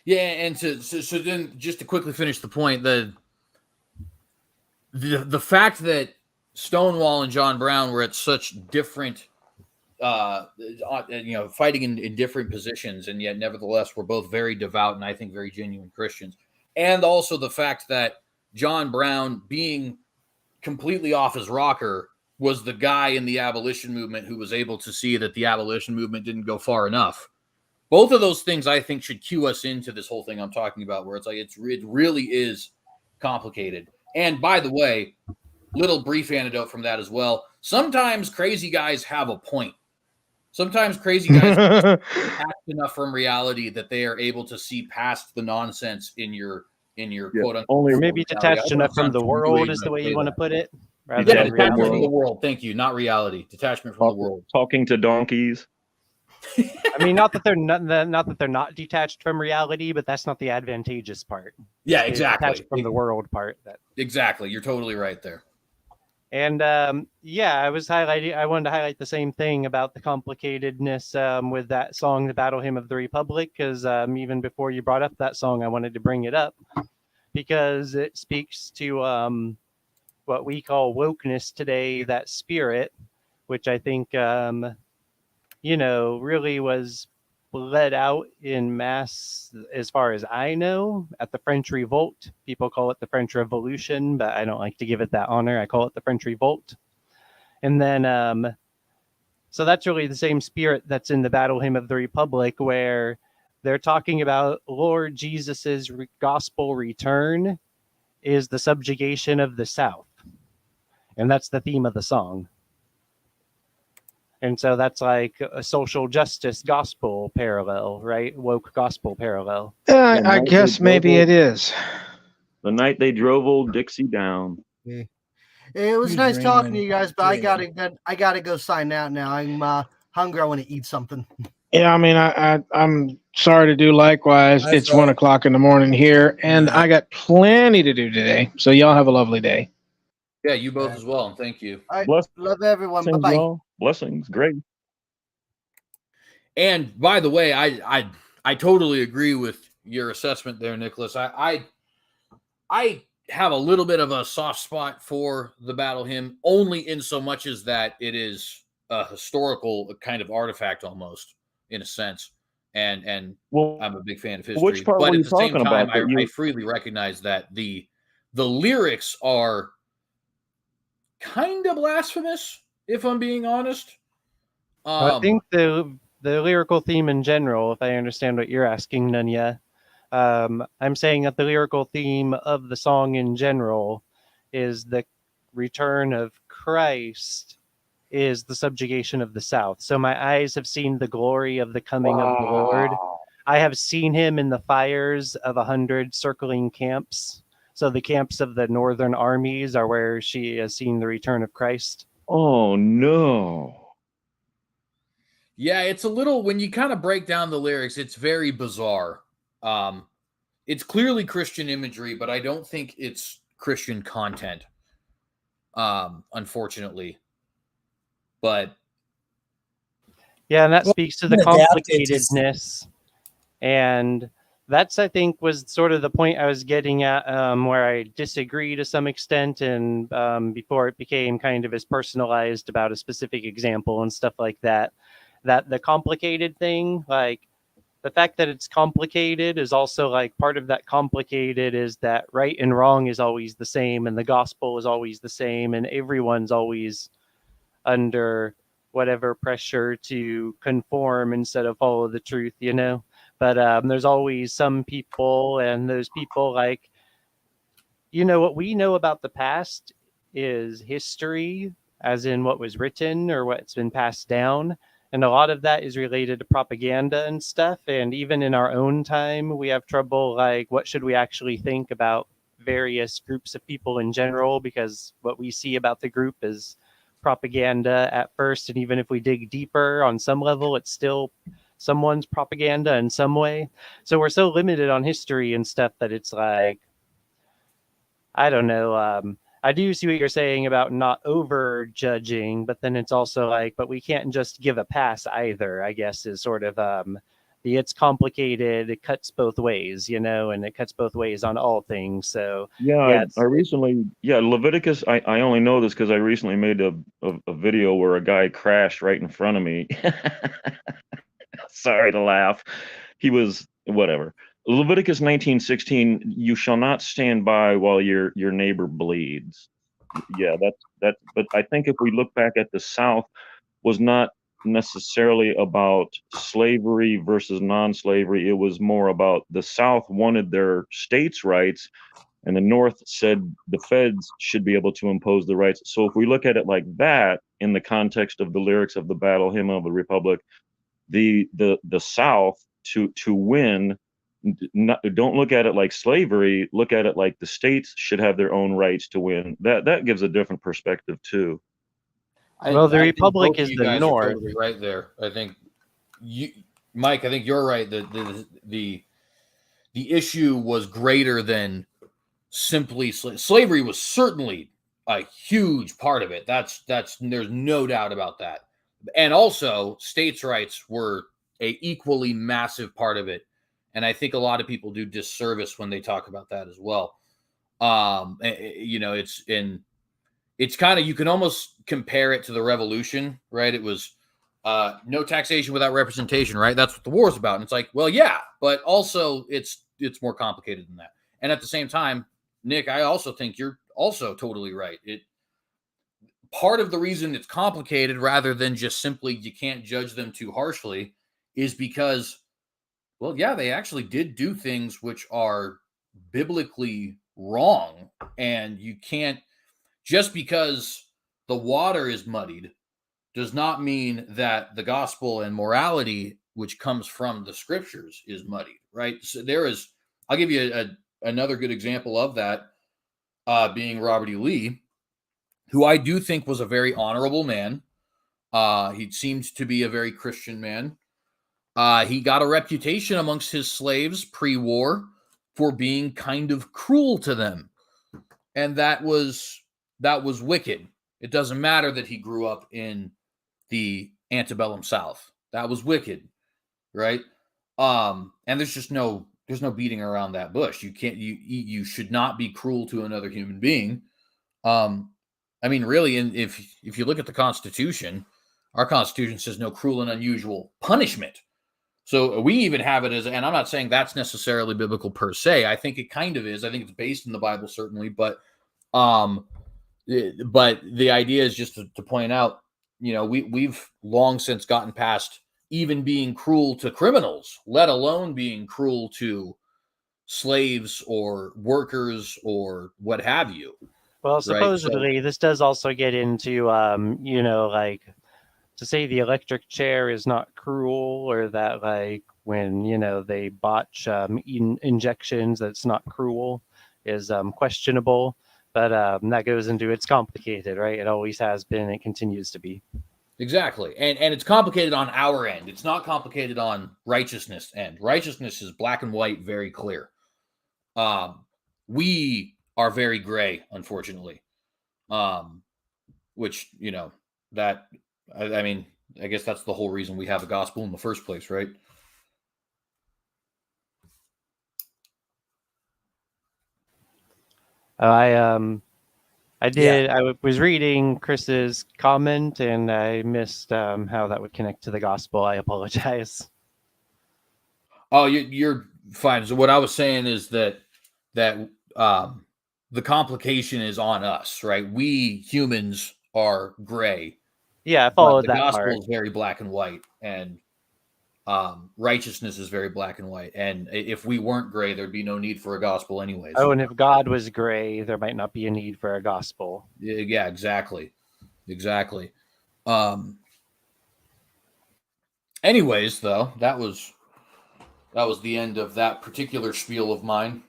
Yeah, and so then just to quickly finish the point, the fact that Stonewall and John Brown were at such different, fighting in different positions, and yet nevertheless were both very devout and I think very genuine Christians, and also the fact that John Brown, being completely off his rocker, was the guy in the abolition movement who was able to see that the abolition movement didn't go far enough. Both of those things, I think, should cue us into this whole thing I'm talking about, where it's like it really is complicated. And by the way, little brief anecdote from that as well. Sometimes crazy guys have a point. Sometimes crazy guys are detached enough from reality that they are able to see past the nonsense in your quote unquote. Only Or maybe detached enough from the world is the way you want to put it. Rather Yeah, than detachment from reality. the world. Thank you. Not reality. Detachment from the world. talking to donkeys. I mean, not that they're not detached from reality, but that's not the advantageous part. Yeah, It's exactly. detached from the world part. Exactly. You're totally right there. And I wanted to highlight the same thing about the complicatedness with that song, the Battle Hymn of the Republic, because even before you brought up that song, I wanted to bring it up because it speaks to what we call wokeness today, that spirit, which I think, really was bled out in mass, as far as I know, at the French Revolt. People call it the French Revolution, but I don't like to give it that honor. I call it the French Revolt. And then, so that's really the same spirit that's in the Battle Hymn of the Republic, where they're talking about Lord Jesus's gospel return is the subjugation of the South. And that's the theme of the song. And so that's like a social justice gospel parallel, right? Woke gospel parallel. I guess maybe it is. The night they drove old Dixie down. Yeah. It was Who's nice talking to Raymond you guys, but I Jaden? gotta go sign out now. I'm hungry. I want to eat something. Yeah, I mean, I'm sorry to do likewise. Hi, It's Phil. 1:00 in the morning here, and Yeah. I got plenty to do today. So y'all have a lovely day. Yeah, you both Yeah. as well, and thank you. I Blessings, love everyone. Bye bye. y'all. Blessings. Great. And by the way, I totally agree with your assessment there, Nicholas. I have a little bit of a soft spot for the battle hymn, only in so much as that it is a historical kind of artifact almost, in a sense. And Well, I'm a big fan of history. which part But were at you the same talking time, about? I freely recognize that the lyrics are kind of blasphemous, if I'm being honest. I think the lyrical theme in general, if I understand what you're asking, Nunya, I'm saying that the lyrical theme of the song in general is the return of Christ is the subjugation of the South. So my eyes have seen the glory of the coming of the Lord. I have seen him in the fires of 100 circling camps. So the camps of the northern armies are where she has seen the return of Christ. Oh no. Yeah, it's a little, when you kind of break down the lyrics, it's very bizarre. It's clearly Christian imagery, but I don't think it's Christian content, unfortunately. But yeah, and that speaks to the complicatedness. And that's, I think, was sort of the point I was getting at, where I disagree to some extent, and before it became kind of as personalized about a specific example and stuff like that. That the complicated thing, like the fact that it's complicated is also like part of that complicated is that right and wrong is always the same, and the gospel is always the same, and everyone's always under whatever pressure to conform instead of follow the truth, you know. But there's always some people, and those people, like, you know, what we know about the past is history, as in what was written or what's been passed down. And a lot of that is related to propaganda and stuff. And even in our own time, we have trouble, like, what should we actually think about various groups of people in general? Because what we see about the group is propaganda at first. And even if we dig deeper on some level, it's still someone's propaganda in some way. So we're so limited on history and stuff that it's like, I don't know. I do see what you're saying about not over judging, but then it's also like, but we can't just give a pass either, I guess, is sort of it's complicated. It cuts both ways, you know, and it cuts both ways on all things. So Yeah, I recently, Leviticus, I only know this because I recently made a video where a guy crashed right in front of me. Sorry to laugh. He was, whatever. Leviticus 19:16, you shall not stand by while your neighbor bleeds. Yeah, that's but I think if we look back at the South, was not necessarily about slavery versus non-slavery. It was more about the South wanted their states' rights, and the North said the feds should be able to impose the rights. So if we look at it like that, in the context of the lyrics of the Battle Hymn of the Republic, the South to win, don't look at it like slavery, look at it like the states should have their own rights to win. That gives a different perspective too. Well, the I think Republic both of is you the guys North. are totally right there. I think you, Mike, I think you're right. The issue was greater than simply slavery was certainly a huge part of it. That's there's no doubt about that. And also states' rights were a equally massive part of it. And I think a lot of people do disservice when they talk about that as well. You know, it's kind of, you can almost compare it to the revolution, right? It was no taxation without representation, right? That's what the war is about. And it's like, well, yeah, but also it's more complicated than that. And at the same time, Nick, I also think you're also totally right. Part of the reason it's complicated rather than just simply you can't judge them too harshly is because, well, yeah, they actually did do things which are biblically wrong. And you can't, just because the water is muddied does not mean that the gospel and morality, which comes from the scriptures, is muddied, right? So I'll give you another good example of that, being Robert E. Lee, who I do think was a very honorable man. He seemed to be a very Christian man. He got a reputation amongst his slaves pre-war for being kind of cruel to them. And that was wicked. It doesn't matter that he grew up in the antebellum South. That was wicked, right? And there's no beating around that bush. You should not be cruel to another human being. I mean, really, if you look at the Constitution, our Constitution says no cruel and unusual punishment. So we even have it as, and I'm not saying that's necessarily biblical per se. I think it kind of is. I think it's based in the Bible, certainly, but the idea is just to point out, you know, we've long since gotten past even being cruel to criminals, let alone being cruel to slaves or workers or what have you. Well, supposedly, this does also get into, you know, like, to say the electric chair is not cruel, or that, like, when, you know, they botch injections, that's not cruel, is questionable. But that goes into, it's complicated, right? It always has been. It continues to be. Exactly. And it's complicated on our end. It's not complicated on righteousness end. Righteousness is black and white, very clear. We are very gray, unfortunately. Which, you know, that, I mean, I guess that's the whole reason we have a gospel in the first place, right? I did. Yeah. I was reading Chris's comment, and I missed how that would connect to the gospel. I apologize. Oh, you're fine. So what I was saying is that the complication is on us, right? We humans are gray, Yeah, I But followed the that gospel part. is very black and white, and righteousness is very black and white. And if we weren't gray, there'd be no need for a gospel anyways. Oh, and if God was gray, there might not be a need for a gospel. Yeah, exactly. Anyways, though, that was the end of that particular spiel of mine.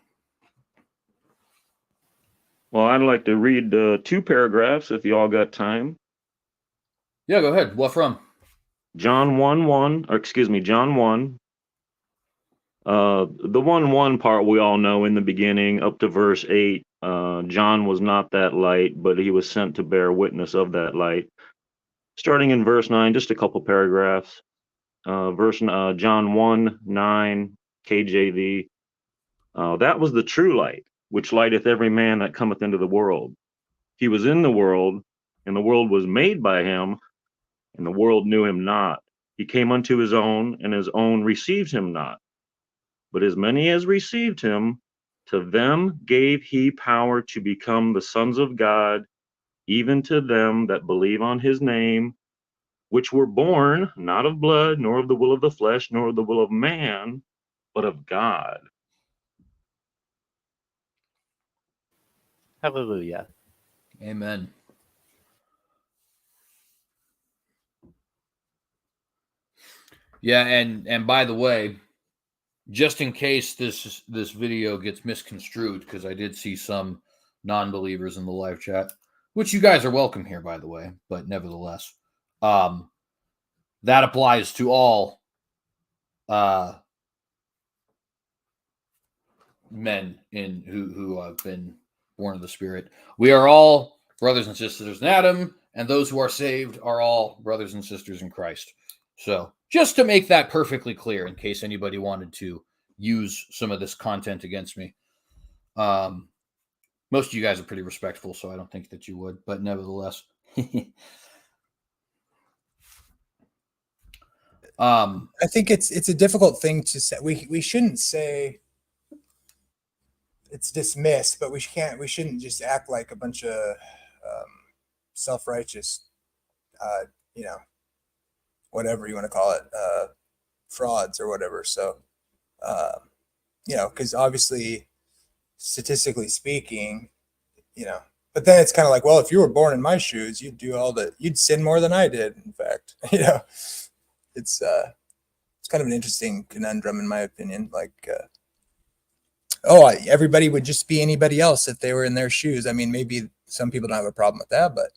Well, I'd like to read 2 paragraphs if you all got time. Yeah, go ahead. What from? John 1:1, or excuse me, John 1. The 1:1 part we all know in the beginning up to verse 8. John was not that light, but he was sent to bear witness of that light. Starting in verse 9, just a couple paragraphs. John 1:9, KJV. That was the true light, which lighteth every man that cometh into the world. He was in the world, and the world was made by him, and the world knew him not. He came unto his own, and his own received him not. But as many as received him, to them gave he power to become the sons of God, even to them that believe on his name, which were born not of blood, nor of the will of the flesh, nor of the will of man, but of God. Hallelujah. Amen. Yeah, and by the way, just in case this video gets misconstrued, because I did see some non-believers in the live chat, which you guys are welcome here, by the way, but nevertheless, that applies to all men who have been born of the Spirit. We are all brothers and sisters in Adam, and those who are saved are all brothers and sisters in Christ. So just to make that perfectly clear, in case anybody wanted to use some of this content against me. Most of you guys are pretty respectful, so I don't think that you would, but nevertheless. I think it's a difficult thing to say. We shouldn't say it's dismissed, but we shouldn't just act like a bunch of self-righteous, whatever you want to call it, frauds or whatever. So, because obviously, statistically speaking, but then it's kind of like, well, if you were born in my shoes, you'd sin more than I did. In fact, it's kind of an interesting conundrum in my opinion. Like, everybody would just be anybody else if they were in their shoes. I mean, maybe some people don't have a problem with that, but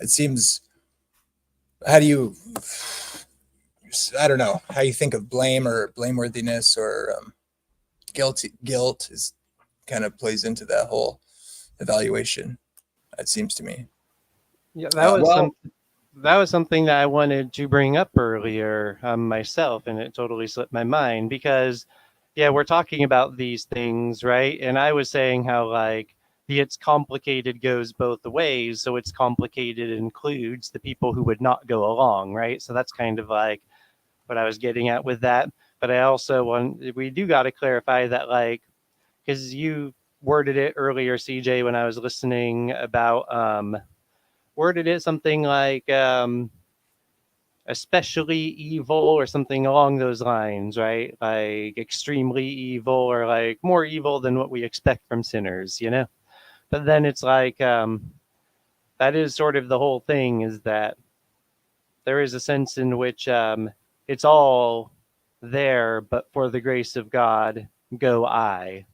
it seems, I don't know how you think of blame or blameworthiness or guilt is kind of plays into that whole evaluation. It seems to me. Yeah, that was something that I wanted to bring up earlier myself, and it totally slipped my mind because, yeah, we're talking about these things, right? And I was saying how like the it's complicated goes both ways. So it's complicated includes the people who would not go along, right? So that's kind of like what I was getting at with that. But I also we do got to clarify that, like, because you worded it earlier, CJ, when I was listening about worded it something like especially evil or something along those lines, right? Like extremely evil or like more evil than what we expect from sinners, But then it's like that is sort of the whole thing, is that there is a sense in which it's all there, but for the grace of God go I.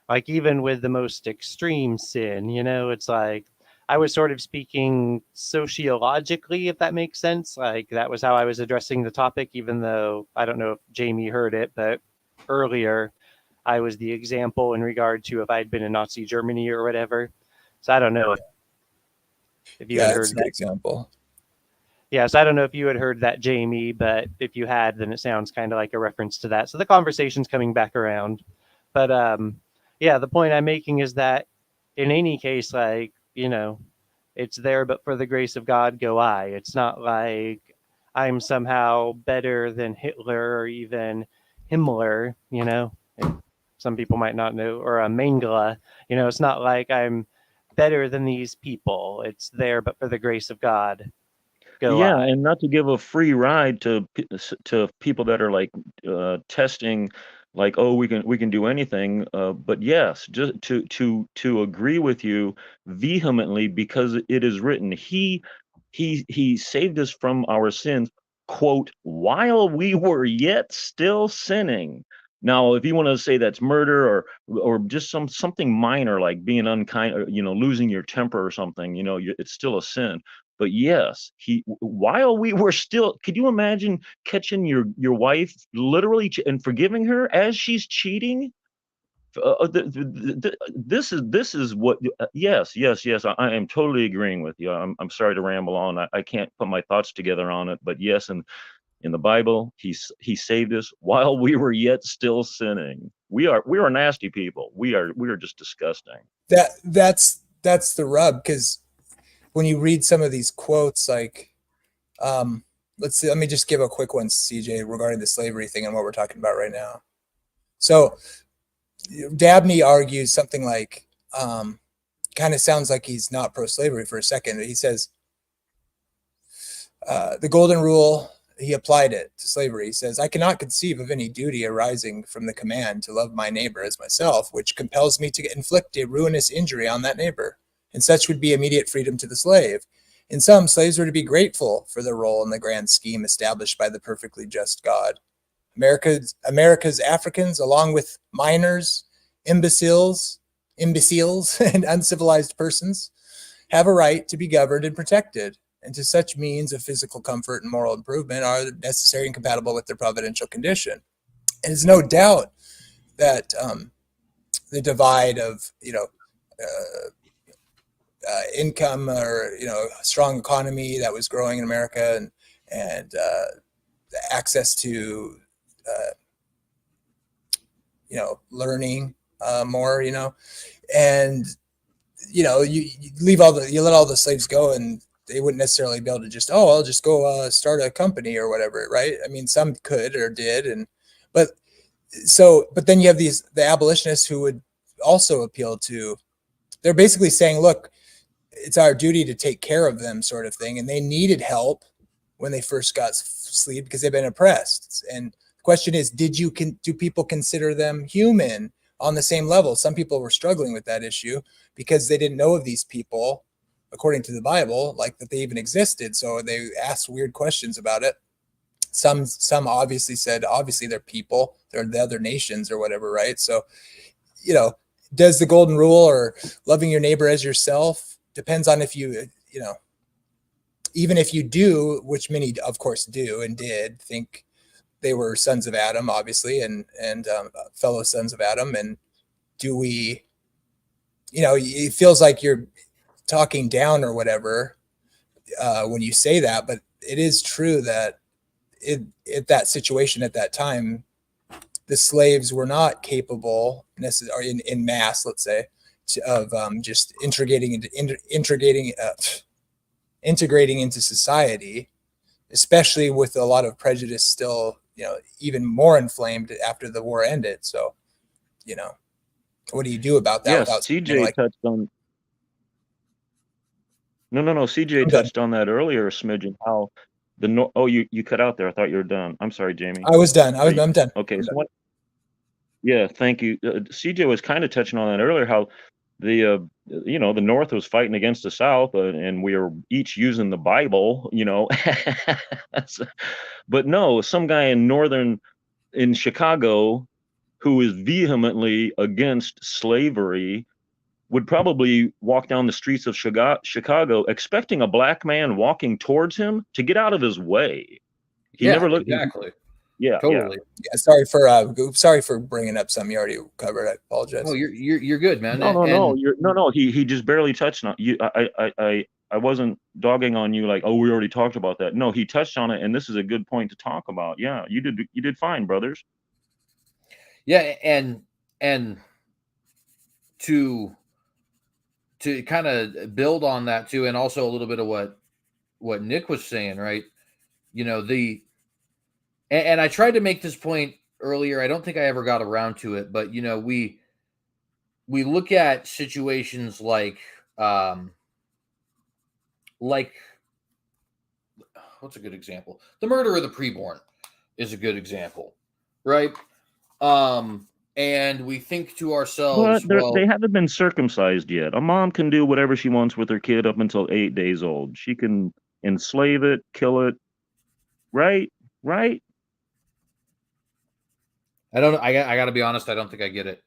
Like even with the most extreme sin, it's like I was sort of speaking sociologically, if that makes sense. Like that was how I was addressing the topic, even though I don't know if Jamie heard it, but earlier I was the example in regard to if I'd been in Nazi Germany or whatever. So I don't know if you had heard That's a good that. example. Yeah, so I don't know if you had heard that, Jamie, but if you had, then it sounds kind of like a reference to that. So the conversation's coming back around. But yeah, the point I'm making is that in any case, like, it's there, but for the grace of God go I. It's not like I'm somehow better than Hitler or even Himmler, Some people might not know, or a Mengele. It's not like I'm better than these people. It's there, but for the grace of God. Go Yeah, on. and not to give a free ride to people that are like testing, like, oh, we can do anything. But yes, just to agree with you vehemently, because it is written, he saved us from our sins, quote, while we were yet still sinning. Now, if you want to say that's murder or just something minor like being unkind, or losing your temper or something, it's still a sin. But yes, while we were still, could you imagine catching your wife literally and forgiving her as she's cheating? This is what. Yes, yes, yes. I am totally agreeing with you. I'm sorry to ramble on. I can't put my thoughts together on it. But yes, and in the Bible, he saved us while we were yet still sinning. We are nasty people. We are just disgusting. That's the rub, because when you read some of these quotes, like, let's see, let me just give a quick one, CJ, regarding the slavery thing and what we're talking about right now. So Dabney argues something like, kind of sounds like he's not pro-slavery for a second. He says, the golden rule, he applied it to slavery. He says, I cannot conceive of any duty arising from the command to love my neighbor as myself, which compels me to inflict a ruinous injury on that neighbor. And such would be immediate freedom to the slave. In sum, slaves were to be grateful for their role in the grand scheme established by the perfectly just God. America's Africans, along with minors, imbeciles, and uncivilized persons, have a right to be governed and protected, and to such means of physical comfort and moral improvement are necessary and compatible with their providential condition. And there's no doubt that the divide of income, or strong economy that was growing in America, and access to learning more, and you let all the slaves go, and they wouldn't necessarily be able to just, I'll just go start a company or whatever, right? I mean, some could or did, but then you have the abolitionists who would also appeal to. They're basically saying, look, it's our duty to take care of them, sort of thing, and they needed help when they first got sleep because they've been oppressed. And the question is, do people consider them human on the same level? Some people were struggling with that issue because they didn't know of these people, according to the Bible, like that they even existed. So they asked weird questions about it. Some obviously said, obviously they're people, they're the other nations or whatever, right? So, does the golden rule or loving your neighbor as yourself depends on if you, even if you do, which many of course do and did, think they were sons of Adam, obviously, and fellow sons of Adam. And do we, it feels like you're talking down or whatever when you say that, but it is true that that situation at that time, the slaves were not capable necessarily in mass, let's say, of just integrating into society, especially with a lot of prejudice still, even more inflamed after the war ended. So, what do you do about that? Yes, without CJ touched on. No. CJ touched on that earlier, a smidgen. How you cut out there. I thought you were done. I'm sorry, Jamie. I was done. I'm done. Okay, I'm so done. what? Yeah, thank you. CJ was kind of touching on that earlier. How the the North was fighting against the South, and we were each using the Bible. But no, some guy in Chicago who is vehemently against slavery would probably walk down the streets of Chicago expecting a black man walking towards him to get out of his way. He never looked. Exactly. Yeah, Totally. Yeah, sorry for bringing up something you already covered. I apologize. Oh, you're good, man. No. He just barely touched on you. I wasn't dogging on you like, oh, we already talked about that. No, he touched on it, and this is a good point to talk about. Yeah, you did fine, brothers. Yeah, and to kind of build on that too, and also a little bit of what Nick was saying, right? And I tried to make this point earlier. I don't think I ever got around to it, but we look at situations like what's a good example? The murder of the preborn is a good example, right? And we think to ourselves, But they haven't been circumcised yet. A mom can do whatever she wants with her kid up until 8 days old. She can enslave it, kill it, right? Right? I got to be honest, I don't think I get it.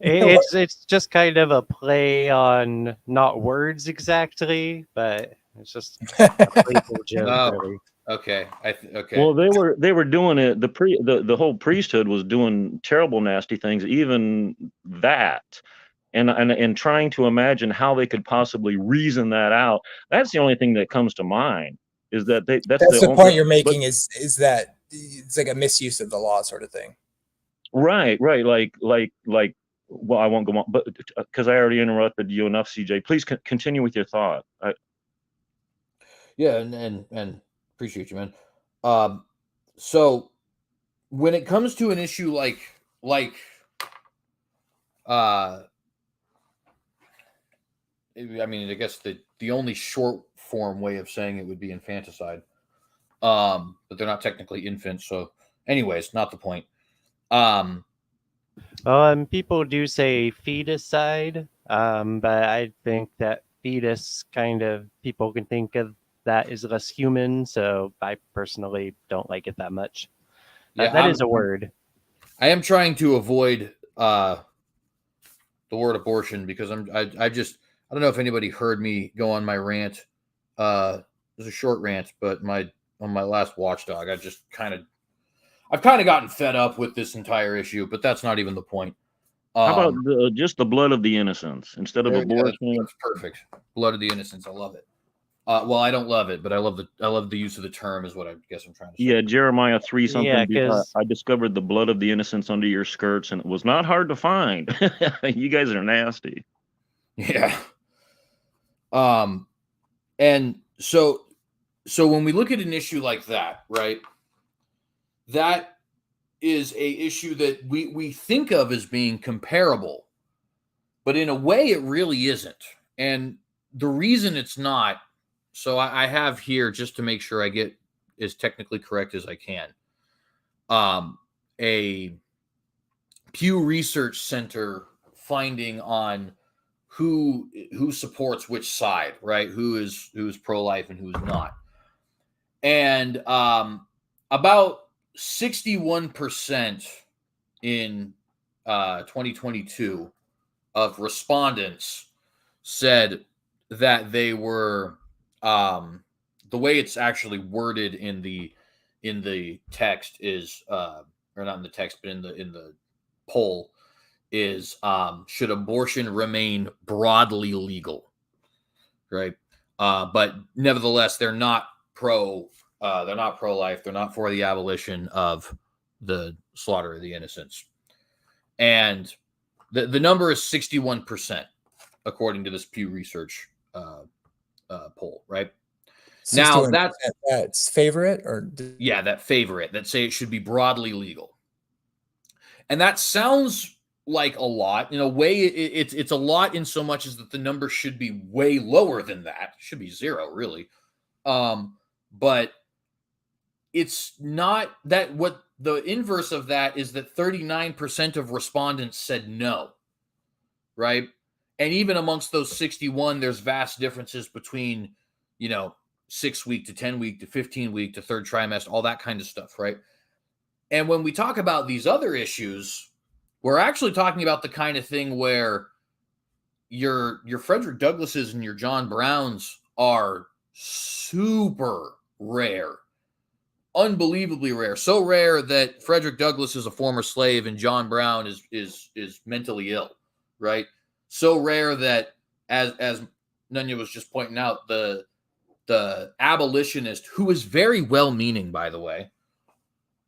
It's just kind of a play on not words exactly, but it's just a playful joke. Oh, really. okay. Okay. Well, they were doing it. The whole priesthood was doing terrible, nasty things. Even that, and trying to imagine how they could possibly reason that out. That's the only thing that comes to mind. Is that That's the point you're making? Is that it's like a misuse of the law sort of thing? Right. Like. Well, I won't go on, but because I already interrupted you enough, CJ. Please continue with your thought. Yeah, and appreciate you, man. So when it comes to an issue I mean, I guess the only short form way of saying it would be infanticide. But they're not technically infants, so anyways, not the point. People do say feticide, but I think that fetus kind of people can think of that as less human, so I personally don't like it that much. Yeah, that is a word. I am trying to avoid the word abortion because I don't know if anybody heard me go on my rant. It was a short rant, but on my last Watchdog, I've kind of gotten fed up with this entire issue, but that's not even the point. How about just the blood of the innocents instead of abortion? That's perfect. Blood of the innocents. I love it. Well, I don't love it, but I love the use of the term is what I guess I'm trying to say. Yeah, Jeremiah 3 something. Yeah, I discovered the blood of the innocents under your skirts, and it was not hard to find. You guys are nasty. Yeah. And so when we look at an issue like that, right? That is a issue that we think of as being comparable, but in a way it really isn't. And the reason it's not, so I have here, just to make sure I get as technically correct as I can, a Pew Research Center finding on who supports which side, right? Who is pro-life and who's not. And about 61% in 2022 of respondents said that they were the way it's actually worded in the text is or not in the text, but in the poll is should abortion remain broadly legal, right? But nevertheless, they're not pro-life. They're not for the abolition of the slaughter of the innocents. And the number is 61%, according to this Pew Research poll, right? Now that's favorite that favor it, that say it should be broadly legal. And that sounds like a lot. In a way, it's a lot in so much as that the number should be way lower than that. It should be 0, really. But it's not that. What the inverse of that is that 39% of respondents said no, right? And even amongst those 61, there's vast differences between, 6-week to 10-week to 15-week to third trimester, all that kind of stuff, right? And when we talk about these other issues, we're actually talking about the kind of thing where your Frederick Douglasses and your John Browns are super rare, unbelievably rare, so rare that Frederick Douglass is a former slave and John Brown is mentally ill, right? So rare that, as Nunya was just pointing out, the abolitionist, who is very well-meaning, by the way,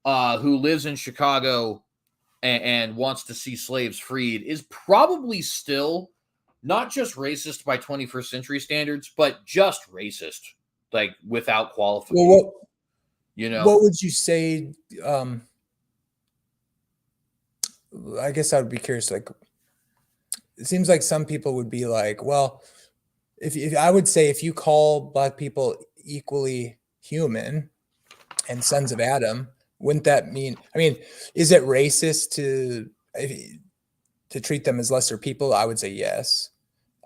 who lives in Chicago and wants to see slaves freed, is probably still not just racist by 21st century standards, but just racist, like without qualification. Well, what what would you say? I guess I would be curious. Like, it seems like some people would be like, well, if I would say if you call Black people equally human and sons of Adam, wouldn't that mean, I mean, is it racist to treat them as lesser people? I would say yes.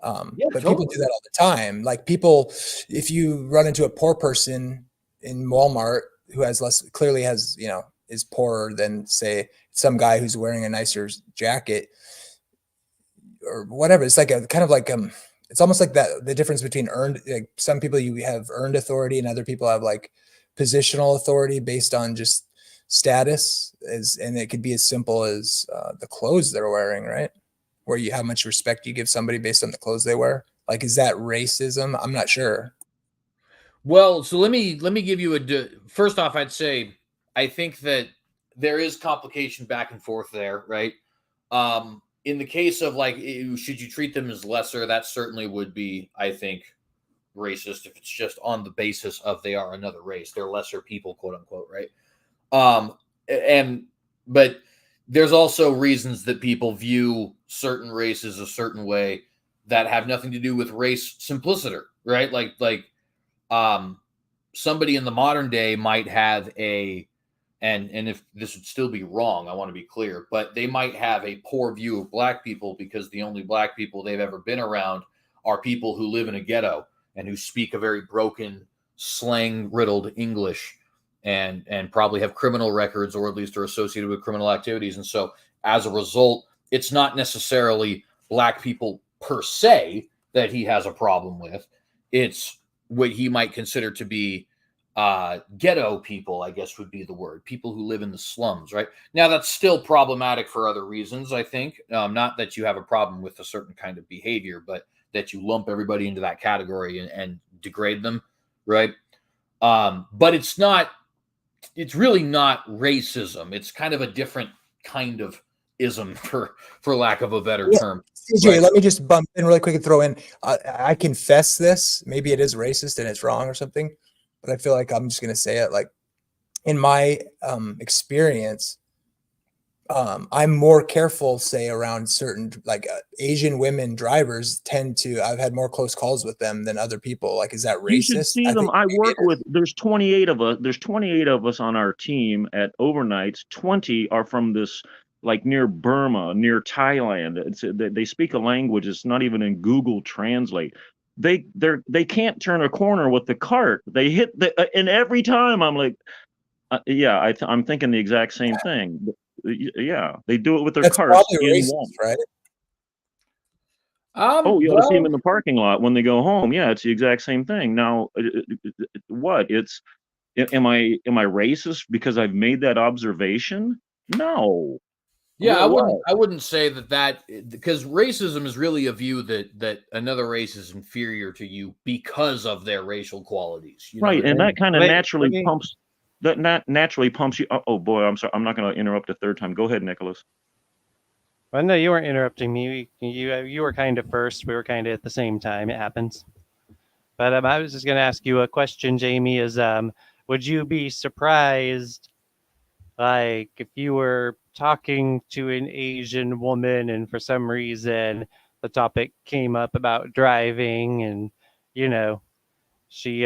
But people do that all the time. Like people, if you run into a poor person in Walmart who has clearly has, is poorer than say some guy who's wearing a nicer jacket or whatever. It's like it's almost like that, the difference between earned, like some people you have earned authority and other people have like positional authority based on just status, and it could be as simple as the clothes they're wearing, right? Where how much respect you give somebody based on the clothes they wear. Like, is that racism? I'm not sure. Well, so let me give you first off, I'd say I think that there is complication back and forth there, right? In the case of like, should you treat them as lesser? That certainly would be, I think, racist if it's just on the basis of they are another race. They're lesser people, quote unquote, right? But there's also reasons that people view certain races a certain way that have nothing to do with race simpliciter, right? Like somebody in the modern day might have and if this would still be wrong, I want to be clear, but they might have a poor view of black people because the only black people they've ever been around are people who live in a ghetto and who speak a very broken, slang-riddled English and probably have criminal records or at least are associated with criminal activities. And so as a result, it's not necessarily black people per se that he has a problem with. It's what he might consider to be ghetto people, I guess would be the word. People who live in the slums, right? Now, that's still problematic for other reasons, I think. Not that you have a problem with a certain kind of behavior, but that you lump everybody into that category and degrade them, right? But it's really not racism. It's kind of a different kind of ism, for lack of a better term. CJ, right. Let me just bump in really quick and throw in. I confess this. Maybe it is racist and it's wrong or something, but I feel like I'm just going to say it. Like in my experience, I'm more careful, say, around certain Asian women drivers I've had more close calls with them than other people. Like, is that racist? You should see them. I work with, there's 28 of us. There's 28 of us on our team at overnights. 20 are from this, like near Burma, near Thailand. They speak a language. It's not even in Google Translate. They can't turn a corner with the cart. They hit and every time I'm like, I'm thinking the exact same thing. Yeah, they do it with their That's cars. Probably racist, right? You ought to see them in the parking lot when they go home. Yeah, it's the exact same thing. Now, what? Am I racist because I've made that observation? No. Yeah, I wouldn't say that because racism is really a view that another race is inferior to you because of their racial qualities. Right, and that kind of naturally pumps. That naturally pumps you. Oh boy, I'm sorry. I'm not going to interrupt a third time. Go ahead, Nicholas. Well, no, you weren't interrupting me. You were kind of first. We were kind of at the same time. It happens. But I was just going to ask you a question, Jamie. Is would you be surprised, like, if you were talking to an Asian woman and for some reason the topic came up about driving and she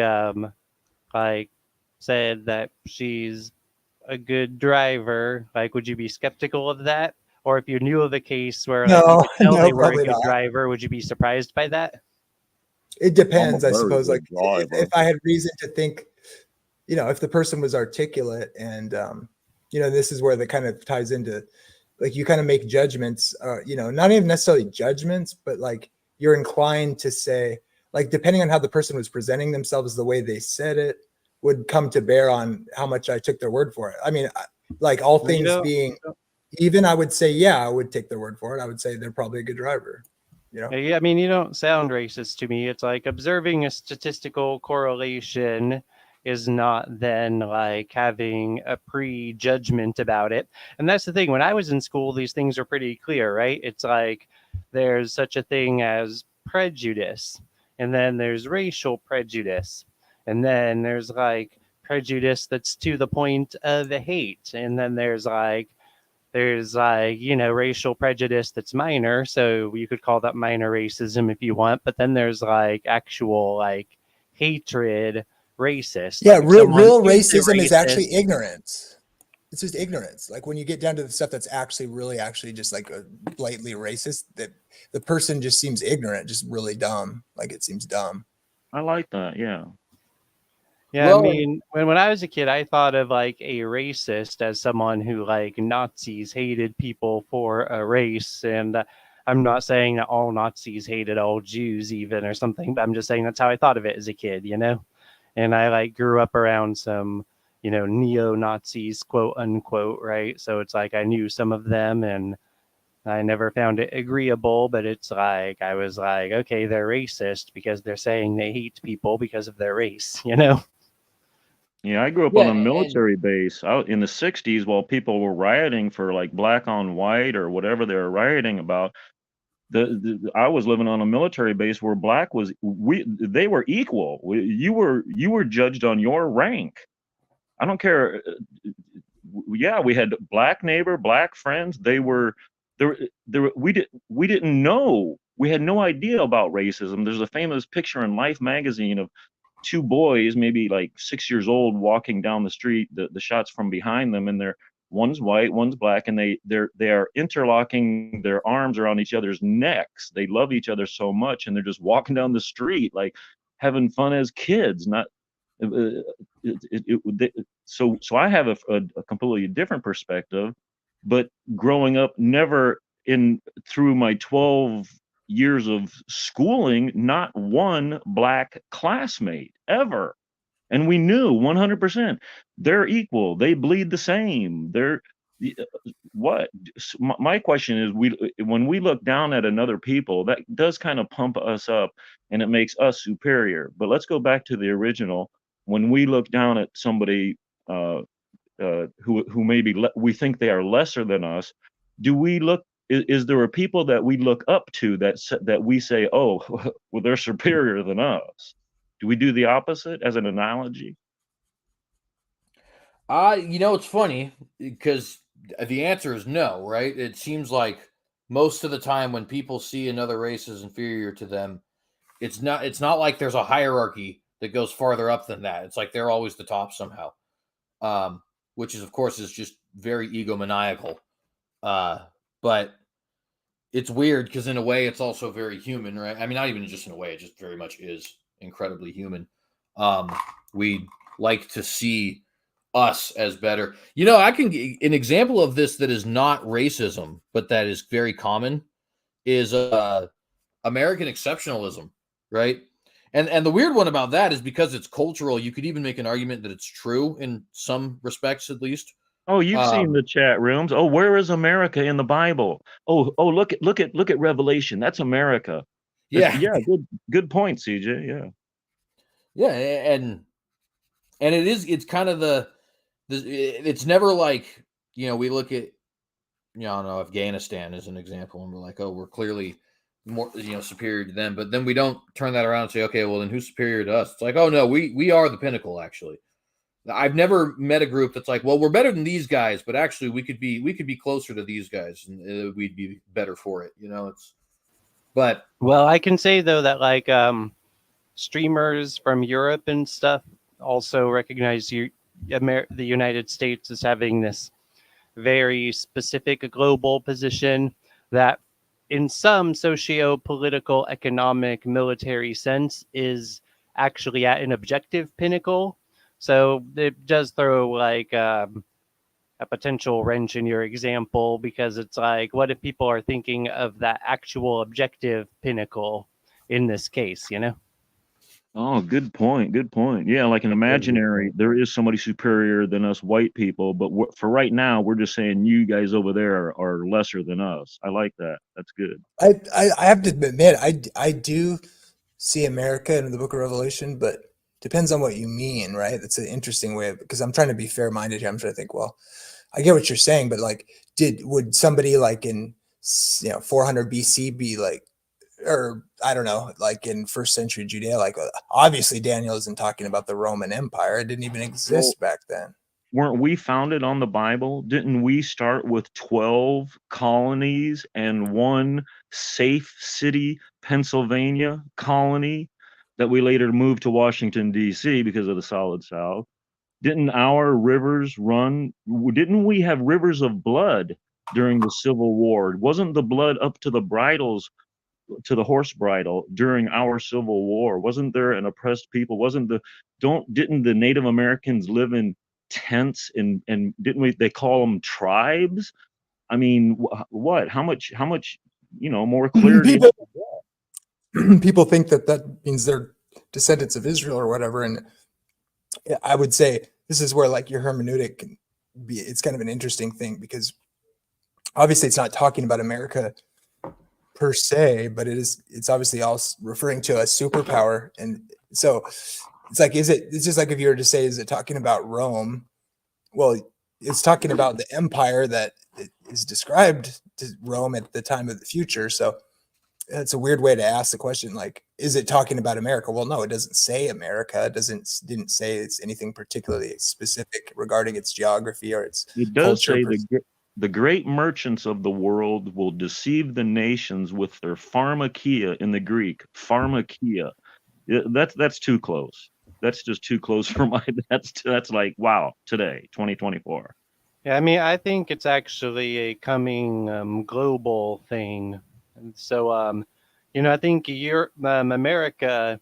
said that she's a good driver, like, would you be skeptical of that? Or if you knew of a case where they were a good driver, would you be surprised by that? It depends, I suppose. Like if I had reason to think, if the person was articulate and, this is where that kind of ties into, like, you kind of make judgments, not even necessarily judgments, but like you're inclined to say, like, depending on how the person was presenting themselves, the way they said it would come to bear on how much I took their word for it. I mean, like, all things being even, I would say, I would take their word for it. I would say they're probably a good driver. Yeah, I mean, you don't sound racist to me. It's like observing a statistical correlation is not then like having a prejudgment about it. And that's the thing. When I was in school, these things are pretty clear, right? It's like there's such a thing as prejudice, and then there's racial prejudice. And then there's like prejudice that's to the point of hate. And then there's racial prejudice that's minor. So you could call that minor racism if you want. But then there's like actual like hatred racist. Yeah, Like if someone real is a racism is actually racist, ignorance. It's just ignorance. Like when you get down to the stuff that's actually just like a blatantly racist, that the person just seems ignorant, just really dumb. Like it seems dumb. I like that. Yeah. yeah, I Well, mean, when I was a kid, I thought of like a racist as someone who like Nazis hated people for a race, and I'm not saying that all Nazis hated all Jews even or something, but I'm just saying that's how I thought of it as a kid, you know. And I like grew up around some, you know, neo-Nazis, quote unquote, right? So it's like I knew some of them, and I never found it agreeable, but it's like I was like, okay, they're racist because they're saying they hate people because of their race, you know. Yeah, I grew up yeah, on a and military base out in the 60s while people were rioting for like black on white or whatever they were rioting about. I was living on a military base where black was they were equal. You were judged on your rank. I don't care. Yeah, we had black neighbor, black friends. They were there. We didn't know. We had no idea about racism. There's a famous picture in Life magazine of two boys, maybe like 6 years old, walking down the street. The shots from behind them, and one's white, one's black, and they are interlocking their arms around each other's necks. They love each other so much, and they're just walking down the street like having fun as kids. Not so I have a completely different perspective, but growing up, never in through my 12 years of schooling, not one black classmate ever. And we knew 100% they're equal. They bleed the same. What? My question is, when we look down at another people, that does kind of pump us up and it makes us superior. But let's go back to the original. When we look down at somebody uh, who maybe we think they are lesser than us, do we look? Is there a people that we look up to that we say, oh, well, they're superior than us? Do we do the opposite as an analogy? it's funny because the answer is no, right? It seems like most of the time when people see another race as inferior to them, it's not like there's a hierarchy that goes farther up than that. It's like they're always the top somehow. Which is of course is just very egomaniacal. But it's weird because in a way it's also very human, right? I mean, not even just in a way, it just very much is incredibly human. We like to see us as better. I can an example of this that is not racism, but that is very common is American exceptionalism, right? And the weird one about that is because it's cultural, you could even make an argument that it's true in some respects, at least. Oh, you've seen the chat rooms. Oh, where is America in the Bible? Oh, look at Revelation. That's America. Yeah, Yeah, good point, CJ. Yeah. yeah, and it's kind of it's never like we look at I don't know, Afghanistan as an example, and we're like, oh, we're clearly more superior to them, but then we don't turn that around and say, okay, well then who's superior to us? It's like, oh no, we are the pinnacle. Actually, I've never met a group that's like, well, we're better than these guys, but actually we could be closer to these guys and we'd be better for it. But Well, I can say though that like streamers from Europe and stuff also recognize the United States as having this very specific global position that in some socio-political, economic, military sense is actually at an objective pinnacle. So it does throw like a potential wrench in your example, because it's like, what if people are thinking of that actual objective pinnacle in this case, Oh, good point. Good point. Yeah, like an imaginary, there is somebody superior than us white people, but for right now, we're just saying you guys over there are lesser than us. I like that. That's good. I have to admit, I do see America in the Book of Revelation, but depends on what you mean, right? That's an interesting way because I'm trying to be fair-minded here. I'm trying to think, well, I get what you're saying, but like, would somebody like in 400 BC be like, or I don't know, like in first century Judea, like obviously Daniel isn't talking about the Roman Empire. It didn't even exist back then. Weren't we founded on the Bible? Didn't we start with 12 colonies and one safe city, Pennsylvania colony? that we later moved to Washington, D.C. because of the Solid South. Didn't our rivers run? Didn't we have rivers of blood during the Civil War? Wasn't the blood up to the bridles, to the horse bridle during our Civil War? Wasn't there an oppressed people? Didn't the Native Americans live in tents and didn't they call them tribes? I mean, what? How much, more clear do you have to get? People think that means they're descendants of Israel or whatever. And I would say this is where like your hermeneutic can be, it's kind of an interesting thing, because obviously it's not talking about America per se, but it's obviously also referring to a superpower. And so it's like, it's just like if you were to say, is it talking about Rome? Well, it's talking about the empire that is described to Rome at the time of the future. So it's a weird way to ask the question, like, is it talking about America? Well, no, it doesn't say America. It didn't say it's anything particularly specific regarding its geography or its It does culture. say the great merchants of the world will deceive the nations with their pharmakia in the Greek. Pharmakia. That's too close. That's just too close for my. That's like, wow, today, 2024. Yeah, I mean, I think it's actually a coming global thing. And so, I think America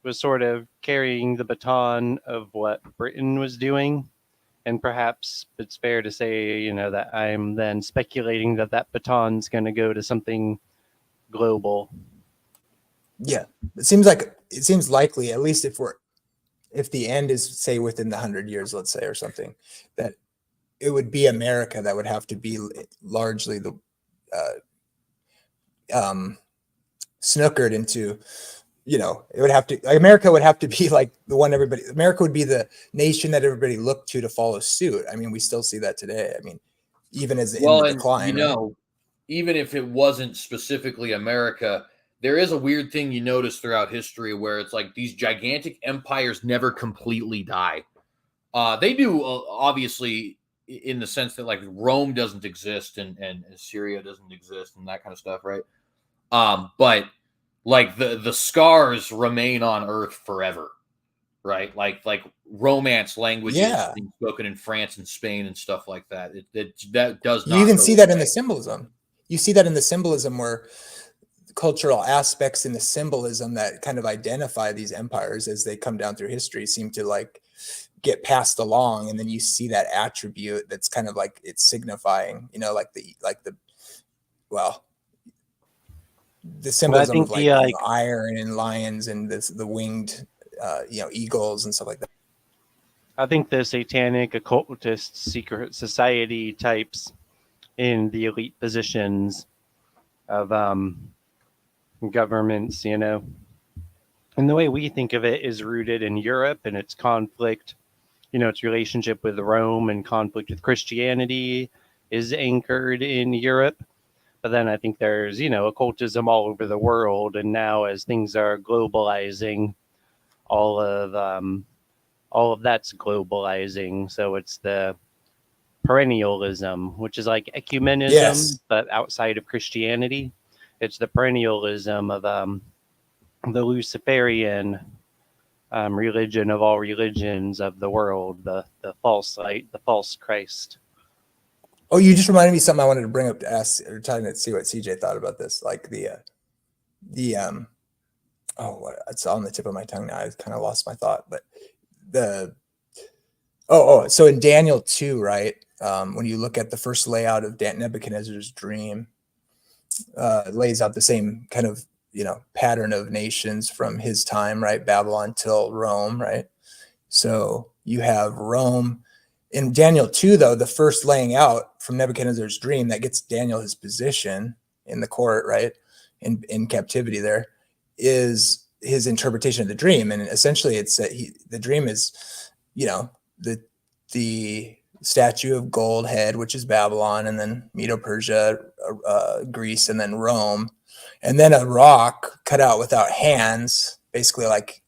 was sort of carrying the baton of what Britain was doing. And perhaps it's fair to say, that I'm then speculating that baton's going to go to something global. Yeah, it seems likely, at least if the end is, say, within the 100 years, let's say, or something, that it would be America that would have to be largely the snookered into, it would have to, America would have to be like the one America would be the nation that everybody looked to follow suit. I mean, we still see that today. I mean, even as in the decline. Right? Even if it wasn't specifically America, there is a weird thing you notice throughout history where it's like these gigantic empires never completely die. They do, obviously, in the sense that like Rome doesn't exist and Syria doesn't exist and that kind of stuff, right? But like the scars remain on Earth forever, right? Like Romance languages being spoken in France and Spain and stuff like that. That does not. You even see that in the symbolism. You see that in the symbolism where cultural aspects in the symbolism that kind of identify these empires as they come down through history seem to like get passed along, and then you see that attribute that's kind of like it's signifying, the symbolism of like iron and lions and the winged eagles and stuff like that. I think the satanic occultist secret society types in the elite positions of governments, and the way we think of it is rooted in Europe and its conflict, its relationship with Rome and conflict with Christianity is anchored in Europe. But then I think there's, occultism all over the world. And now as things are globalizing, all of that's globalizing. So it's the perennialism, which is like ecumenism, but outside of Christianity. It's the perennialism of the Luciferian religion of all religions of the world, the false light, the false Christ. Oh, you just reminded me of something I wanted to bring up to ask or trying to see what CJ thought about this. Like it's on the tip of my tongue now. I kind of lost my thought, but so in Daniel 2, right? When you look at the first layout of Nebuchadnezzar's dream, it lays out the same kind of, pattern of nations from his time, right? Babylon till Rome, right? So you have Rome. In Daniel 2, though, the first laying out from Nebuchadnezzar's dream that gets Daniel his position in the court, right? In captivity there is his interpretation of the dream. And essentially it's that the dream is, the statue of gold head, which is Babylon, and then Medo-Persia, Greece, and then Rome. And then a rock cut out without hands, basically like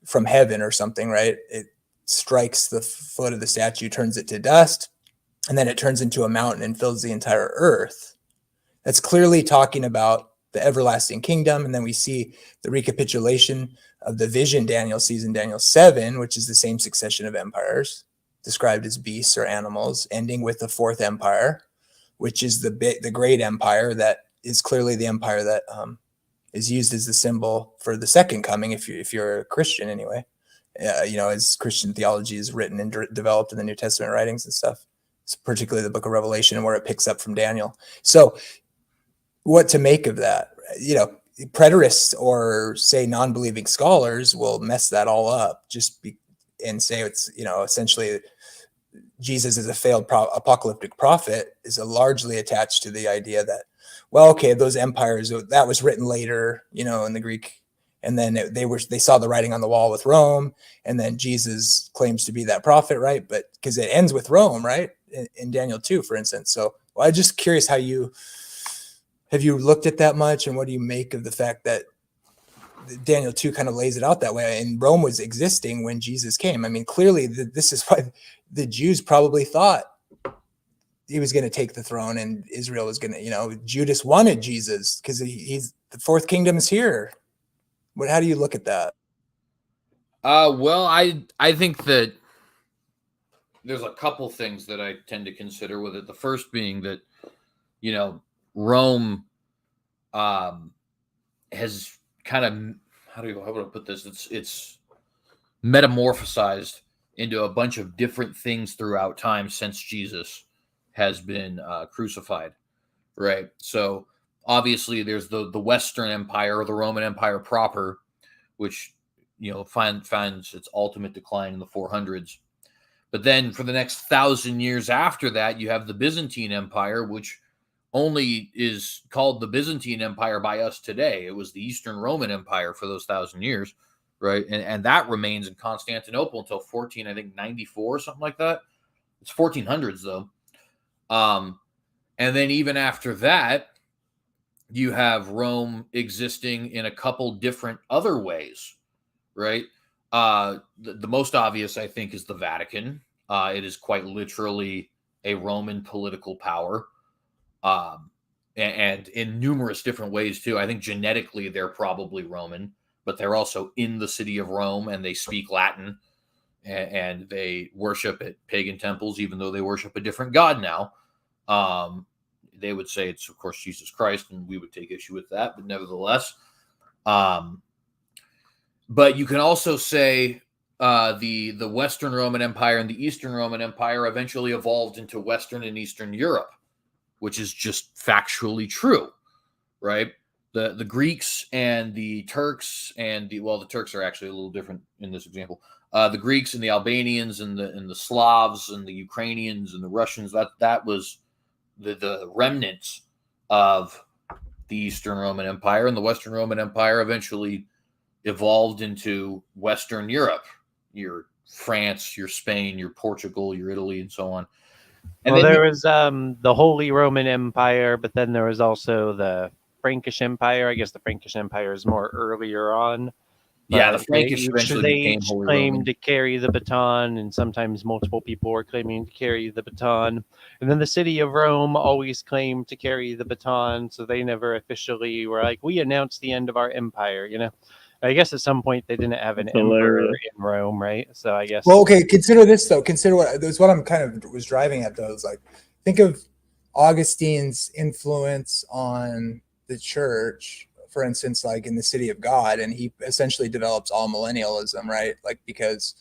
from heaven or something, right? It strikes the foot of the statue, turns it to dust, and then it turns into a mountain and fills the entire earth. That's clearly talking about the everlasting kingdom. And then we see the recapitulation of the vision Daniel sees in Daniel 7, which is the same succession of empires described as beasts or animals, ending with the fourth empire, which is the great empire that is clearly the empire that is used as the symbol for the second coming, if you're a Christian anyway. As Christian theology is written and developed in the New Testament writings and stuff. It's particularly the book of Revelation and where it picks up from Daniel. So what to make of that? Preterists or say non-believing scholars will mess that all up and say it's, essentially Jesus is a failed apocalyptic prophet is largely attached to the idea that, well, okay, those empires, that was written later, in the Greek, and then they saw the writing on the wall with Rome, and then Jesus claims to be that prophet, right? But because it ends with Rome, right? In Daniel 2, for instance. So I'm just curious have you looked at that much, and what do you make of the fact that Daniel 2 kind of lays it out that way, and Rome was existing when Jesus came? I mean, clearly this is why the Jews probably thought he was going to take the throne and Israel was going to, Judas wanted Jesus because he's the fourth kingdom is here. How do you look at that? Well, I think that there's a couple things that I tend to consider with it. The first being that, Rome has kind of, how do I put this? It's metamorphosized into a bunch of different things throughout time since Jesus has been crucified, right? So obviously there's the Western Empire or the Roman Empire proper, which finds its ultimate decline in the 400s. But then for the next 1,000 years after that, you have the Byzantine Empire, which only is called the Byzantine Empire by us today. It was the Eastern Roman Empire for those 1,000 years, right? And that remains in Constantinople until 94 or something like that. It's 1400s though. And then even after that, you have Rome existing in a couple different other ways, right? The most obvious, I think, is the Vatican. It is quite literally a Roman political power. And in numerous different ways too. I think genetically they're probably Roman, but they're also in the city of Rome and they speak Latin and they worship at pagan temples, even though they worship a different God now. They would say it's, of course, Jesus Christ, and we would take issue with that, but nevertheless. But you can also say the Western Roman Empire and the Eastern Roman Empire eventually evolved into Western and Eastern Europe, which is just factually true, right? The Greeks and the Turks and the Turks are actually a little different in this example. The Greeks and the Albanians and the Slavs and the Ukrainians and the Russians, that was the remnants of the Eastern Roman Empire, and the Western Roman Empire eventually evolved into Western Europe, your France, your Spain, your Portugal, your Italy, and so on. And well, there was the Holy Roman Empire, but then there was also the Frankish Empire. I guess the Frankish Empire is more earlier on. Yeah, the Frankish eventually became Holy claimed Roman. to carry the baton, and sometimes multiple people were claiming to carry the baton. And then the city of Rome always claimed to carry the baton, so they never officially were like, we announced the end of our empire, I guess at some point they didn't have an emperor in Rome, right? So I guess. Well, okay. Consider this though. Consider what I'm kind of was driving at though. Is like, think of Augustine's influence on the church, for instance, like in the City of God, and he essentially develops all millennialism, right? Like because,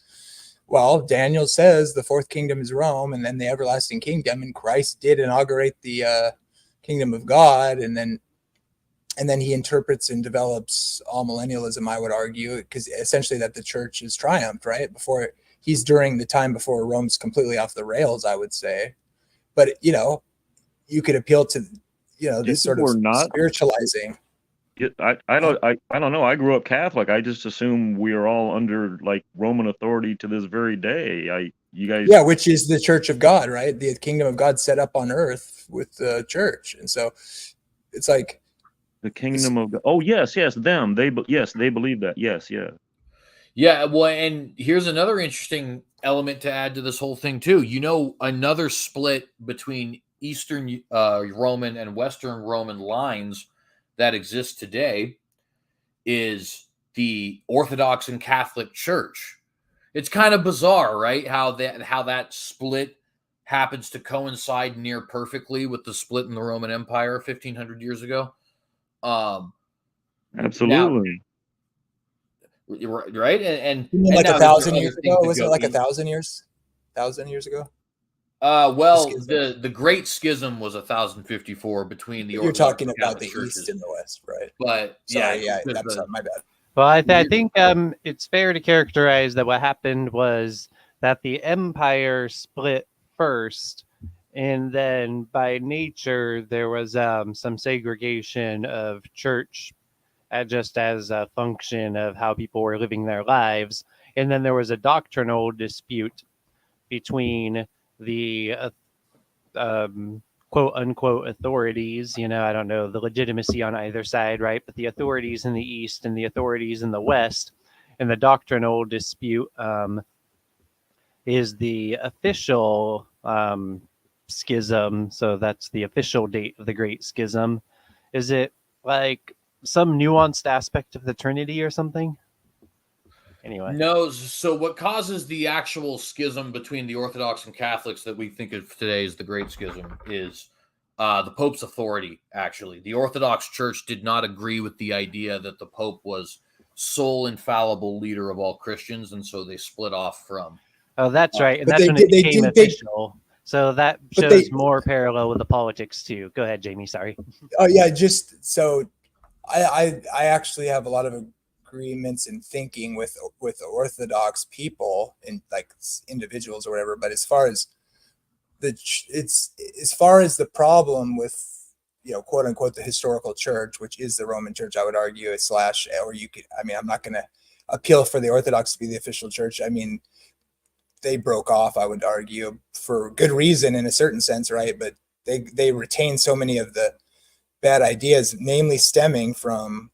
well, Daniel says the fourth kingdom is Rome, and then the everlasting kingdom, and Christ did inaugurate the kingdom of God, and then he interprets and develops all millennialism, I would argue, because essentially that the church has triumphed, right? He's during the time before Rome's completely off the rails, I would say. But, you could appeal to, this sort of spiritualizing. I don't know. I grew up Catholic. I just assume we are all under like Roman authority to this very day. You guys. Yeah, which is the Church of God, right? The kingdom of God set up on earth with the church. And so it's like, the kingdom of God. Oh yes, them. They believe that. Yes, yeah. Yeah, well, and here's another interesting element to add to this whole thing too. Another split between Eastern Roman and Western Roman lines that exists today is the Orthodox and Catholic Church. It's kind of bizarre, right? How that split happens to coincide near perfectly with the split in the Roman Empire 1,500 years ago. Absolutely. Now, right? And like now 1,000 years ago? Was Wasn't it like 1,000 years? 1,000 years ago? Well, the Great Schism was 1054 between the You're Orthodox talking and about Catholic the churches. East and the West, right? But Sorry, yeah, I'm sorry, my bad. Well, I think it's fair to characterize that what happened was that the empire split first, and then by nature there was some segregation of church, just as a function of how people were living their lives, and then there was a doctrinal dispute between the quote unquote authorities. I don't know the legitimacy on either side, right? But the authorities in the East and the authorities in the West. And the doctrinal dispute is the official schism. So that's the official date of the Great Schism. Is it like some nuanced aspect of the Trinity or something? Anyway. No, so what causes the actual schism between the Orthodox and Catholics that we think of today as the Great Schism is the Pope's authority, actually. The Orthodox Church did not agree with the idea that the Pope was sole infallible leader of all Christians, and so they split off from... Oh, that's right. And But that's when it became official. So that shows more parallel with the politics, too. Go ahead, Jamie. Sorry. Oh, yeah, just so I actually have a lot of agreements in thinking with Orthodox people and like individuals or whatever, but as far as the problem with quote unquote the historical church, which is the Roman Church, I would argue I'm not going to appeal for the Orthodox to be the official church. I mean, they broke off, I would argue, for good reason in a certain sense, right? But they retain so many of the bad ideas, namely stemming from,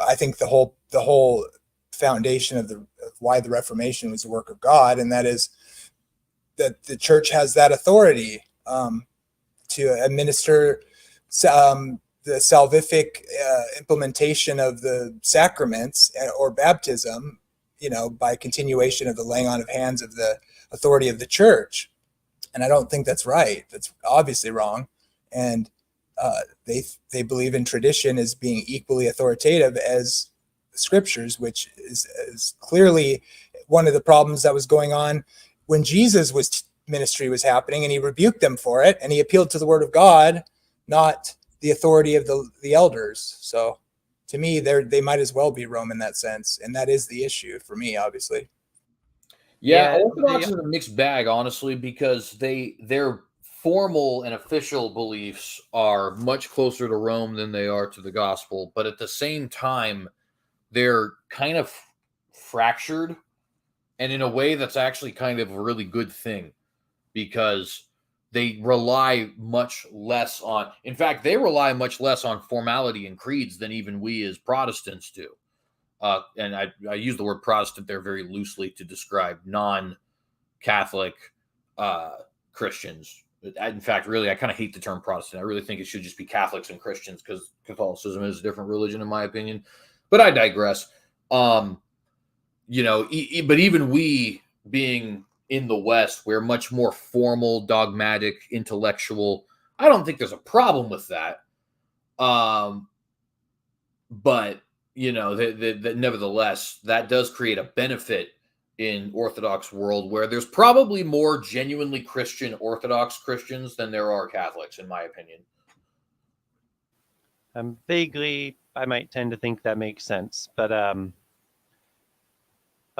I think, the whole foundation of why the Reformation was the work of God, and that is that the church has that authority to administer the salvific implementation of the sacraments or baptism, by continuation of the laying on of hands of the authority of the church. And I don't think that's right. That's obviously wrong. And they believe in tradition as being equally authoritative as scriptures, which is clearly one of the problems that was going on when Jesus' ministry was happening, and he rebuked them for it, and he appealed to the word of God, not the authority of the elders. So to me, they might as well be Rome in that sense, and that is the issue for me, obviously. Yeah, Orthodox is a mixed bag, honestly, because their formal and official beliefs are much closer to Rome than they are to the gospel, but at the same time, they're kind of fractured, and in a way that's actually kind of a really good thing, because they rely much less on, in fact, they rely much less on formality and creeds than even we as Protestants do. And I use the word Protestant there very loosely to describe non-Catholic Christians. In fact, really, I kind of hate the term Protestant. I really think it should just be Catholics and Christians, because Catholicism is a different religion, in my opinion. But I digress. But even we, being in the West, we're much more formal, dogmatic, intellectual. I don't think there's a problem with that. But nevertheless, that does create a benefit in Orthodox world, where there's probably more genuinely Christian Orthodox Christians than there are Catholics, in my opinion. Vaguely, I might tend to think that makes sense, but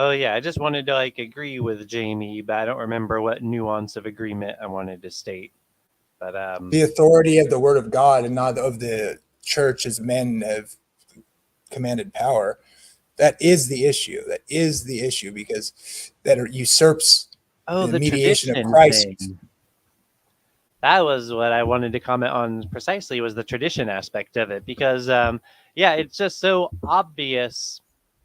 oh yeah, I just wanted to agree with Jamie, but I don't remember what nuance of agreement I wanted to state. But the authority of the word of God and not of the church as men have commanded power. That is the issue. Because that usurps the mediation of Christ. Thing. That was what I wanted to comment on precisely, was the tradition aspect of it, because it's just so obvious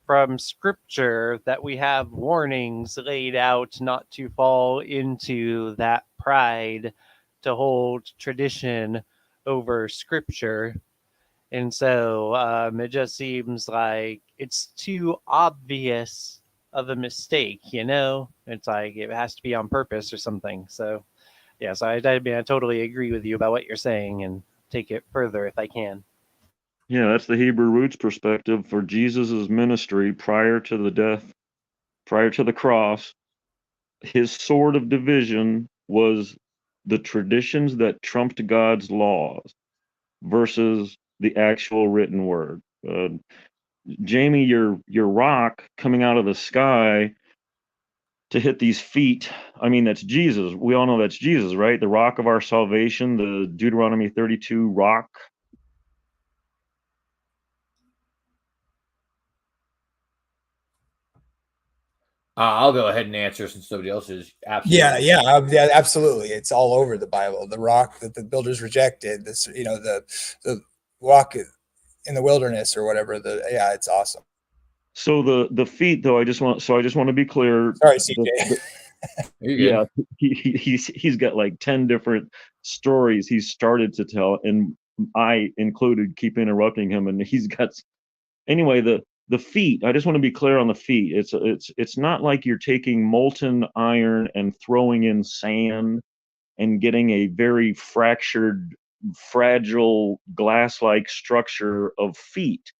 from scripture that we have warnings laid out not to fall into that pride, to hold tradition over Scripture. And so it just seems like it's too obvious of a mistake, you know? It's like it has to be on purpose or something. So, yeah, so I totally agree with you about what you're saying and take it further if I can. Yeah, that's the Hebrew roots perspective for Jesus's ministry prior to the death, prior to the cross. His sword of division was the traditions that trumped God's laws versus the actual written word. Jamie, your rock coming out of the sky to hit these feet, I mean, that's Jesus. We all know that's Jesus, right? The rock of our salvation, the Deuteronomy 32 rock. I'll go ahead and answer since nobody else is. Absolutely. Yeah, absolutely. It's all over the Bible. The rock that the builders rejected, this, the rock in the wilderness or whatever. It's awesome. So the feet, though, I just want to be clear. Sorry, CJ. You're good. He's got like 10 different stories he's started to tell, and I included keep interrupting him, and he's got anyway. The feet, I just want to be clear on the feet. It's not like you're taking molten iron and throwing in sand and getting a very fractured, fragile glass-like structure of feet.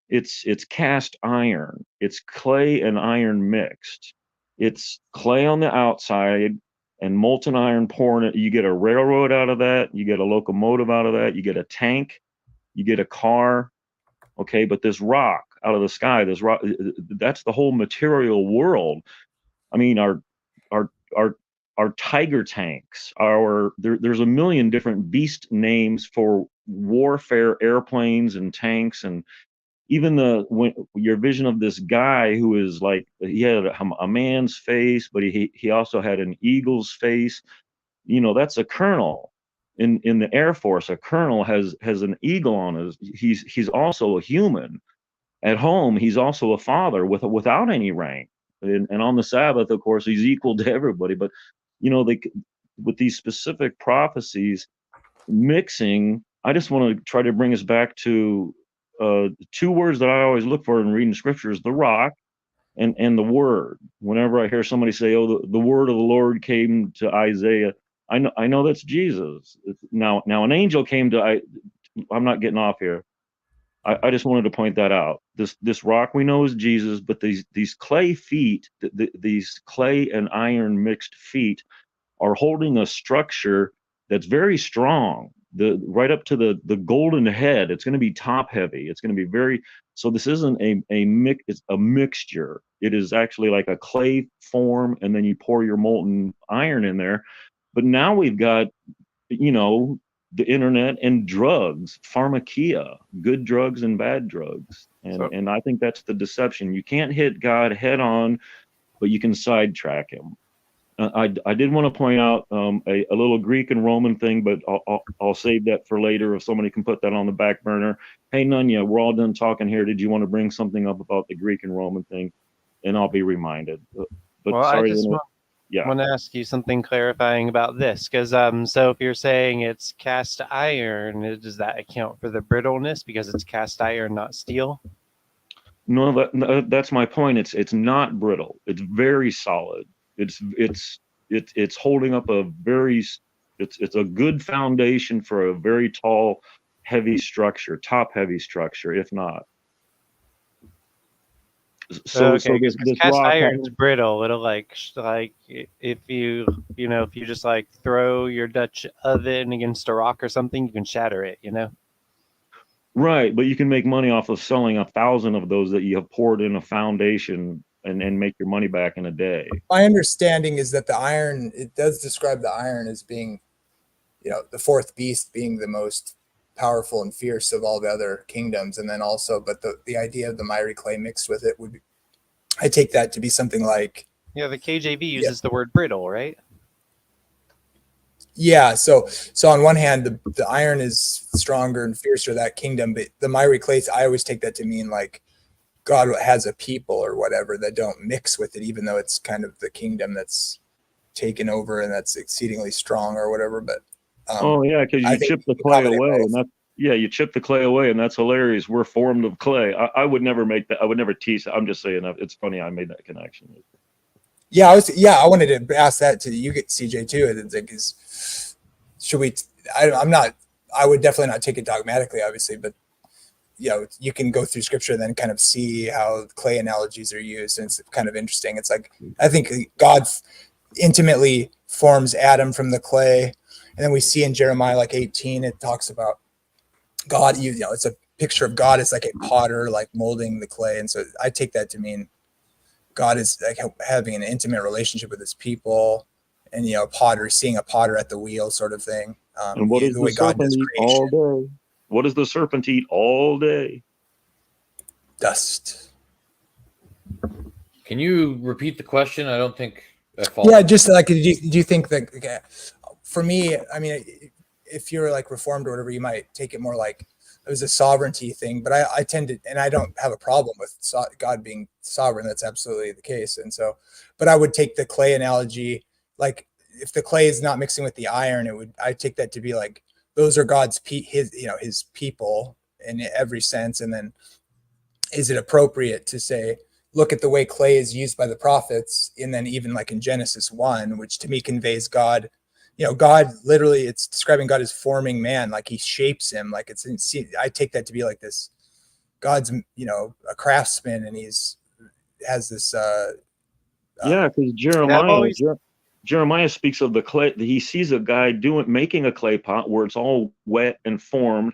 It's cast iron. It's clay and iron mixed. It's clay on the outside and molten iron pouring it. You get a railroad out of that. You get a locomotive out of that. You get a tank. You get a car. Okay, but this rock out of the sky, this rock, that's the whole material world. I mean, our tiger tanks, there's a million different beast names for warfare airplanes and tanks, and even your vision of this guy who is like, he had a man's face, but he also had an eagle's face. That's a colonel in the Air Force. A colonel has an eagle on his. He's also a human. At home, he's also a father without any rank. And on the Sabbath, of course, he's equal to everybody. But with these specific prophecies mixing, I just want to try to bring us back to two words that I always look for in reading scriptures: the rock and the word. Whenever I hear somebody say, "Oh, the word of the Lord came to Isaiah," I know that's Jesus. Now an angel came to. I'm not getting off here. I just wanted to point that out. This rock we know is Jesus, but these clay feet, these clay and iron mixed feet, are holding a structure that's very strong. Right up to the golden head, it's going to be top heavy. It's going to be very. So this isn't it's a mixture. It is actually like a clay form, and then you pour your molten iron in there. But now we've got, the internet and drugs, pharmakia, good drugs and bad drugs. And I think that's the deception. You can't hit God head on, but you can sidetrack him. I did want to point out a little Greek and Roman thing, but I'll save that for later if somebody can put that on the back burner. Hey, Nunya, we're all done talking here. Did you want to bring something up about the Greek and Roman thing? And I'll be reminded. But well, sorry. I just want to ask you something clarifying about this, because so if you're saying it's cast iron, does that account for the brittleness because it's cast iron, not steel? No, that's my point. It's not brittle. It's very solid. It's holding up it's a good foundation for a very tall, heavy structure, top heavy structure, if not. So this cast rock iron's brittle. It'll like if you just like throw your Dutch oven against a rock or something, you can shatter it, Right, but you can make money off of selling 1,000 of those that you have poured in a foundation and make your money back in a day. My understanding is that the iron, it does describe the iron as being, the fourth beast being the most powerful and fierce of all the other kingdoms. And then also, but the idea of the miry clay mixed with it I take that to be something like. Yeah, the KJV uses the word brittle, right? Yeah, so on one hand, the iron is stronger and fiercer, that kingdom, but the miry clay, I always take that to mean like God has a people or whatever that don't mix with it, even though it's kind of the kingdom that's taken over and that's exceedingly strong or whatever. But Oh yeah, because I you think chip the we clay accommodate away, both. and that yeah, you chip the clay away, and that's hilarious. We're formed of clay. I would never make that. I would never tease. I'm just saying it's funny. I made that connection. Yeah, I wanted to ask that to you, CJ, too. It's like, should we? I'm not. I would definitely not take it dogmatically, obviously, but you can go through scripture and then kind of see how clay analogies are used, and it's kind of interesting. It's like I think God intimately forms Adam from the clay, and then we see in Jeremiah 18, it talks about God. It's a picture of God as like a potter, like molding the clay, and so I take that to mean God is like having an intimate relationship with his people, and potter, seeing a potter at the wheel, sort of thing. And what does The the way God serpent does eat creation. all day? What does the serpent eat all day? Dust. Can you repeat the question? I don't think I followed. Yeah, just like, do you think that? Okay, for me, I mean, if you're like Reformed or whatever, you might take it more like it was a sovereignty thing. But I tend to, and I don't have a problem with God being sovereign. That's absolutely the case. And so, but I would take the clay analogy, like if the clay is not mixing with the iron, I take that to be like those are God's his people in every sense. And then, is it appropriate to say, look at the way clay is used by the prophets, and then even like in Genesis 1, which to me conveys God, God literally, it's describing God as forming man, like he shapes him, like I take that to be like this, God's, a craftsman, and has this, Yeah, because Yeah, I've always Jeremiah speaks of the clay. He sees a guy making a clay pot where it's all wet and formed,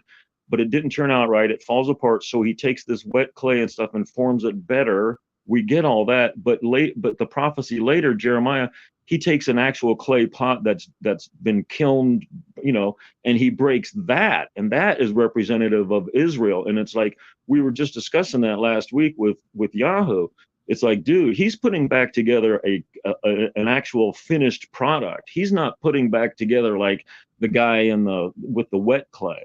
but it didn't turn out right. It falls apart. So he takes this wet clay and stuff and forms it better. We get all that, but the prophecy later, Jeremiah, he takes an actual clay pot that's been kilned, and he breaks that, and that is representative of Israel. And it's like we were just discussing that last week with Yahoo. It's like, dude, he's putting back together an actual finished product. He's not putting back together like the guy with the wet clay.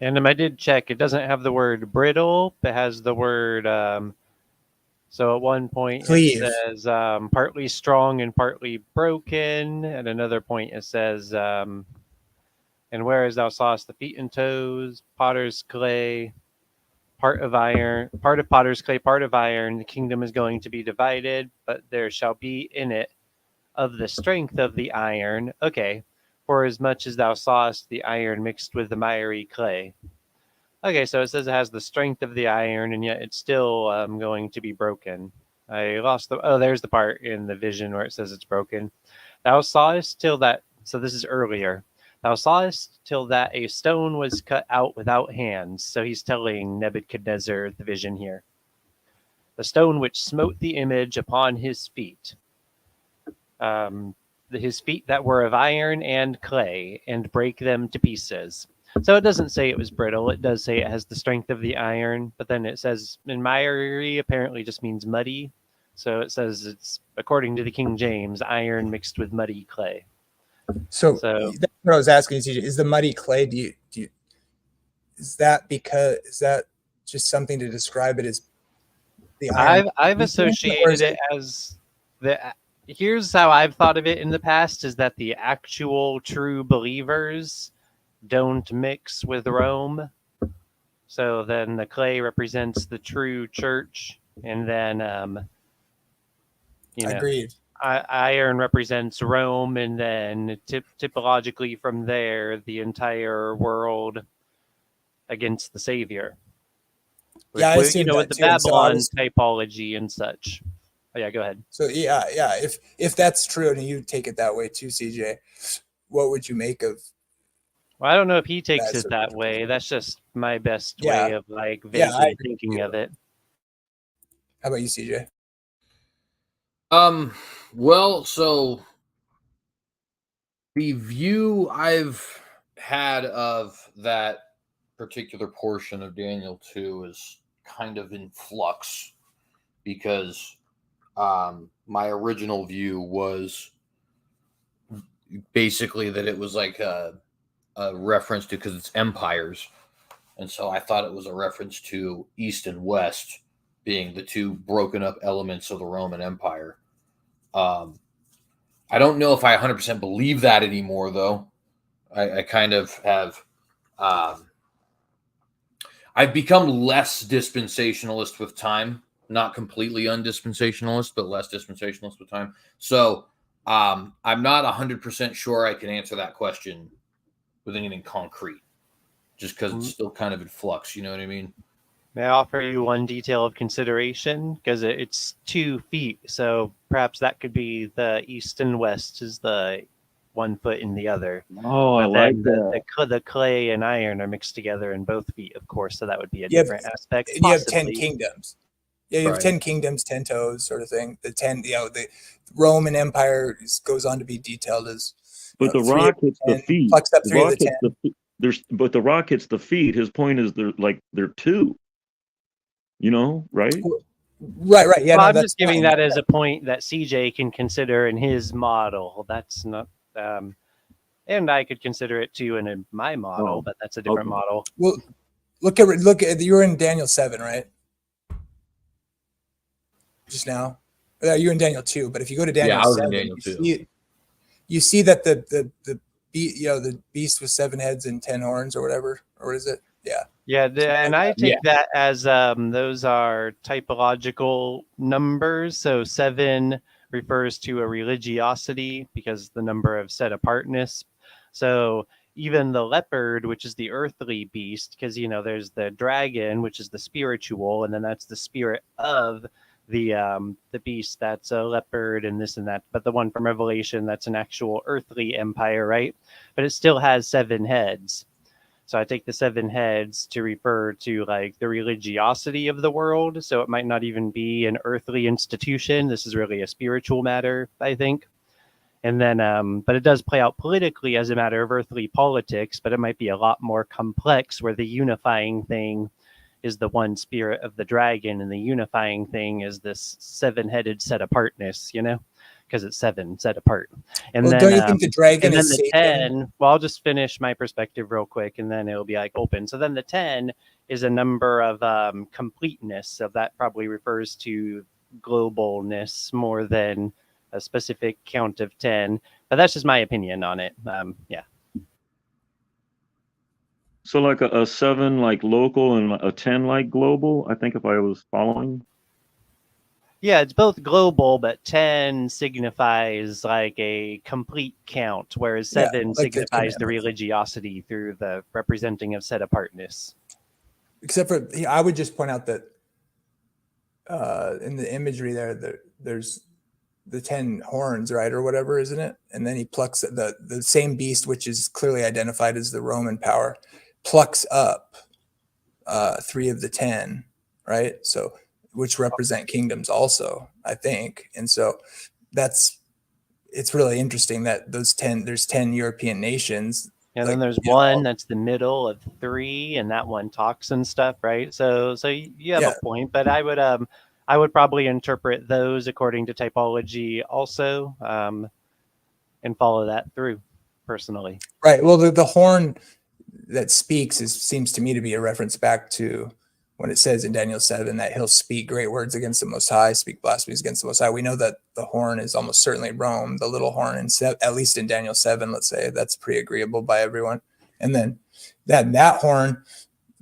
And I did check. It doesn't have the word brittle. It has the word. So at one point cleave. it says partly strong and partly broken. At another point it says, and whereas thou sawest the feet and toes, potter's clay, part of iron, part of potter's clay, part of iron, the kingdom is going to be divided, but there shall be in it of the strength of the iron. Okay. For as much as thou sawest the iron mixed with the miry clay. Okay, so it says it has the strength of the iron, and yet it's still going to be broken. I lost the... Oh, there's the part in the vision where it says it's broken. Thou sawest till that... So this is earlier. Thou sawest till that a stone was cut out without hands. So he's telling Nebuchadnezzar the vision here. The stone which smote the image upon his feet. His feet that were of iron and clay, and break them to pieces. So it doesn't say it was brittle. It does say it has the strength of the iron, but then it says, in miry apparently just means muddy. So it says it's, according to the King James, iron mixed with muddy clay. So that's what I was asking, CJ. Is the muddy clay, is that just something to describe it as the iron? I've associated it as here's how I've thought of it in the past, is that the actual true believers don't mix with Rome. So then the clay represents the true church, and then Agreed. Iron represents Rome, and then typologically from there the entire world against the Savior. Yeah, I assume with the too. Babylon typology and such. Oh yeah, go ahead. So yeah. If that's true, and you take it that way too, CJ, what would you make of? Well, I don't know if he takes it that way. That's just my best way of like vaguely thinking of it. How about you, CJ? Well, so the view I've had of that particular portion of Daniel 2 is kind of in flux, because my original view was basically that it was like a reference to, because it's empires, and so I thought it was a reference to East and West being the two broken up elements of the Roman Empire. I don't know if I 100% believe that anymore, though. I kind of have. I've become less dispensationalist with time. Not completely undispensationalist, but less dispensationalist with time. So I'm not 100% sure I can answer that question with anything concrete, just because it's still kind of in flux. You know what I mean? May I offer you one detail of consideration? Because it's 2 feet, so perhaps that could be the east and west is the 1 foot in the other. Oh, I But like then that. the clay and iron are mixed together in both feet, of course, so that would be a different aspect. And you have 10 Possibly. kingdoms. Yeah, you have Right. 10 kingdoms, 10 toes, sort of thing. The 10, the Roman Empire goes on to be detailed as. But the three of rock hits the 10, feet. Plucks up The 3 of rock the 10. hits the feet. But the rock hits the feet. His point is they're 2. You know, right? Right. Yeah, Well, no, I'm that's just giving fine. that as a point that CJ can consider in his model. That's not, and I could consider it too in my model, Oh, but that's a different okay. model. Well, look at you were in Daniel 7, right? Just now. You're in Daniel 2, but if you go to Daniel I was 7, in Daniel 2. you see that the beast with 7 heads and 10 horns or whatever, or what is it? Yeah. Yeah, and I take Yeah. that as those are typological numbers. So 7 refers to a religiosity because the number of set apartness. So even the leopard, which is the earthly beast, because there's the dragon, which is the spiritual, and then that's the spirit of the beast that's a leopard and this and that. But the one from Revelation, that's an actual earthly empire, right? But it still has 7 heads. So I take the 7 heads to refer to like the religiosity of the world. So it might not even be an earthly institution. This is really a spiritual matter, I think. And then, but it does play out politically as a matter of earthly politics, but it might be a lot more complex where the unifying thing is the one spirit of the dragon and the unifying thing is this 7-headed set apartness, because it's 7 set apart. And Well, then, don't you think the dragon and then is the Satan? 10, well, I'll just finish my perspective real quick and then it'll be like open. So then the 10 is a number of completeness. So that probably refers to globalness more than a specific count of 10. But that's just my opinion on it. Yeah. So like a 7 like local and a 10 like global, I think if I was following. Yeah, it's both global, but 10 signifies like a complete count, whereas 7 like the signifies the commandments. religiosity through the representing of set apartness. Except for, I would just point out that in the imagery there's the 10 horns, right, or whatever, isn't it? And then he plucks the same beast, which is clearly identified as the Roman power, plucks up 3 of the 10, right? So, which represent kingdoms also, I think. And so it's really interesting that there's 10 European nations. And then there's one that's the middle of 3, and that one talks and stuff, right? So you have a point, but I would probably interpret those according to typology also, and follow that through personally. Right. Well, the horn that speaks seems to me to be a reference back to when it says in Daniel 7 that he'll speak great words against the Most High, speak blasphemies against the Most High. We know that the horn is almost certainly Rome, the little horn, at least in Daniel 7, let's say. That's pretty agreeable by everyone. And then that horn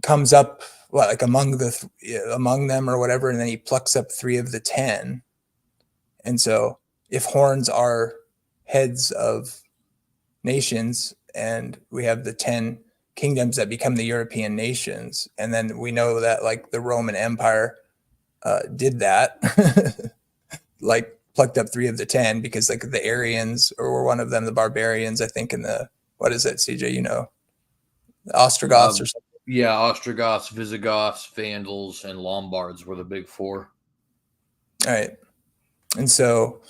comes up like among them or whatever, and then he plucks up 3 of the 10. And so if horns are heads of nations and we have the 10 kingdoms that become the European nations, and then we know that like the Roman Empire did that, like plucked up 3 of the 10 because like the Aryans or one of them, the barbarians, I think in the, what is it, CJ, the Ostrogoths or something. Yeah, Ostrogoths, Visigoths, Vandals, and Lombards were the big 4. All right. And so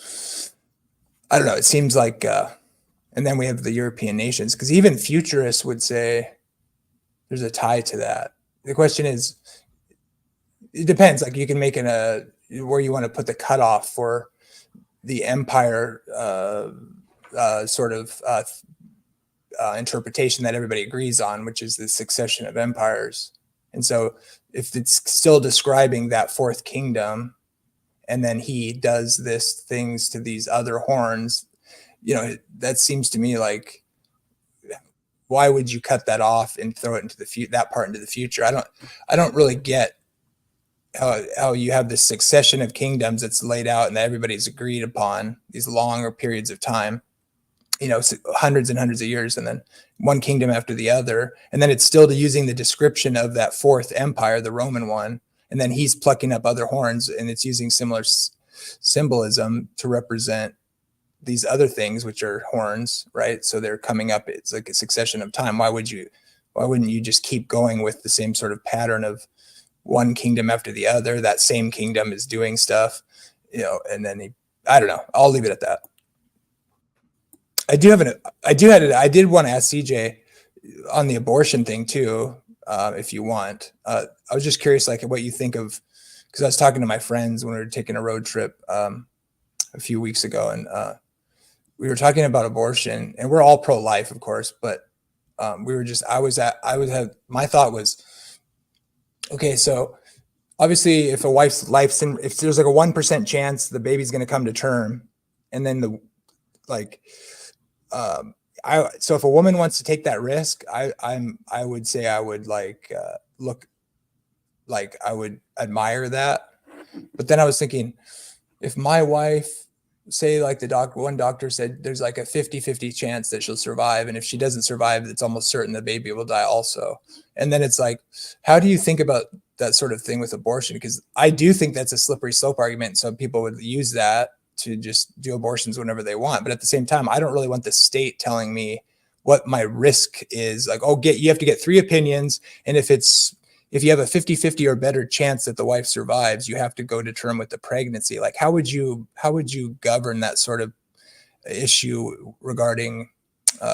I don't know, it seems like and then we have the European nations, because even futurists would say there's a tie to that. The question is, it depends. Like you can make where you want to put the cutoff for the empire sort of interpretation that everybody agrees on, which is the succession of empires. And so if it's still describing that 4th kingdom, and then he does things to these other horns, that seems to me like, why would you cut that off and throw it into that part into the future? I don't really get how you have this succession of kingdoms that's laid out and that everybody's agreed upon, these longer periods of time, hundreds and hundreds of years, and then one kingdom after the other. And then it's still using the description of that fourth empire, the Roman one. And then he's plucking up other horns, and it's using similar symbolism to represent these other things, which are horns, right? So they're coming up. It's like a succession of time. Why wouldn't you just keep going with the same sort of pattern of one kingdom after the other? That same kingdom is doing stuff, and then I don't know. I'll leave it at that. I did want to ask CJ on the abortion thing too, if you want. I was just curious, like, what you think of, because I was talking to my friends when we were taking a road trip a few weeks ago, and we were talking about abortion, and we're all pro-life, of course, but my thought was, okay, so obviously if a wife's life's if there's like a 1% chance the baby's going to come to term, and then so if a woman wants to take that risk, I would say I would look like I would admire that. But then I was thinking, if my wife, say like one doctor said there's like a 50-50 chance that she'll survive, and if she doesn't survive, it's almost certain the baby will die also. And then it's like, how do you think about that sort of thing with abortion? Because I do think that's a slippery slope argument. Some people would use that to just do abortions whenever they want. But at the same time, I don't really want the state telling me what my risk is. Like, you have to get 3 opinions. And if you have a 50-50 or better chance that the wife survives, you have to go to term with the pregnancy. Like, how would you govern that sort of issue regarding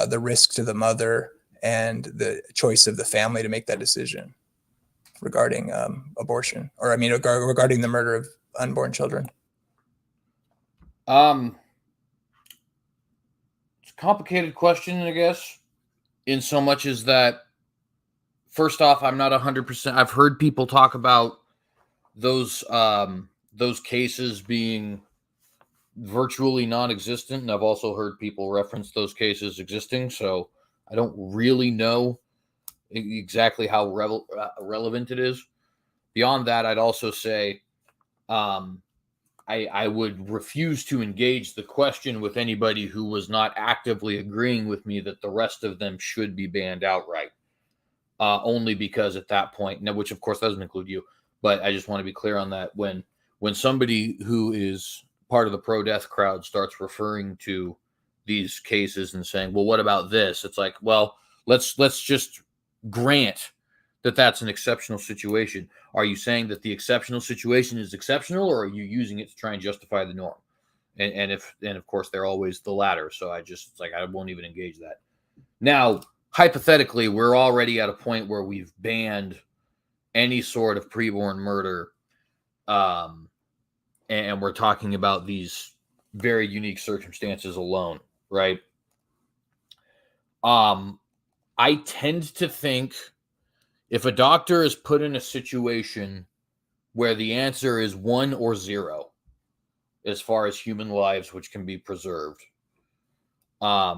the risk to the mother and the choice of the family to make that decision regarding abortion, or regarding the murder of unborn children? It's a complicated question, I guess, in so much as that, first off, I'm not 100%. I've heard people talk about those cases being virtually non-existent, and I've also heard people reference those cases existing. So I don't really know exactly how relevant it is. Beyond that, I'd also say I would refuse to engage the question with anybody who was not actively agreeing with me that the rest of them should be banned outright. Only because at that point, now, which of course doesn't include you, but I just want to be clear on that. When somebody who is part of the pro-death crowd starts referring to these cases and saying, well, what about this? It's like, well, let's just grant that that's an exceptional situation. Are you saying that the exceptional situation is exceptional, or are you using it to try and justify the norm? And of course they're always the latter. So I won't even engage that. Now, hypothetically, we're already at a point where we've banned any sort of preborn murder. And we're talking about these very unique circumstances alone, right? I tend to think if a doctor is put in a situation where the answer is 1 or 0, as far as human lives which can be preserved, I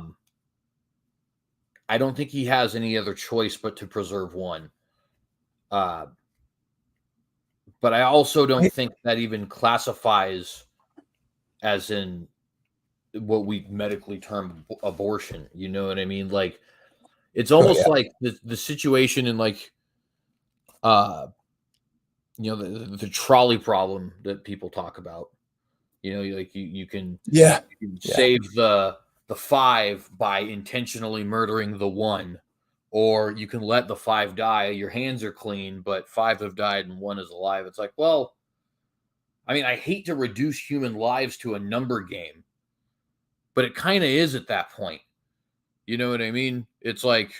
don't think he has any other choice but to preserve one. But I also don't think that even classifies as in what we medically term abortion. You know what I mean? Like, it's almost like the situation in the trolley problem that people talk about. You can save the 5 by intentionally murdering the 1, or you can let the 5 die. Your hands are clean, but 5 have died and 1 is alive. It's like, well, I mean, I hate to reduce human lives to a number game, but it kind of is at that point. You know what I mean? It's like,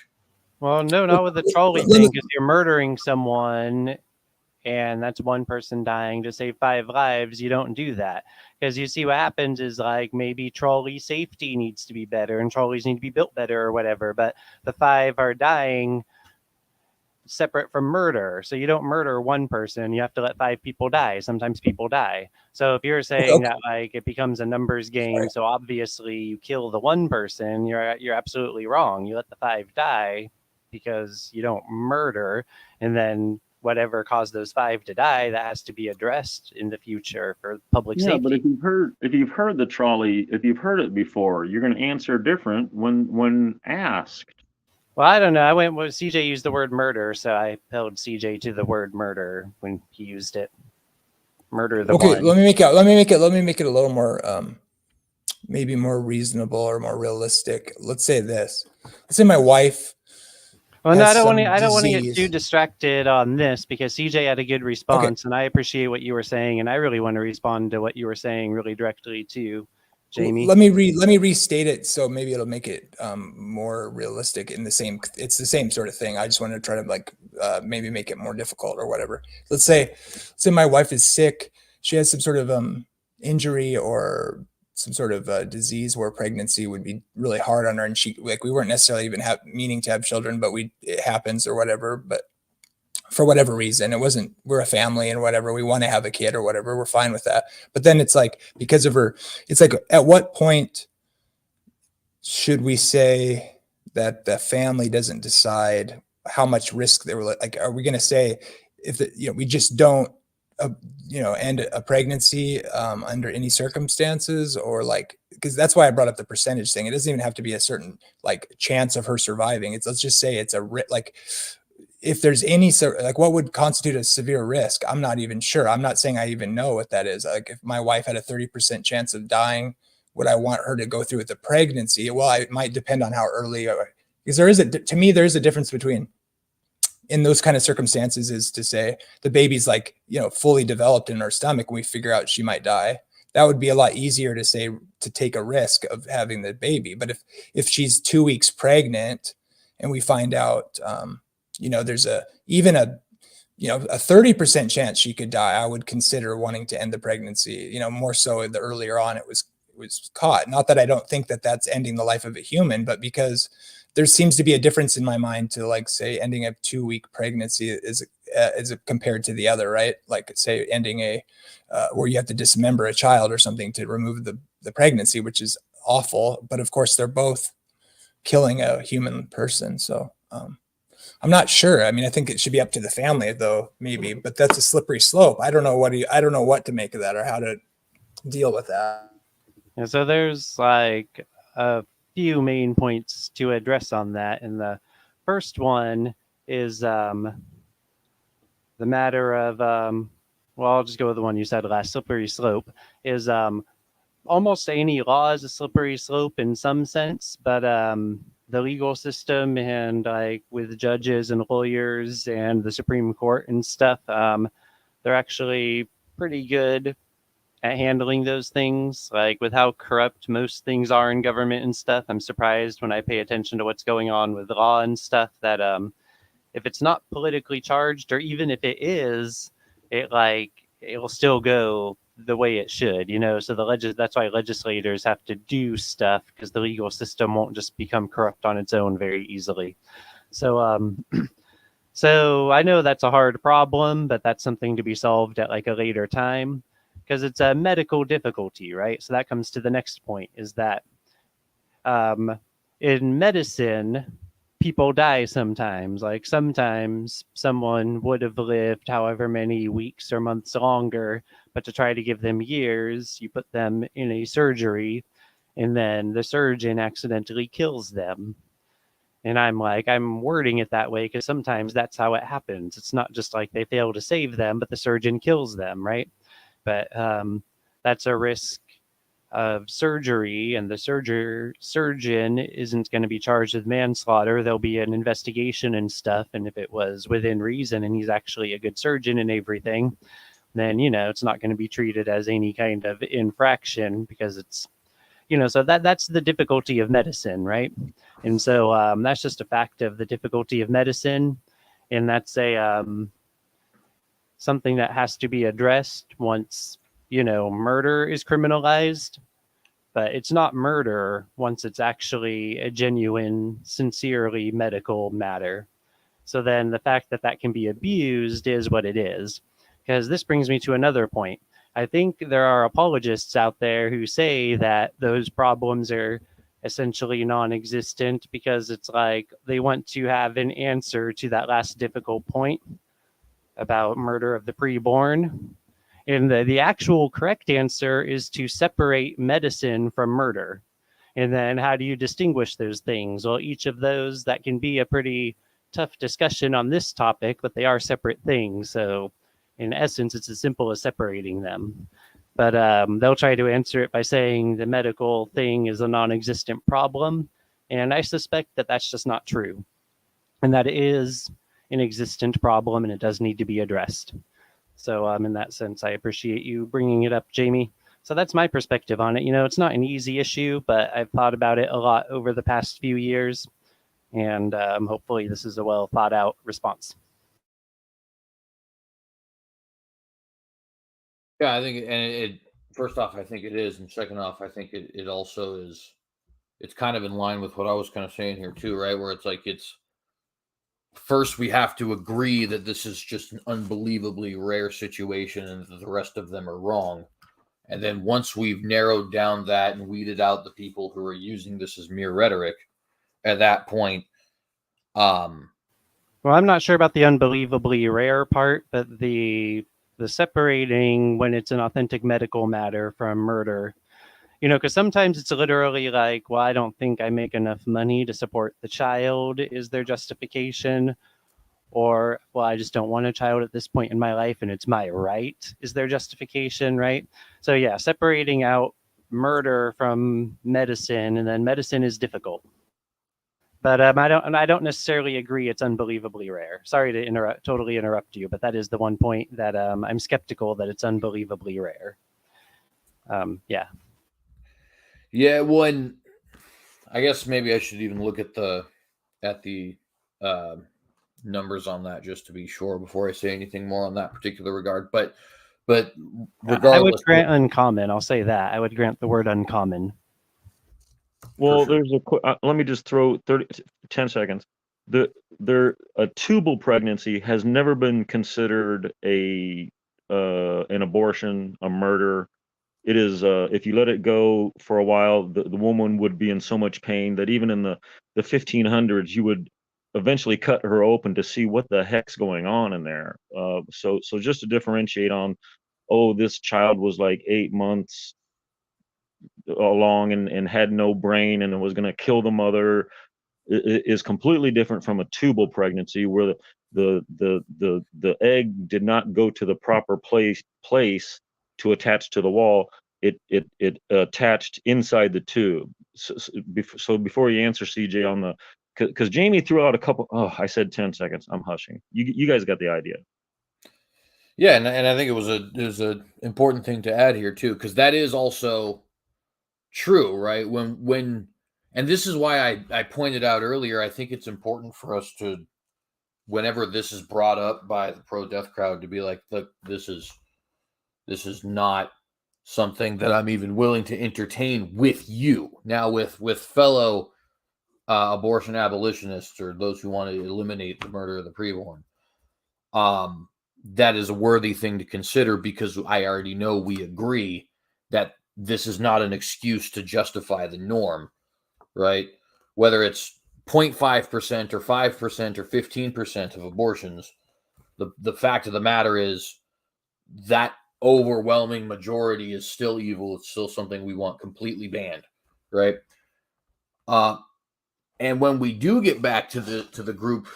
well, no, not with the trolley thing, because you're murdering someone and that's 1 person dying to save 5 lives. You don't do that, because you see what happens is, like, maybe trolley safety needs to be better and trolleys need to be built better or whatever, but the 5 are dying. separate from murder. So you don't murder one person, you have to let 5 people die. Sometimes people die. So if you're saying that like it becomes a numbers game, so obviously you kill the one person, you're absolutely wrong. You let the 5 die because you don't murder, and then whatever caused those 5 to die, that has to be addressed in the future for public Yeah, safety. but if you've heard the trolley, if you've heard it before, you're going to answer different when asked. Well, I don't know. I went with CJ used the word murder, so I held CJ to the word murder when he used it. Murder the one. Let me make it a little more maybe more reasonable or more realistic. Let's say this. Let's say my wife. Well, no, I don't want to get too distracted on this because CJ had a good response, and I appreciate what you were saying, and I really want to respond to what you were saying really directly too, Jamie. Let me restate it so maybe it'll make it more realistic in the same. It's the same sort of thing. I just wanted to try to like maybe make it more difficult or whatever. Let's say my wife is sick. She has some sort of injury or some sort of disease where pregnancy would be really hard on her, and we weren't necessarily even meaning to have children, but it happens or whatever. But for whatever reason, we're a family and whatever, we want to have a kid or whatever, we're fine with that. But then it's like, because of her, it's like, at what point should we say that the family doesn't decide how much risk they were like? Are we going to say if we just don't end a pregnancy under any circumstances, or like, because that's why I brought up the percentage thing. It doesn't even have to be a certain like chance of her surviving. Let's just say it's like, if there's any like, what would constitute a severe risk? I'm not even sure. I'm not saying I even know what that is. Like, if my wife had a 30% chance of dying, would I want her to go through with the pregnancy? Well, it might depend on how early, because to me, there is a difference between, in those kind of circumstances, is to say the baby's like, fully developed in her stomach, and we figure out she might die. That would be a lot easier to say, to take a risk of having the baby. But if she's 2 weeks pregnant and we find out, there's even a 30% chance she could die, I would consider wanting to end the pregnancy, more so the earlier on it was caught. Not that I don't think that that's ending the life of a human, but because there seems to be a difference in my mind to, like, say, ending a 2-week pregnancy is compared to the other, right? Like, say, ending where you have to dismember a child or something to remove the pregnancy, which is awful. But of course, they're both killing a human person. So I'm not sure. I mean, I think it should be up to the family, though, maybe. But that's a slippery slope. I don't know what to make of that or how to deal with that. And so there's like a few main points to address on that. And the first one is the matter of, I'll just go with the one you said last, slippery slope, is almost any law is a slippery slope in some sense, but the legal system and like with judges and lawyers and the Supreme Court and stuff, they're actually pretty good at handling those things. Like, with how corrupt most things are in government and stuff, I'm surprised when I pay attention to what's going on with law and stuff that if it's not politically charged, or even if it is, it'll still go the way it should, so that's why legislators have to do stuff, because the legal system won't just become corrupt on its own very easily. So so I know that's a hard problem, but that's something to be solved at like a later time, because it's a medical difficulty, right? So that comes to the next point, is that in medicine, people die sometimes. Like, sometimes someone would have lived however many weeks or months longer, but to try to give them years, you put them in a surgery, and then the surgeon accidentally kills them. And I'm wording it that way because sometimes that's how it happens. It's not just like they fail to save them, but the surgeon kills them, right? But that's a risk of surgery, and the surgeon isn't going to be charged with manslaughter. There'll be an investigation and stuff, and if it was within reason and he's actually a good surgeon and everything, then it's not going to be treated as any kind of infraction, because it's so that's the difficulty of medicine, right? And so that's just a fact of the difficulty of medicine, and that's a something that has to be addressed once murder is criminalized. But it's not murder once it's actually a genuine, sincerely medical matter. So then the fact that that can be abused is what it is. Because this brings me to another point. I think there are apologists out there who say that those problems are essentially non-existent because it's like they want to have an answer to that last difficult point about murder of the preborn. And the actual correct answer is to separate medicine from murder. And then how do you distinguish those things? Well, each of those, that can be a pretty tough discussion on this topic, but they are separate things. So in essence, it's as simple as separating them. But they'll try to answer it by saying the medical thing is a non-existent problem. And I suspect that that's just not true. And that it is an existent problem and it does need to be addressed. So in that sense, I appreciate you bringing it up, Jamie. So that's my perspective on it. You know, it's not an easy issue, but I've thought about it a lot over the past few years. And hopefully this is a well thought out response. Yeah, I think, and it first off, I think it is, and second off, I think it also is. It's kind of in line with what I was kind of saying here too, right? Where it's like it's first we have to agree that this is just an unbelievably rare situation, and that the rest of them are wrong. And then once we've narrowed down that and weeded out the people who are using this as mere rhetoric, at that point, well, I'm not sure about the unbelievably rare part, but the separating when it's an authentic medical matter from murder, you know, because sometimes it's literally like, well, I don't think I make enough money to support the child is their justification, or, well, I just don't want a child at this point in my life and it's my right is their justification, right? So yeah, separating out murder from medicine, and then medicine is difficult. But I don't necessarily agree it's unbelievably rare. Sorry to totally interrupt you, but that is the one point that I'm skeptical that it's unbelievably rare. Yeah. Yeah, well, and I guess maybe I should even look at the numbers on that just to be sure before I say anything more on that particular regard. But regardless, I would grant uncommon. I'll say that I would grant the word uncommon. Well, sure. there's let me just throw 10 seconds. A tubal pregnancy has never been considered an abortion, a murder. It is if you let it go for a while, the woman would be in so much pain that even in the 1500s, you would eventually cut her open to see what the heck's going on in there. So just to differentiate on, oh, this child was like 8 months along and had no brain and was going to kill the mother is completely different from a tubal pregnancy where the egg did not go to the proper place to attach to the wall. It attached inside the tube. So before you answer, CJ, on the, because Jamie threw out a couple. Oh, I said 10 seconds. I'm hushing. You guys got the idea. Yeah, and I think it was a important thing to add here too, because that is also true, right? When and this is why I pointed out earlier, I think it's important for us to, whenever this is brought up by the pro-death crowd, to be like, look, this is not something that I'm even willing to entertain with you. Now, with fellow abortion abolitionists or those who want to eliminate the murder of the preborn, that is a worthy thing to consider, because I already know we agree that this is not an excuse to justify the norm, right? Whether it's 0.5% or 5% or 15% of abortions, the fact of the matter is that overwhelming majority is still evil. It's still something we want completely banned, right? And when we do get back to the group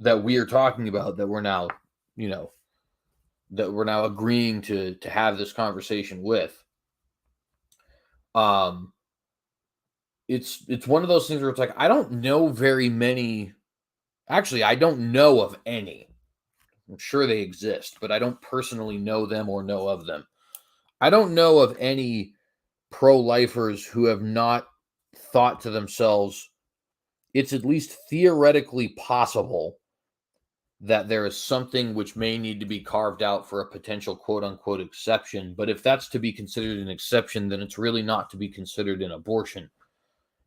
that we are talking about, that we're now, that we're now agreeing to have this conversation with, it's one of those things where it's like, I don't know very many. Actually, I don't know of any. I'm sure they exist, but I don't personally know them or know of them. I don't know of any pro-lifers who have not thought to themselves, it's at least theoretically possible that there is something which may need to be carved out for a potential quote-unquote exception. But if that's to be considered an exception, then it's really not to be considered an abortion.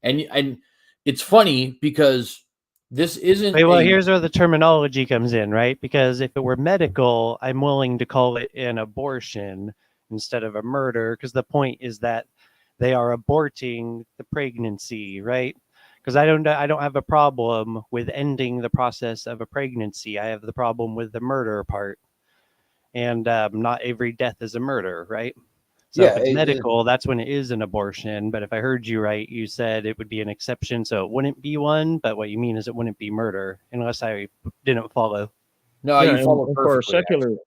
And it's funny because This isn't. Wait, well, here's where the terminology comes in, right? Because if it were medical, I'm willing to call it an abortion instead of a murder, because the point is that they are aborting the pregnancy, right? Because I don't have a problem with ending the process of a pregnancy. I have the problem with the murder part, and not every death is a murder, right? So if it's medical, that's when it is an abortion. But if I heard you right, you said it would be an exception, so it wouldn't be one. But what you mean is it wouldn't be murder, unless I didn't follow. No, Yeah, you follow and perfectly.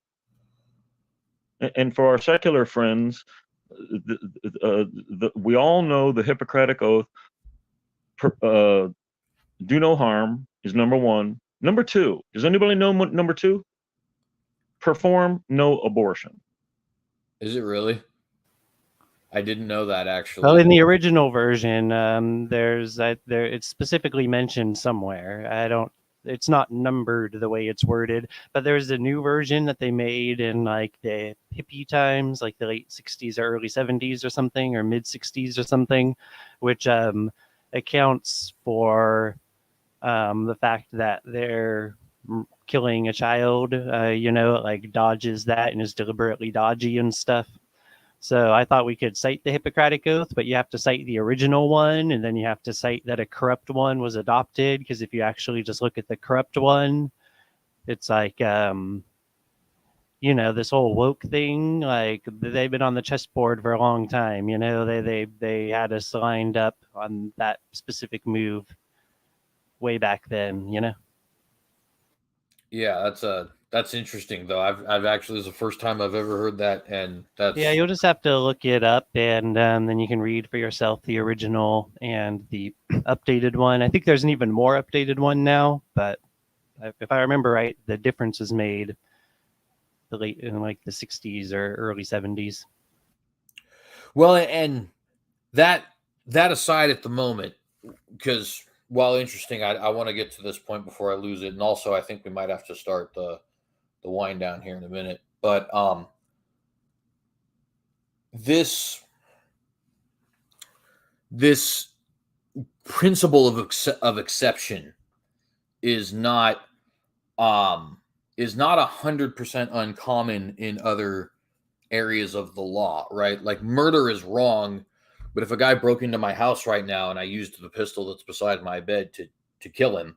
For our secular friends, we all know the Hippocratic Oath. Do no harm is number one. Number two, does anybody know what number two? Perform no abortion. Is it really? I didn't know that, actually. Well, in the original version, it's specifically mentioned somewhere. It's not numbered the way it's worded, but there's a new version that they made in like the hippie times, like the late 60s or early 70s or something, or mid 60s or something, which accounts for the fact that they're killing a child, like dodges that and is deliberately dodgy and stuff. So I thought we could cite the Hippocratic Oath, but you have to cite the original one, and then you have to cite that a corrupt one was adopted, because if you actually just look at the corrupt one, it's like, this whole woke thing, like they've been on the chessboard for a long time. They had us lined up on that specific move way back then, Yeah, that's interesting though. I've actually, this is the first time I've ever heard that, and that's Yeah, you'll just have to look it up, and then you can read for yourself the original and the updated one. I think there's an even more updated one now, but if I remember right, the difference was made in like the 60s or early 70s. Well, and that aside at the moment, because while interesting, I want to get to this point before I lose it, and also I think we might have to start the wind down here in a minute. But this principle of exception is not 100% uncommon in other areas of the law, right? Like murder is wrong, but if a guy broke into my house right now and I used the pistol that's beside my bed to kill him,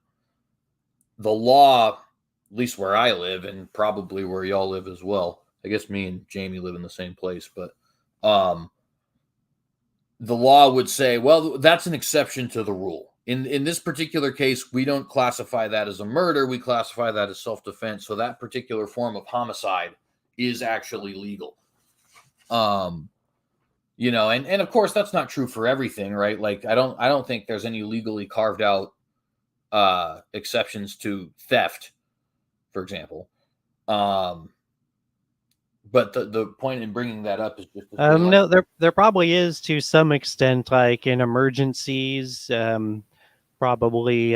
the law, at least where I live and probably where y'all live as well, I guess me and Jamie live in the same place, but the law would say, well, that's an exception to the rule. In this particular case, we don't classify that as a murder. We classify that as self-defense. So that particular form of homicide is actually legal. And of course that's not true for everything, right? Like I don't think there's any legally carved out exceptions to theft, for example. But the point in bringing that up is just no, there probably is to some extent, like in emergencies, probably.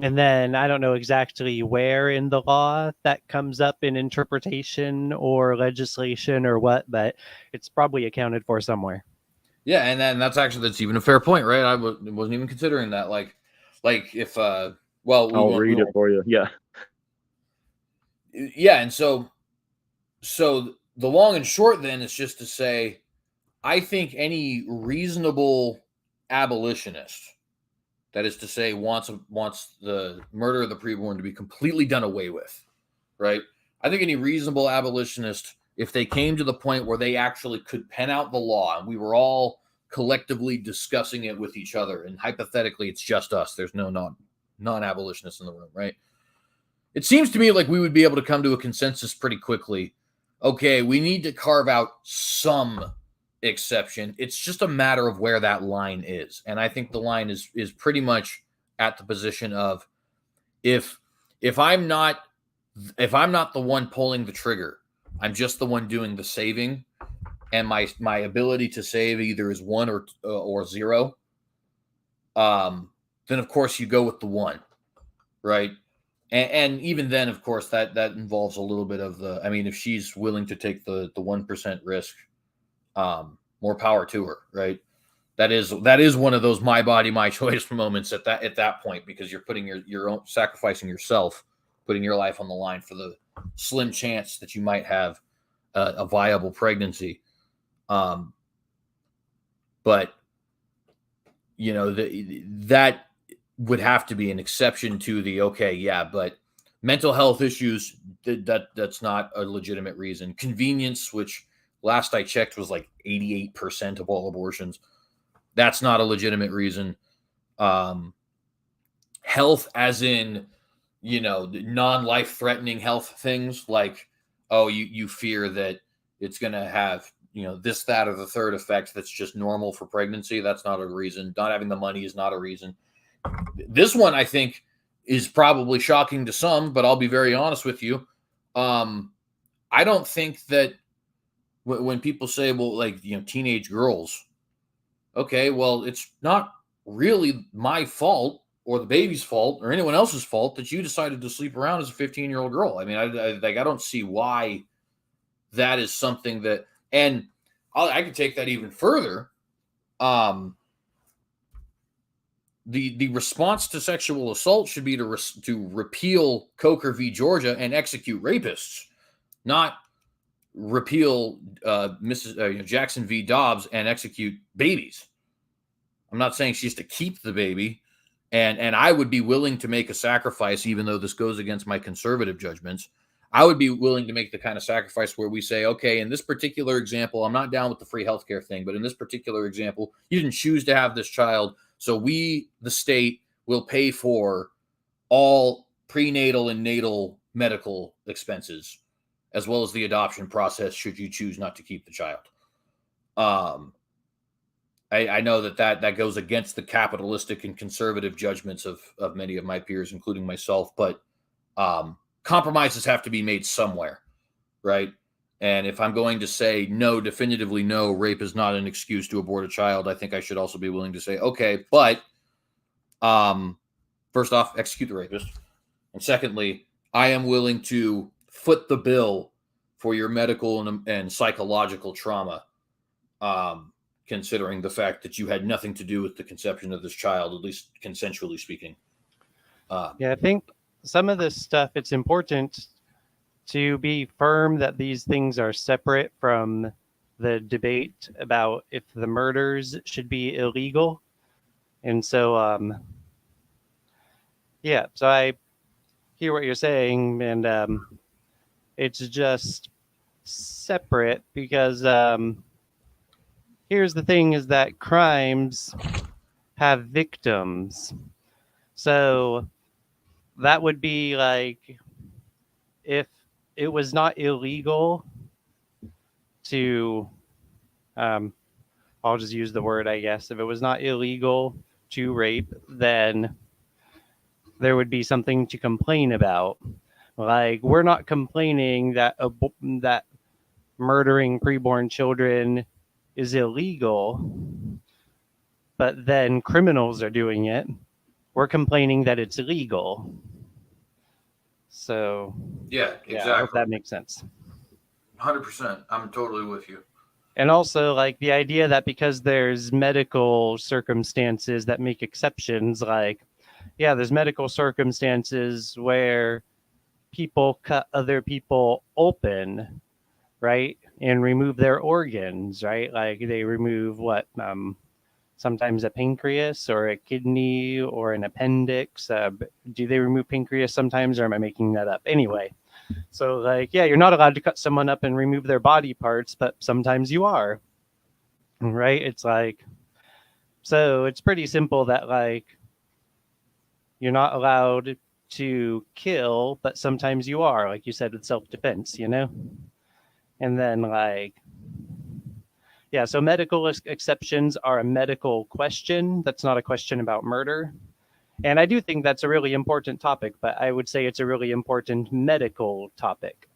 And then I don't know exactly where in the law that comes up in interpretation or legislation or what, but it's probably accounted for somewhere. Yeah, and then that's even a fair point, right? I wasn't even considering that. Like if I'll read it for you. Yeah. Yeah, and so the long and short then is just to say, I think any reasonable abolitionist, that is to say, wants the murder of the preborn to be completely done away with, right? I think any reasonable abolitionist, if they came to the point where they actually could pen out the law and we were all collectively discussing it with each other, and hypothetically it's just us, there's no non-abolitionists in the room, right? It seems to me like we would be able to come to a consensus pretty quickly. Okay, we need to carve out some exception. It's just a matter of where that line is. And I think the line is pretty much at the position of if I'm not the one pulling the trigger, I'm just the one doing the saving, and my ability to save either is 1 or 0, then of course you go with the 1, right? And even then, of course, that involves a little bit of if she's willing to take the 1% risk, more power to her, right? that is one of those my body, my choice moments at that point, because you're putting your own, sacrificing yourself, putting your life on the line for the slim chance that you might have a viable pregnancy. But you know, that would have to be an exception to the okay, yeah, but mental health issues, that's not a legitimate reason. Convenience, which last I checked was like 88% of all abortions, that's not a legitimate reason. Health, as in, you know, non-life threatening health things like, oh, you fear that it's going to have, you know, this, that, or the third effect that's just normal for pregnancy. That's not a reason. Not having the money is not a reason. This one, I think, is probably shocking to some, but I'll be very honest with you. I don't think that when people say, well, like, you know, teenage girls, okay, well, it's not really my fault or the baby's fault or anyone else's fault that you decided to sleep around as a 15-year-old girl. I mean, I don't see why that is something that, and I can take that even further. The response to sexual assault should be to repeal Coker v. Georgia and execute rapists, not repeal Jackson v. Dobbs and execute babies. I'm not saying she has to keep the baby, and I would be willing to make a sacrifice, even though this goes against my conservative judgments. I would be willing to make the kind of sacrifice where we say, okay, in this particular example, I'm not down with the free healthcare thing, but in this particular example, you didn't choose to have this child, so we, the state, will pay for all prenatal and natal medical expenses, as well as the adoption process, should you choose not to keep the child. I know that goes against the capitalistic and conservative judgments of many of my peers, including myself, but compromises have to be made somewhere, right? And if I'm going to say no, definitively no, rape is not an excuse to abort a child, I think I should also be willing to say, okay, but first off, execute the rapist. And secondly, I am willing to foot the bill for your medical and psychological trauma, considering the fact that you had nothing to do with the conception of this child, at least consensually speaking. Yeah, I think some of this stuff, it's important to be firm that these things are separate from the debate about if the murders should be illegal. And so, yeah, so I hear what you're saying, and it's just separate because here's the thing, is that crimes have victims. So that would be like, if it was not illegal to, I'll just use the word, I guess. If it was not illegal to rape, then there would be something to complain about. Like, we're not complaining that that murdering preborn children is illegal, but then criminals are doing it. We're complaining that it's illegal. So Yeah, exactly. yeah, I hope that makes sense. 100%. I'm totally with you. And also, like, the idea that because there's medical circumstances that make exceptions, like, yeah, there's medical circumstances where people cut other people open, right, and remove their organs, right? Like, they remove sometimes a pancreas or a kidney or an appendix. Do they remove pancreas sometimes, or am I making that up? Anyway, so, like, yeah, you're not allowed to cut someone up and remove their body parts, but sometimes you are, right? It's like, so it's pretty simple that, like, you're not allowed to kill, but sometimes you are, like you said, with self-defense, you know? And then, like, yeah, so medical exceptions are a medical question. That's not a question about murder. And I do think that's a really important topic, but I would say it's a really important medical topic.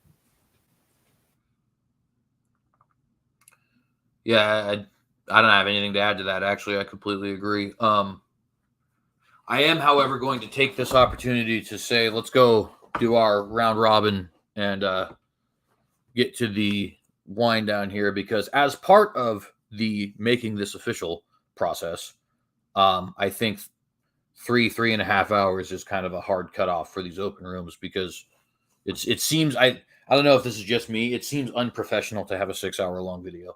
Yeah, I don't have anything to add to that. Actually, I completely agree. I am, however, going to take this opportunity to say, let's go do our round robin and get to the wind down here, because as part of the making this official process. I think 3.5 hours is kind of a hard cutoff for these open rooms because it seems I don't know if this is just me. It seems unprofessional to have a 6-hour long video,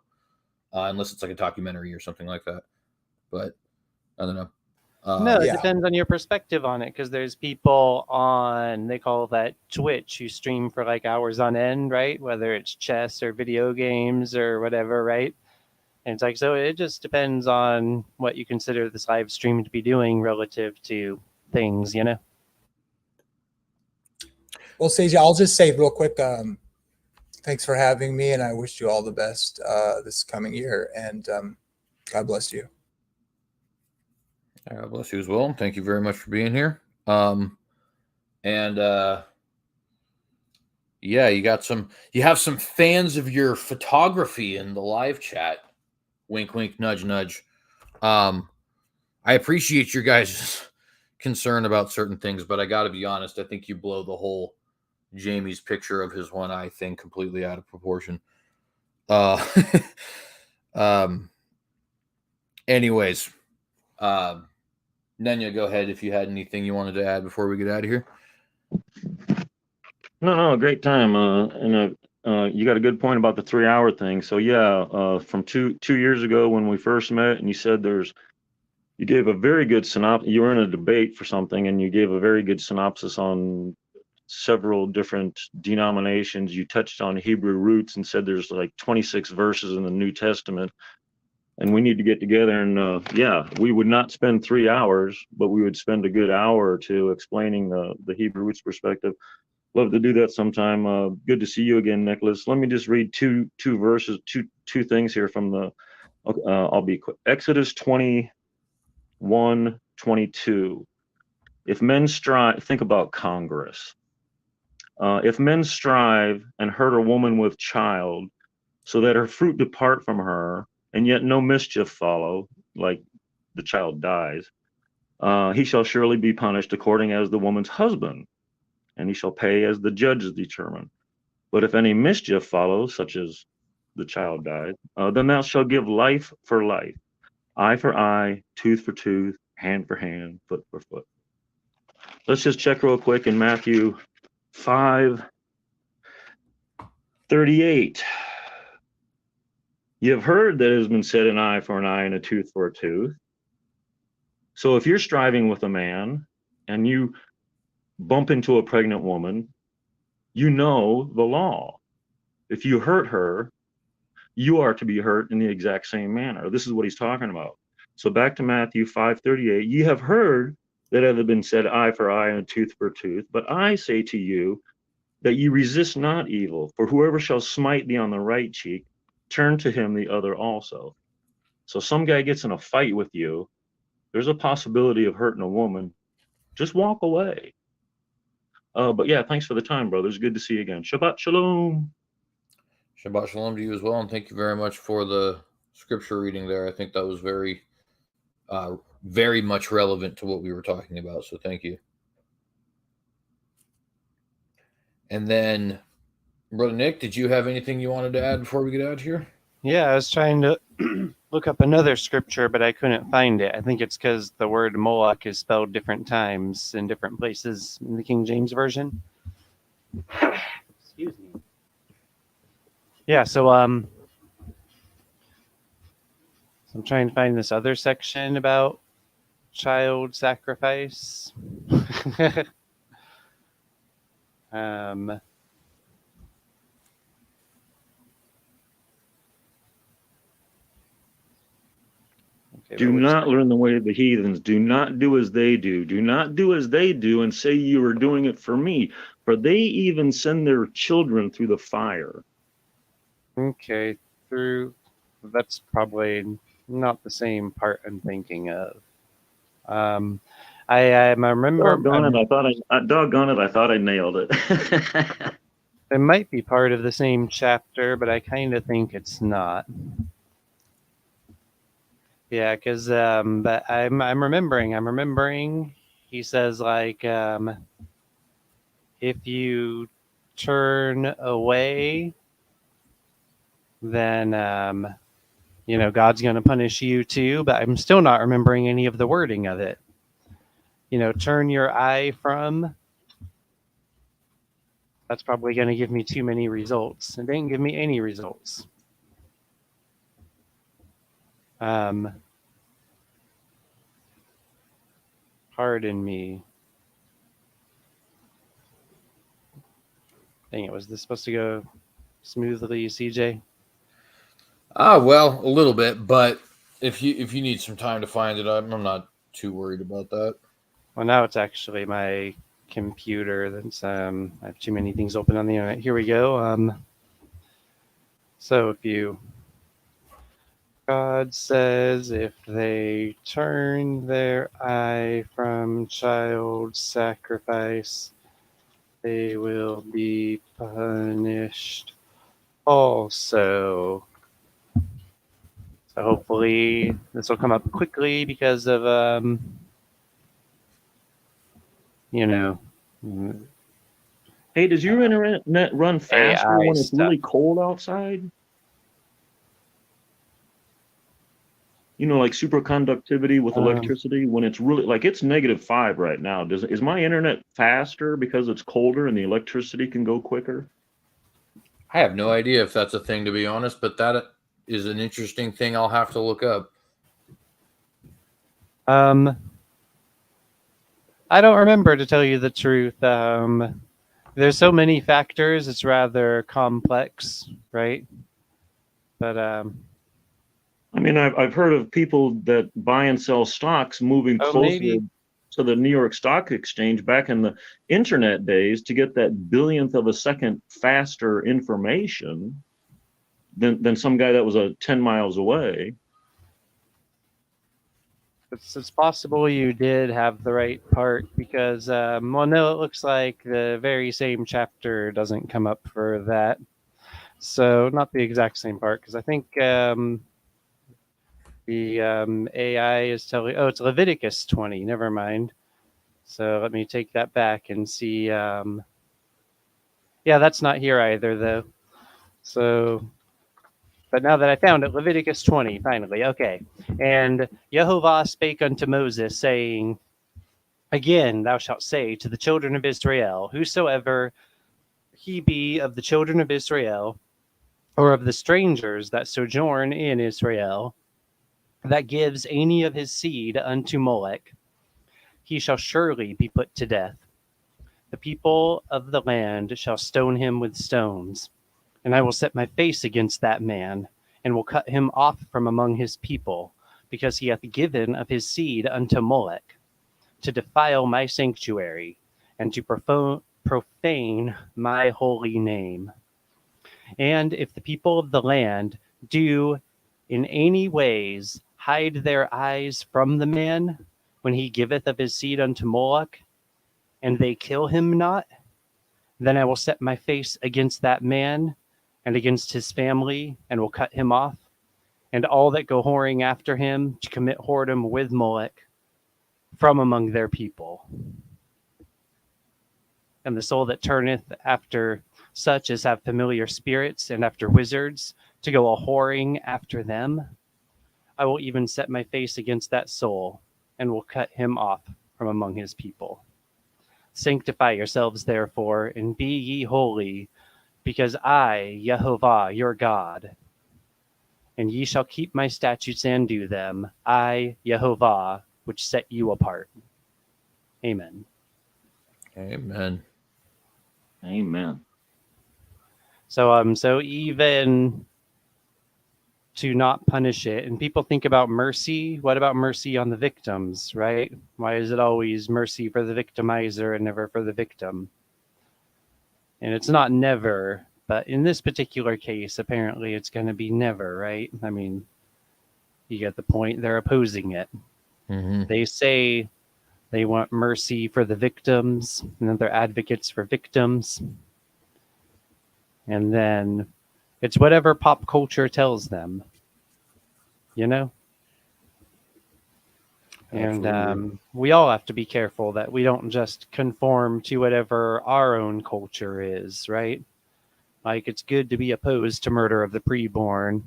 unless it's like a documentary or something like that. But I don't know. No, it Yeah. depends on your perspective on it, because there's people on, they call that Twitch, who stream for like hours on end, right? Whether it's chess or video games or whatever, right? And it's like, so it just depends on what you consider this live stream to be doing relative to things, you know? Well, Sage, I'll just say real quick, thanks for having me, and I wish you all the best this coming year, and God bless you. God bless you as well. Thank you very much for being here. Yeah, you have some fans of your photography in the live chat. Wink, wink, nudge, nudge. I appreciate your guys' concern about certain things, but I got to be honest. I think you blow the whole Jamie's picture of his one eye thing completely out of proportion. Anyways, Nenya, go ahead if you had anything you wanted to add before we get out of here. No, great time. And you got a good point about the 3-hour thing. So yeah, from two years ago when we first met, and you said you gave a very good synopsis. You were in a debate for something, and you gave a very good synopsis on several different denominations. You touched on Hebrew roots and said there's like 26 verses in the New Testament. And we need to get together and yeah, we would not spend 3 hours, but we would spend a good hour or two explaining the Hebrew roots perspective. Love to do that sometime. Good to see you again, Nicholas. Let me just read two verses, two things here from the. I'll be quick. Exodus 21:22. If men strive, think about Congress. If men strive and hurt a woman with child, so that her fruit depart from her, and yet no mischief follow, like the child dies, he shall surely be punished according as the woman's husband, and he shall pay as the judges determine. But if any mischief follows, such as the child died, then thou shalt give life for life, eye for eye, tooth for tooth, hand for hand, foot for foot. Let's just check real quick in Matthew 5:38. You have heard that it has been said, an eye for an eye and a tooth for a tooth. So if you're striving with a man and you bump into a pregnant woman, you know the law. If you hurt her, you are to be hurt in the exact same manner. This is what he's talking about. So back to Matthew 5:38. Ye have heard that it hath been said, eye for eye and a tooth for a tooth. But I say to you that ye resist not evil, for whoever shall smite thee on the right cheek, turn to him the other also. So some guy gets in a fight with you, there's a possibility of hurting a woman. Just walk away. But yeah, thanks for the time, brothers. Good to see you again. Shabbat Shalom. Shabbat Shalom to you as well, and thank you very much for the scripture reading there. I think that was very, very much relevant to what we were talking about, so thank you. And then, Brother Nick, did you have anything you wanted to add before we get out of here? Yeah, I was trying to look up another scripture, but I couldn't find it. I think it's because the word Moloch is spelled different times in different places in the King James Version. Excuse me. Yeah, so I'm trying to find this other section about child sacrifice. Okay, Do not learn the way of the heathens. Do not do as they do. Do not do as they do and say you are doing it for me. For they even send their children through the fire. Okay, that's probably not the same part I'm thinking of. I remember. Doggone it! I thought I nailed it. It might be part of the same chapter, but I kind of think it's not. Yeah, because but I'm remembering. He says like if you turn away, then God's going to punish you too, but I'm still not remembering any of the wording of it. Turn your eye from. That's probably going to give me too many results. It didn't give me any results. Pardon me. Dang it, was this supposed to go smoothly, CJ? Well, a little bit, but if you need some time to find it, I'm not too worried about that. Well, now it's actually my computer that's I have too many things open on the internet. Here we go. So God says if they turn their eye from child sacrifice, they will be punished also. So hopefully this will come up quickly because of Hey, does your internet run faster AI when it's stuff. really cold outside? Like superconductivity with electricity when it's really like it's -5 right now. Is my internet faster because it's colder and the electricity can go quicker? I have no idea if that's a thing, to be honest, but that is an interesting thing I'll have to look up. I don't remember, to tell you the truth. There's so many factors, it's rather complex, right? But I mean, I've heard of people that buy and sell stocks moving closer maybe. to the New York Stock Exchange back in the internet days to get that billionth of a second faster information than some guy that was 10 miles away. It's possible you did have the right part because, no, it looks like the very same chapter doesn't come up for that. So not the exact same part, because I think the AI is telling, it's Leviticus 20, never mind. So let me take that back and see. Yeah, that's not here either, though. So, but now that I found it, Leviticus 20, finally, okay. And Jehovah spake unto Moses, saying, again, thou shalt say to the children of Israel, whosoever he be of the children of Israel, or of the strangers that sojourn in Israel, that gives any of his seed unto Molech, he shall surely be put to death. The people of the land shall stone him with stones, and I will set my face against that man, and will cut him off from among his people, because he hath given of his seed unto Molech, to defile my sanctuary, and to profane my holy name. And if the people of the land do in any ways hide their eyes from the man when he giveth of his seed unto Moloch, and they kill him not, then I will set my face against that man and against his family, and will cut him off, and all that go whoring after him to commit whoredom with Moloch from among their people. And the soul that turneth after such as have familiar spirits and after wizards to go a whoring after them, I will even set my face against that soul, and will cut him off from among his people. Sanctify yourselves, therefore, and be ye holy, because I, Jehovah, your God, and ye shall keep my statutes and do them, I, Jehovah, which set you apart. Amen. Amen. Amen. So even to not punish it, and people think about mercy. What about mercy on the victims, right? Why is it always mercy for the victimizer and never for the victim? And it's not never, but in this particular case, apparently it's going to be never, right? I mean, you get the point. They're opposing it. Mm-hmm. They say they want mercy for the victims, and then they're advocates for victims. And then it's whatever pop culture tells them, you know? Absolutely. And we all have to be careful that we don't just conform to whatever our own culture is, right? Like, it's good to be opposed to murder of the preborn,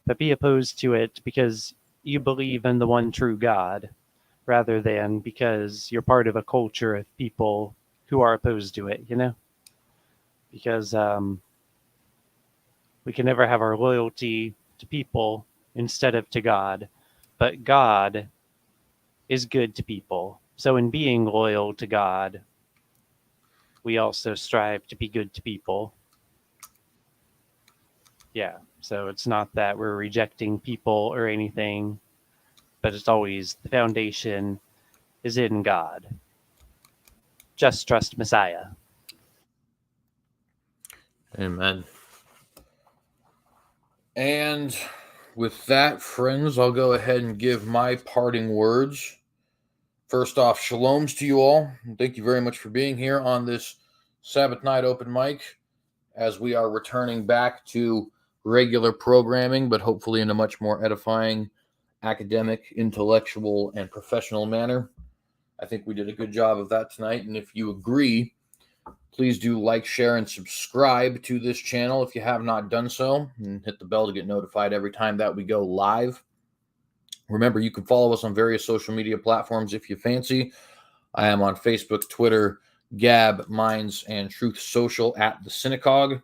but be opposed to it because you believe in the one true God, rather than because you're part of a culture of people who are opposed to it, you know? Because we can never have our loyalty to people instead of to God, but God is good to people. So in being loyal to God, we also strive to be good to people. Yeah, so it's not that we're rejecting people or anything, but it's always the foundation is in God. Just trust Messiah. Amen. And with that, friends, I'll go ahead and give my parting words. First off, shaloms to you all. Thank you very much for being here on this Sabbath night open mic as we are returning back to regular programming, but hopefully in a much more edifying, academic, intellectual, and professional manner. I think we did a good job of that tonight. And if you agree, please do like, share, and subscribe to this channel if you have not done so, and hit the bell to get notified every time that we go live. Remember, you can follow us on various social media platforms if you fancy. I am on Facebook, Twitter, Gab, Minds, and Truth Social at TheCynicogue.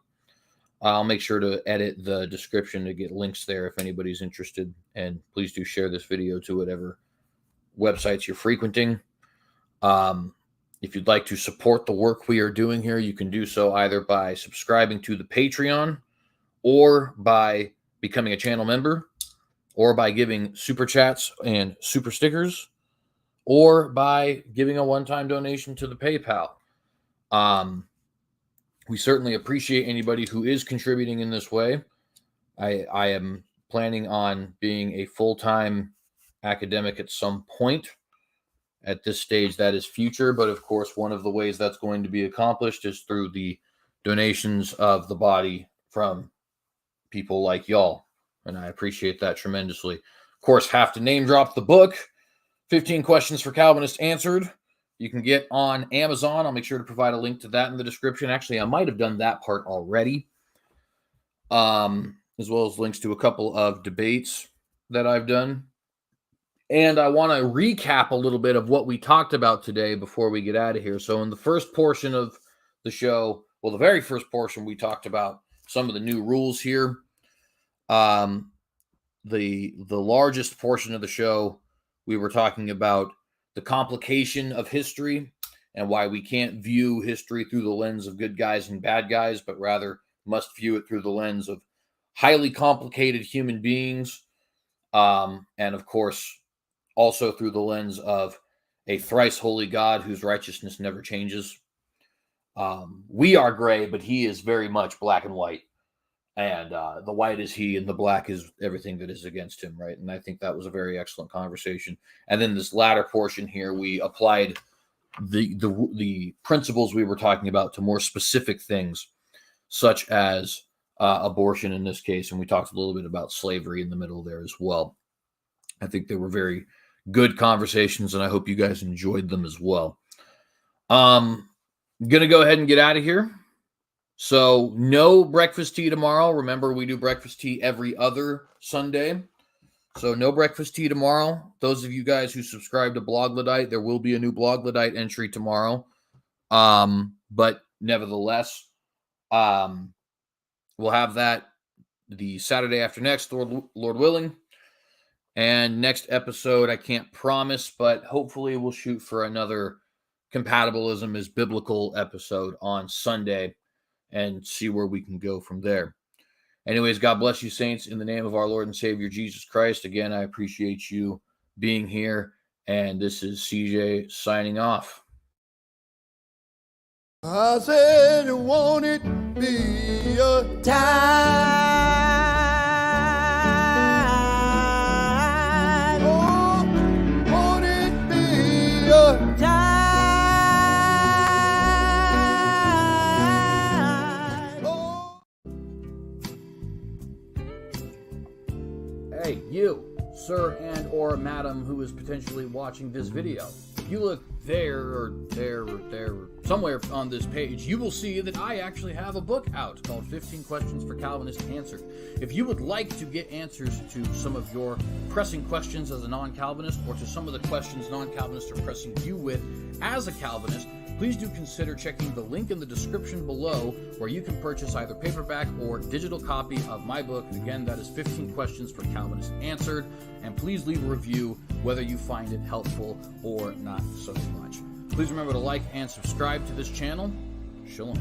I'll make sure to edit the description to get links there if anybody's interested. And please do share this video to whatever websites you're frequenting. If you'd like to support the work we are doing here, you can do so either by subscribing to the Patreon or by becoming a channel member or by giving super chats and super stickers or by giving a one-time donation to the PayPal. We certainly appreciate anybody who is contributing in this way. I am planning on being a full-time academic at some point. At this stage, that is future, but of course, one of the ways that's going to be accomplished is through the donations of the body from people like y'all, and I appreciate that tremendously. Of course, have to name drop the book, 15 Questions for Calvinists Answered. You can get on Amazon. I'll make sure to provide a link to that in the description. Actually, I might have done that part already, as well as links to a couple of debates that I've done. And I want to recap a little bit of what we talked about today before we get out of here. So in the first portion of the show, well, the very first portion, we talked about some of the new rules here. The largest portion of the show, we were talking about the complication of history and why we can't view history through the lens of good guys and bad guys, but rather must view it through the lens of highly complicated human beings. And of course, also through the lens of a thrice holy God whose righteousness never changes. We are gray, but he is very much black and white. And the white is he and the black is everything that is against him, right? And I think that was a very excellent conversation. And then this latter portion here, we applied the principles we were talking about to more specific things, such as abortion in this case. And we talked a little bit about slavery in the middle there as well. I think they were very good conversations, and I hope you guys enjoyed them as well. I'm going to go ahead and get out of here. So no breakfast tea tomorrow. Remember, we do breakfast tea every other Sunday. So no breakfast tea tomorrow. Those of you guys who subscribe to Blogladite, there will be a new Blogladite entry tomorrow. But nevertheless, we'll have that the Saturday after next, Lord willing. And next episode, I can't promise, but hopefully we'll shoot for another Compatibilism is Biblical episode on Sunday and see where we can go from there. Anyways, God bless you, saints, in the name of our Lord and Savior, Jesus Christ. Again, I appreciate you being here, and this is CJ signing off. I said, won't it be a time? Oh, won't it be a time? Oh. Hey, you, sir and or madam who is potentially watching this video. You look there, somewhere on this page, you will see that I actually have a book out called 15 Questions for Calvinists Answered. If you would like to get answers to some of your pressing questions as a non-Calvinist, or to some of the questions non-Calvinists are pressing you with as a Calvinist, please do consider checking the link in the description below, where you can purchase either paperback or digital copy of my book. Again, that is 15 Questions for Calvinists Answered. And please leave a review whether you find it helpful or not so much. Please remember to like and subscribe to this channel. Shalom.